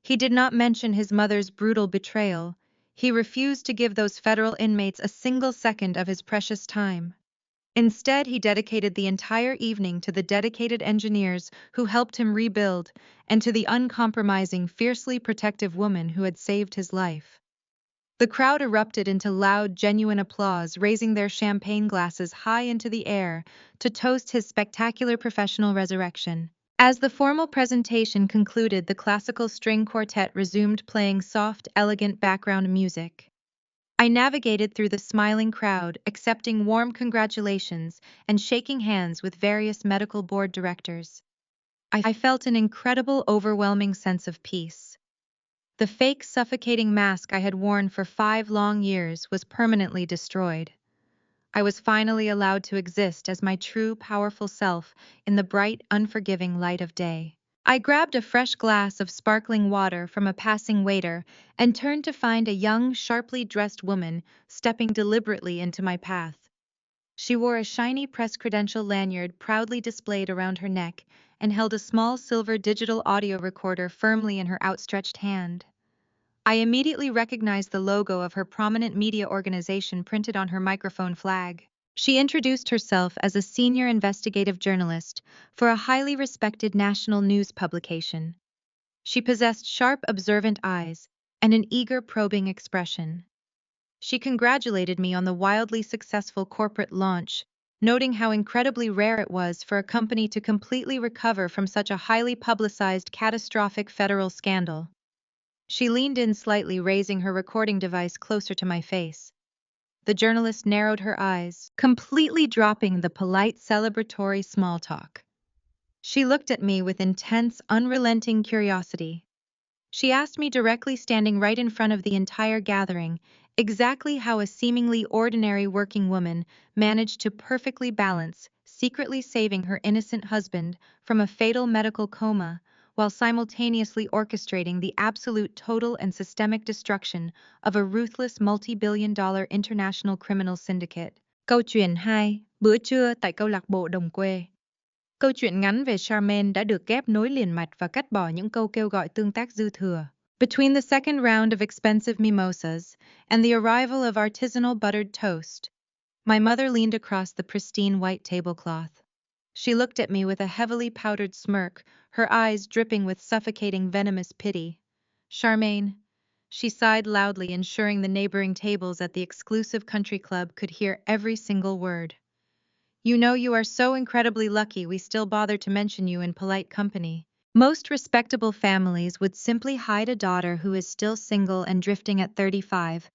He did not mention his mother's brutal betrayal. He refused to give those federal inmates a single second of his precious time. Instead, he dedicated the entire evening to the dedicated engineers who helped him rebuild, and to the uncompromising, fiercely protective woman who had saved his life. The crowd erupted into loud, genuine applause, raising their champagne glasses high into the air to toast his spectacular professional resurrection. As the formal presentation concluded, the classical string quartet resumed playing soft, elegant background music. I navigated through the smiling crowd, accepting warm congratulations and shaking hands with various medical board directors. I felt an incredible, overwhelming sense of peace. The fake, suffocating mask I had worn for 5 long years was permanently destroyed. I was finally allowed to exist as my true, powerful self in the bright, unforgiving light of day. I grabbed a fresh glass of sparkling water from a passing waiter and turned to find a young, sharply dressed woman stepping deliberately into my path. She wore a shiny press credential lanyard proudly displayed around her neck and held a small silver digital audio recorder firmly in her outstretched hand. I immediately recognized the logo of her prominent media organization printed on her microphone flag. She introduced herself as a senior investigative journalist for a highly respected national news publication. She possessed sharp, observant eyes and an eager, probing expression. She congratulated me on the wildly successful corporate launch, noting how incredibly rare it was for a company to completely recover from such a highly publicized catastrophic federal scandal. She leaned in slightly, raising her recording device closer to my face. The journalist narrowed her eyes, completely dropping the polite celebratory small talk. She looked at me with intense, unrelenting curiosity. She asked me directly, standing right in front of the entire gathering, exactly how a seemingly ordinary working woman managed to perfectly balance secretly saving her innocent husband from a fatal medical coma while simultaneously orchestrating the absolute total and systemic destruction of a ruthless multi-billion-dollar international criminal syndicate. Câu chuyện 2, bữa trưa tại câu lạc bộ đồng quê. Câu chuyện ngắn về Charmaine đã được ghép nối liền mạch và cắt bỏ những câu kêu gọi tương tác dư thừa. Between the second round of expensive mimosas and the arrival of artisanal buttered toast, my mother leaned across the pristine white tablecloth. She looked at me with a heavily powdered smirk, her eyes dripping with suffocating venomous pity. Charmaine, she sighed loudly, ensuring the neighboring tables at the exclusive country club could hear every single word. You know, you are so incredibly lucky we still bother to mention you in polite company. Most respectable families would simply hide a daughter who is still single and drifting at 35.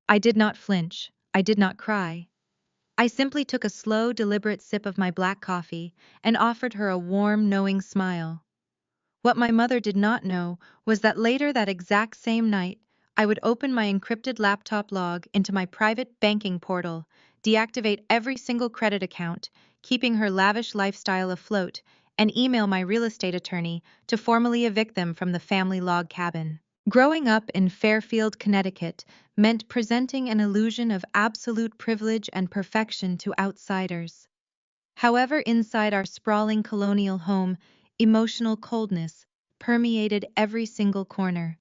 I did not flinch. I did not cry. I simply took a slow, deliberate sip of my black coffee and offered her a warm, knowing smile. What my mother did not know was that later that exact same night, I would open my encrypted laptop log into my private banking portal, deactivate every single credit account, keeping her lavish lifestyle afloat, and email my real estate attorney to formally evict them from the family log cabin. Growing up in Fairfield, Connecticut, meant presenting an illusion of absolute privilege and perfection to outsiders. However, inside our sprawling colonial home, emotional coldness permeated every single corner.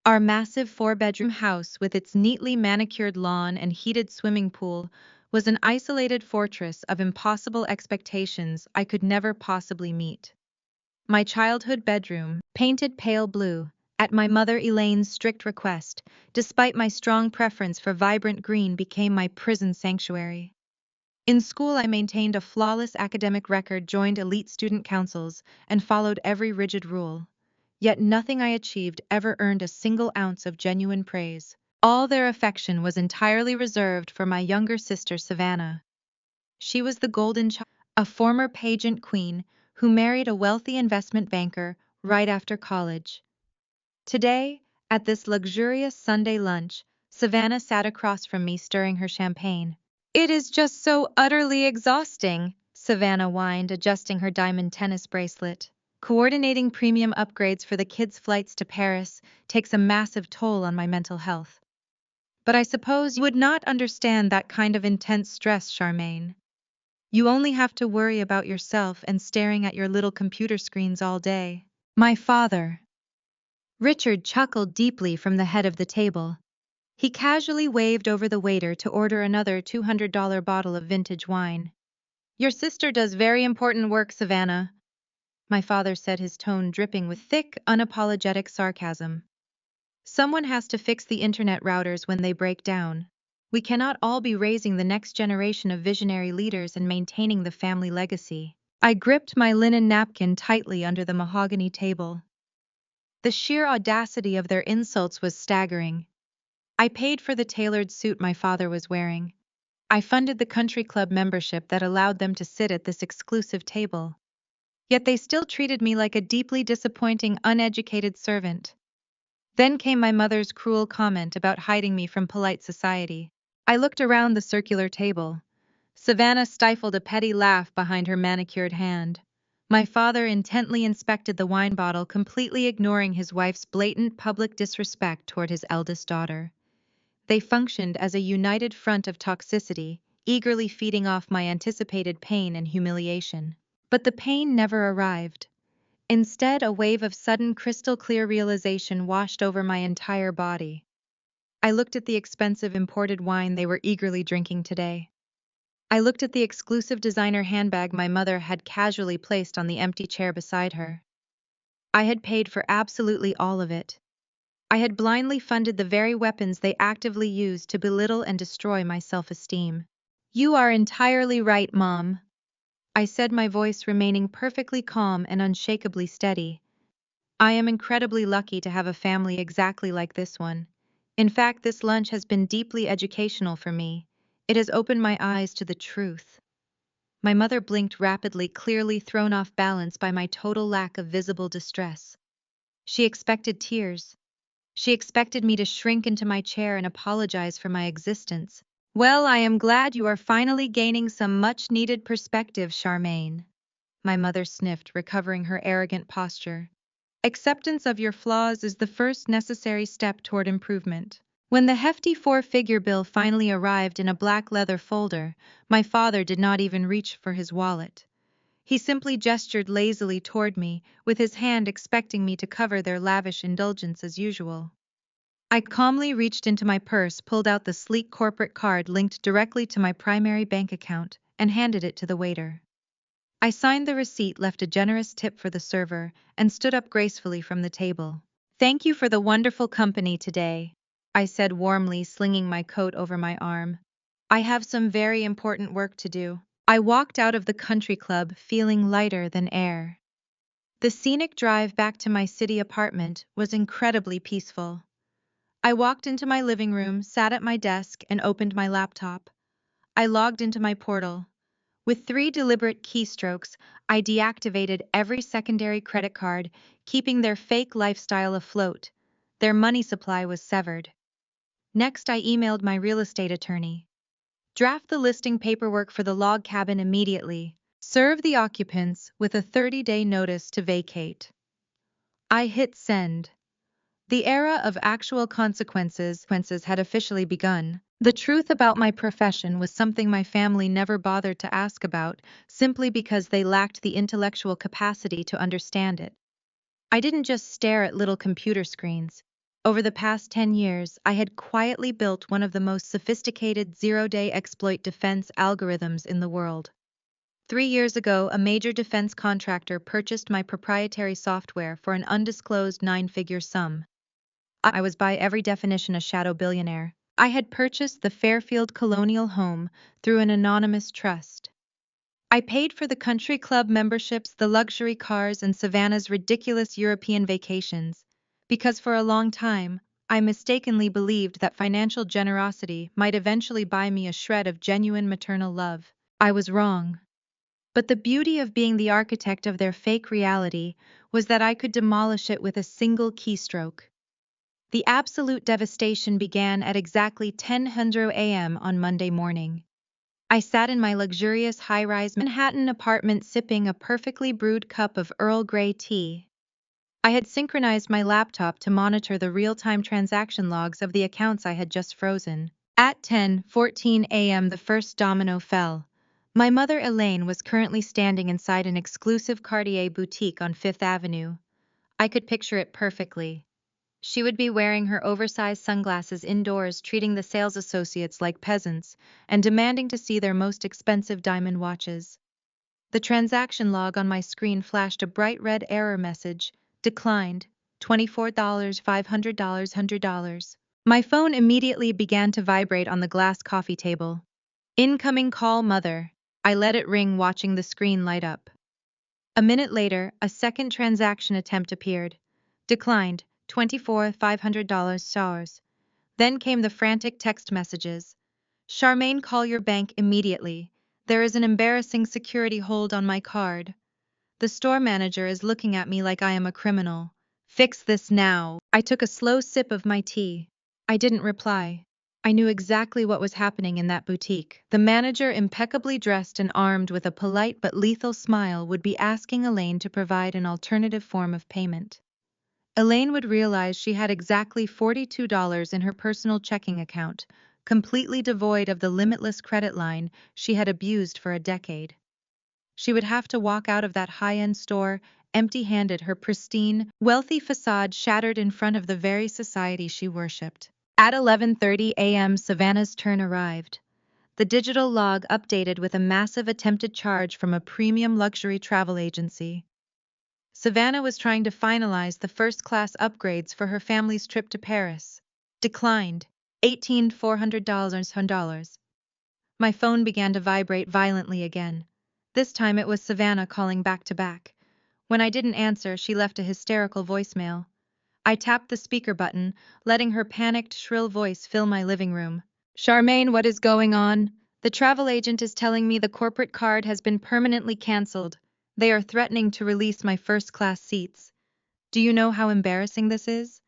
Our massive four-bedroom house with its neatly manicured lawn and heated swimming pool was an isolated fortress of impossible expectations I could never possibly meet. My childhood bedroom, painted pale blue, at my mother Elaine's strict request, despite my strong preference for vibrant green, became my prison sanctuary. In school, I maintained a flawless academic record, joined elite student councils, and followed every rigid rule. Yet nothing I achieved ever earned a single ounce of genuine praise. All their affection was entirely reserved for my younger sister, Savannah. She was the golden child, a former pageant queen who married a wealthy investment banker right after college. Today, at this luxurious Sunday lunch, Savannah sat across from me, stirring her champagne. "It is just so utterly exhausting," Savannah whined, adjusting her diamond tennis bracelet. "Coordinating premium upgrades for the kids' flights to Paris takes a massive toll on my mental health. But I suppose you would not understand that kind of intense stress, Charmaine. You only have to worry about yourself and staring at your little computer screens all day." My father. Richard chuckled deeply from the head of the table. He casually waved over the waiter to order another $200 bottle of vintage wine. "Your sister does very important work, Savannah," my father said, his tone dripping with thick, unapologetic sarcasm. "Someone has to fix the internet routers when they break down. We cannot all be raising the next generation of visionary leaders and maintaining the family legacy." I gripped my linen napkin tightly under the mahogany table. The sheer audacity of their insults was staggering. I paid for the tailored suit my father was wearing. I funded the country club membership that allowed them to sit at this exclusive table. Yet they still treated me like a deeply disappointing, uneducated servant. Then came my mother's cruel comment about hiding me from polite society. I looked around the circular table. Savannah stifled a petty laugh behind her manicured hand. My father intently inspected the wine bottle, completely ignoring his wife's blatant public disrespect toward his eldest daughter. They functioned as a united front of toxicity, eagerly feeding off my anticipated pain and humiliation. But the pain never arrived. Instead, a wave of sudden crystal-clear realization washed over my entire body. I looked at the expensive imported wine they were eagerly drinking today. I looked at the exclusive designer handbag my mother had casually placed on the empty chair beside her. I had paid for absolutely all of it. I had blindly funded the very weapons they actively used to belittle and destroy my self-esteem. You are entirely right, Mom, I said, my voice remaining perfectly calm and unshakably steady. I am incredibly lucky to have a family exactly like this one. In fact, this lunch has been deeply educational for me. It has opened my eyes to the truth. My mother blinked rapidly, clearly thrown off balance by my total lack of visible distress. She expected tears. She expected me to shrink into my chair and apologize for my existence. Well, I am glad you are finally gaining some much-needed perspective, Charmaine. My mother sniffed, recovering her arrogant posture. Acceptance of your flaws is the first necessary step toward improvement. When the hefty four-figure bill finally arrived in a black leather folder, my father did not even reach for his wallet. He simply gestured lazily toward me, with his hand expecting me to cover their lavish indulgence as usual. I calmly reached into my purse, pulled out the sleek corporate card linked directly to my primary bank account, and handed it to the waiter. I signed the receipt, left a generous tip for the server, and stood up gracefully from the table. Thank you for the wonderful company today, I said warmly, slinging my coat over my arm. I have some very important work to do. I walked out of the country club feeling lighter than air. The scenic drive back to my city apartment was incredibly peaceful. I walked into my living room, sat at my desk, and opened my laptop. I logged into my portal. With 3 deliberate keystrokes, I deactivated every secondary credit card, keeping their fake lifestyle afloat. Their money supply was severed. Next, I emailed my real estate attorney. Draft the listing paperwork for the log cabin immediately. Serve the occupants with a 30-day notice to vacate. I hit send. The era of actual consequences had officially begun. The truth about my profession was something my family never bothered to ask about, simply because they lacked the intellectual capacity to understand it. I didn't just stare at little computer screens. Over the past 10 years, I had quietly built one of the most sophisticated zero-day exploit defense algorithms in the world. 3 years ago, a major defense contractor purchased my proprietary software for an undisclosed 9-figure sum. I was by every definition a shadow billionaire. I had purchased the Fairfield Colonial home through an anonymous trust. I paid for the country club memberships, the luxury cars, and Savannah's ridiculous European vacations, because for a long time, I mistakenly believed that financial generosity might eventually buy me a shred of genuine maternal love. I was wrong. But the beauty of being the architect of their fake reality was that I could demolish it with a single keystroke. The absolute devastation began at exactly 10:00 a.m. on Monday morning. I sat in my luxurious high-rise Manhattan apartment sipping a perfectly brewed cup of Earl Grey tea. I had synchronized my laptop to monitor the real-time transaction logs of the accounts I had just frozen. At 10:14 a.m. the first domino fell. My mother Elaine was currently standing inside an exclusive Cartier boutique on Fifth Avenue. I could picture it perfectly. She would be wearing her oversized sunglasses indoors, treating the sales associates like peasants, and demanding to see their most expensive diamond watches. The transaction log on my screen flashed a bright red error message: declined, $24, $500, $100. My phone immediately began to vibrate on the glass coffee table. Incoming call, mother. I let it ring, watching the screen light up. A minute later, a second transaction attempt appeared. Declined, $24,500. Then came the frantic text messages. Charmaine, call your bank immediately. There is an embarrassing security hold on my card. The store manager is looking at me like I am a criminal. Fix this now. I took a slow sip of my tea. I didn't reply. I knew exactly what was happening in that boutique. The manager, impeccably dressed and armed with a polite but lethal smile, would be asking Elaine to provide an alternative form of payment. Elaine would realize she had exactly $42 in her personal checking account, completely devoid of the limitless credit line she had abused for a decade. She would have to walk out of that high-end store empty-handed, her pristine, wealthy facade shattered in front of the very society she worshipped. At 11:30 a.m., Savannah's turn arrived. The digital log updated with a massive attempted charge from a premium luxury travel agency. Savannah was trying to finalize the first-class upgrades for her family's trip to Paris. Declined. $18,400. My phone began to vibrate violently again. This time it was Savannah calling back to back. When I didn't answer, she left a hysterical voicemail. I tapped the speaker button, letting her panicked, shrill voice fill my living room. Charmaine, what is going on? The travel agent is telling me the corporate card has been permanently cancelled. They are threatening to release my first-class seats. Do you know how embarrassing this is?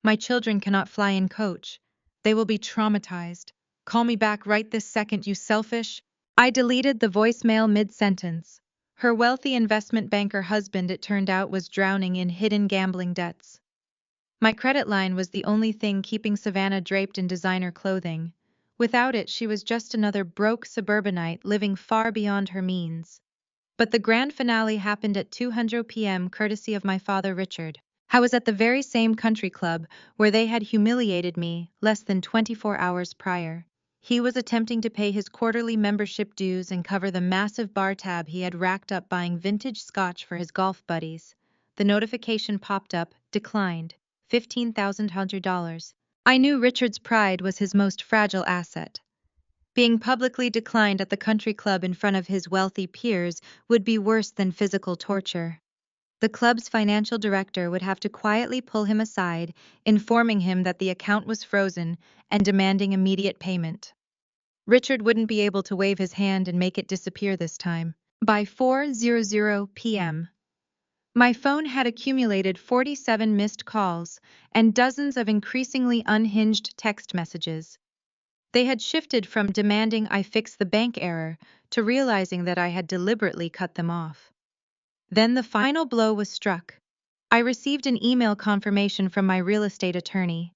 My children cannot fly in coach. They will be traumatized. Call me back right this second, you selfish. I deleted the voicemail mid-sentence. Her wealthy investment banker husband, it turned out, was drowning in hidden gambling debts. My credit line was the only thing keeping Savannah draped in designer clothing. Without it, she was just another broke suburbanite living far beyond her means. But the grand finale happened at 2:00 p.m. courtesy of my father Richard. I was at the very same country club where they had humiliated me less than 24 hours prior. He was attempting to pay his quarterly membership dues and cover the massive bar tab he had racked up buying vintage scotch for his golf buddies. The notification popped up, declined, $15,100. I knew Richard's pride was his most fragile asset. Being publicly declined at the country club in front of his wealthy peers would be worse than physical torture. The club's financial director would have to quietly pull him aside, informing him that the account was frozen and demanding immediate payment. Richard wouldn't be able to wave his hand and make it disappear this time. By 4:00 p.m., my phone had accumulated 47 missed calls and dozens of increasingly unhinged text messages. They had shifted from demanding I fix the bank error to realizing that I had deliberately cut them off. Then the final blow was struck. I received an email confirmation from my real estate attorney.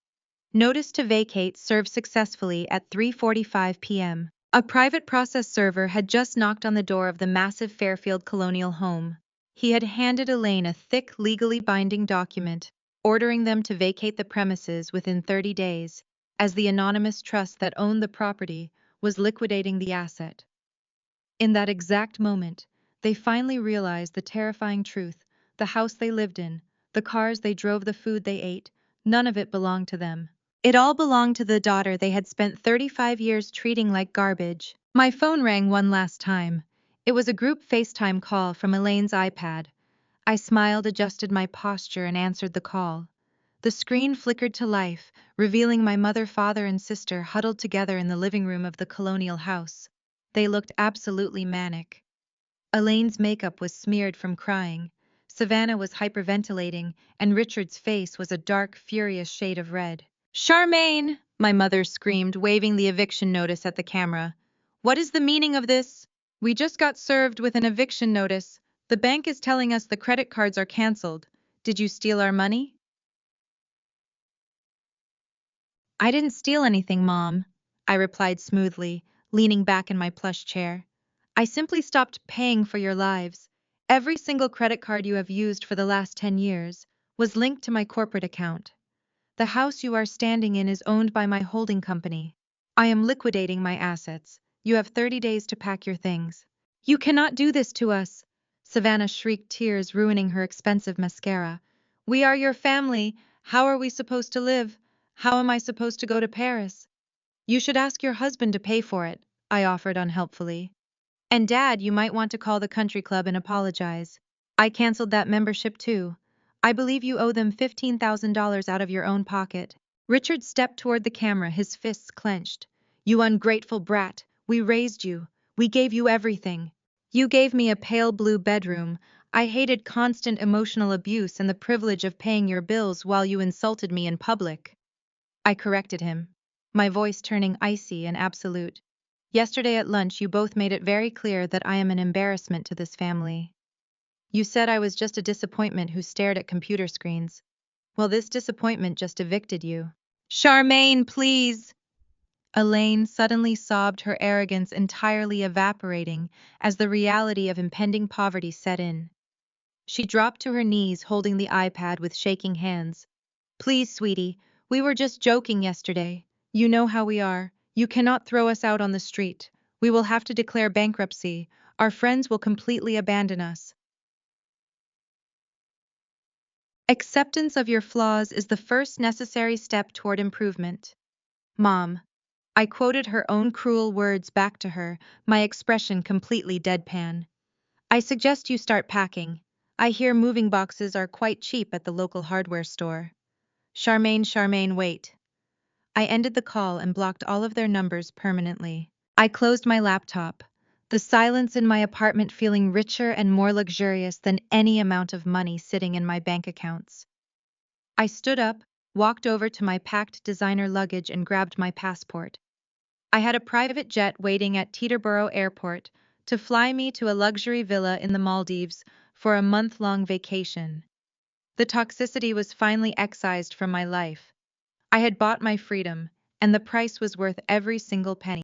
Notice to vacate served successfully at 3:45 p.m. A private process server had just knocked on the door of the massive Fairfield colonial home. He had handed Elaine a thick, legally binding document, ordering them to vacate the premises within 30 days, as the anonymous trust that owned the property was liquidating the asset. In that exact moment, they finally realized the terrifying truth. The house they lived in, the cars they drove, the food they ate, none of it belonged to them. It all belonged to the daughter they had spent 35 years treating like garbage. My phone rang one last time. It was a group FaceTime call from Elaine's iPad. I smiled, adjusted my posture, and answered the call. The screen flickered to life, revealing my mother, father, and sister huddled together in the living room of the colonial house. They looked absolutely manic. Elaine's makeup was smeared from crying. Savannah was hyperventilating, and Richard's face was a dark, furious shade of red. "Charmaine!" my mother screamed, waving the eviction notice at the camera. "What is the meaning of this? We just got served with an eviction notice. The bank is telling us the credit cards are canceled. Did you steal our money?" "I didn't steal anything, Mom," I replied smoothly, leaning back in my plush chair. "I simply stopped paying for your lives. Every single credit card you have used for the last 10 years was linked to my corporate account. The house you are standing in is owned by my holding company. I am liquidating my assets. You have 30 days to pack your things." "You cannot do this to us!" Savannah shrieked, tears ruining her expensive mascara. "We are your family. How are we supposed to live? How am I supposed to go to Paris?" "You should ask your husband to pay for it," I offered unhelpfully. "And Dad, you might want to call the country club and apologize. I canceled that membership too. I believe you owe them $15,000 out of your own pocket." Richard stepped toward the camera, his fists clenched. "You ungrateful brat, we raised you. We gave you everything. You gave me a pale blue bedroom. I hated constant emotional abuse and the privilege of paying your bills while you insulted me in public." I corrected him, my voice turning icy and absolute. "Yesterday at lunch you both made it very clear that I am an embarrassment to this family. You said I was just a disappointment who stared at computer screens. Well, this disappointment just evicted you." "Charmaine, please!" Elaine suddenly sobbed, her arrogance entirely evaporating as the reality of impending poverty set in. She dropped to her knees, holding the iPad with shaking hands. "Please, sweetie, we were just joking yesterday. You know how we are. You cannot throw us out on the street. We will have to declare bankruptcy. Our friends will completely abandon us." Acceptance of your flaws is the first necessary step toward improvement. Mom. I quoted her own cruel words back to her, my expression completely deadpan. I suggest you start packing. I hear moving boxes are quite cheap at the local hardware store. Charmaine, wait. I ended the call and blocked all of their numbers permanently. I closed my laptop, the silence in my apartment feeling richer and more luxurious than any amount of money sitting in my bank accounts. I stood up, walked over to my packed designer luggage and grabbed my passport. I had a private jet waiting at Teterboro Airport to fly me to a luxury villa in the Maldives for a month-long vacation. The toxicity was finally excised from my life. I had bought my freedom, and the price was worth every single penny.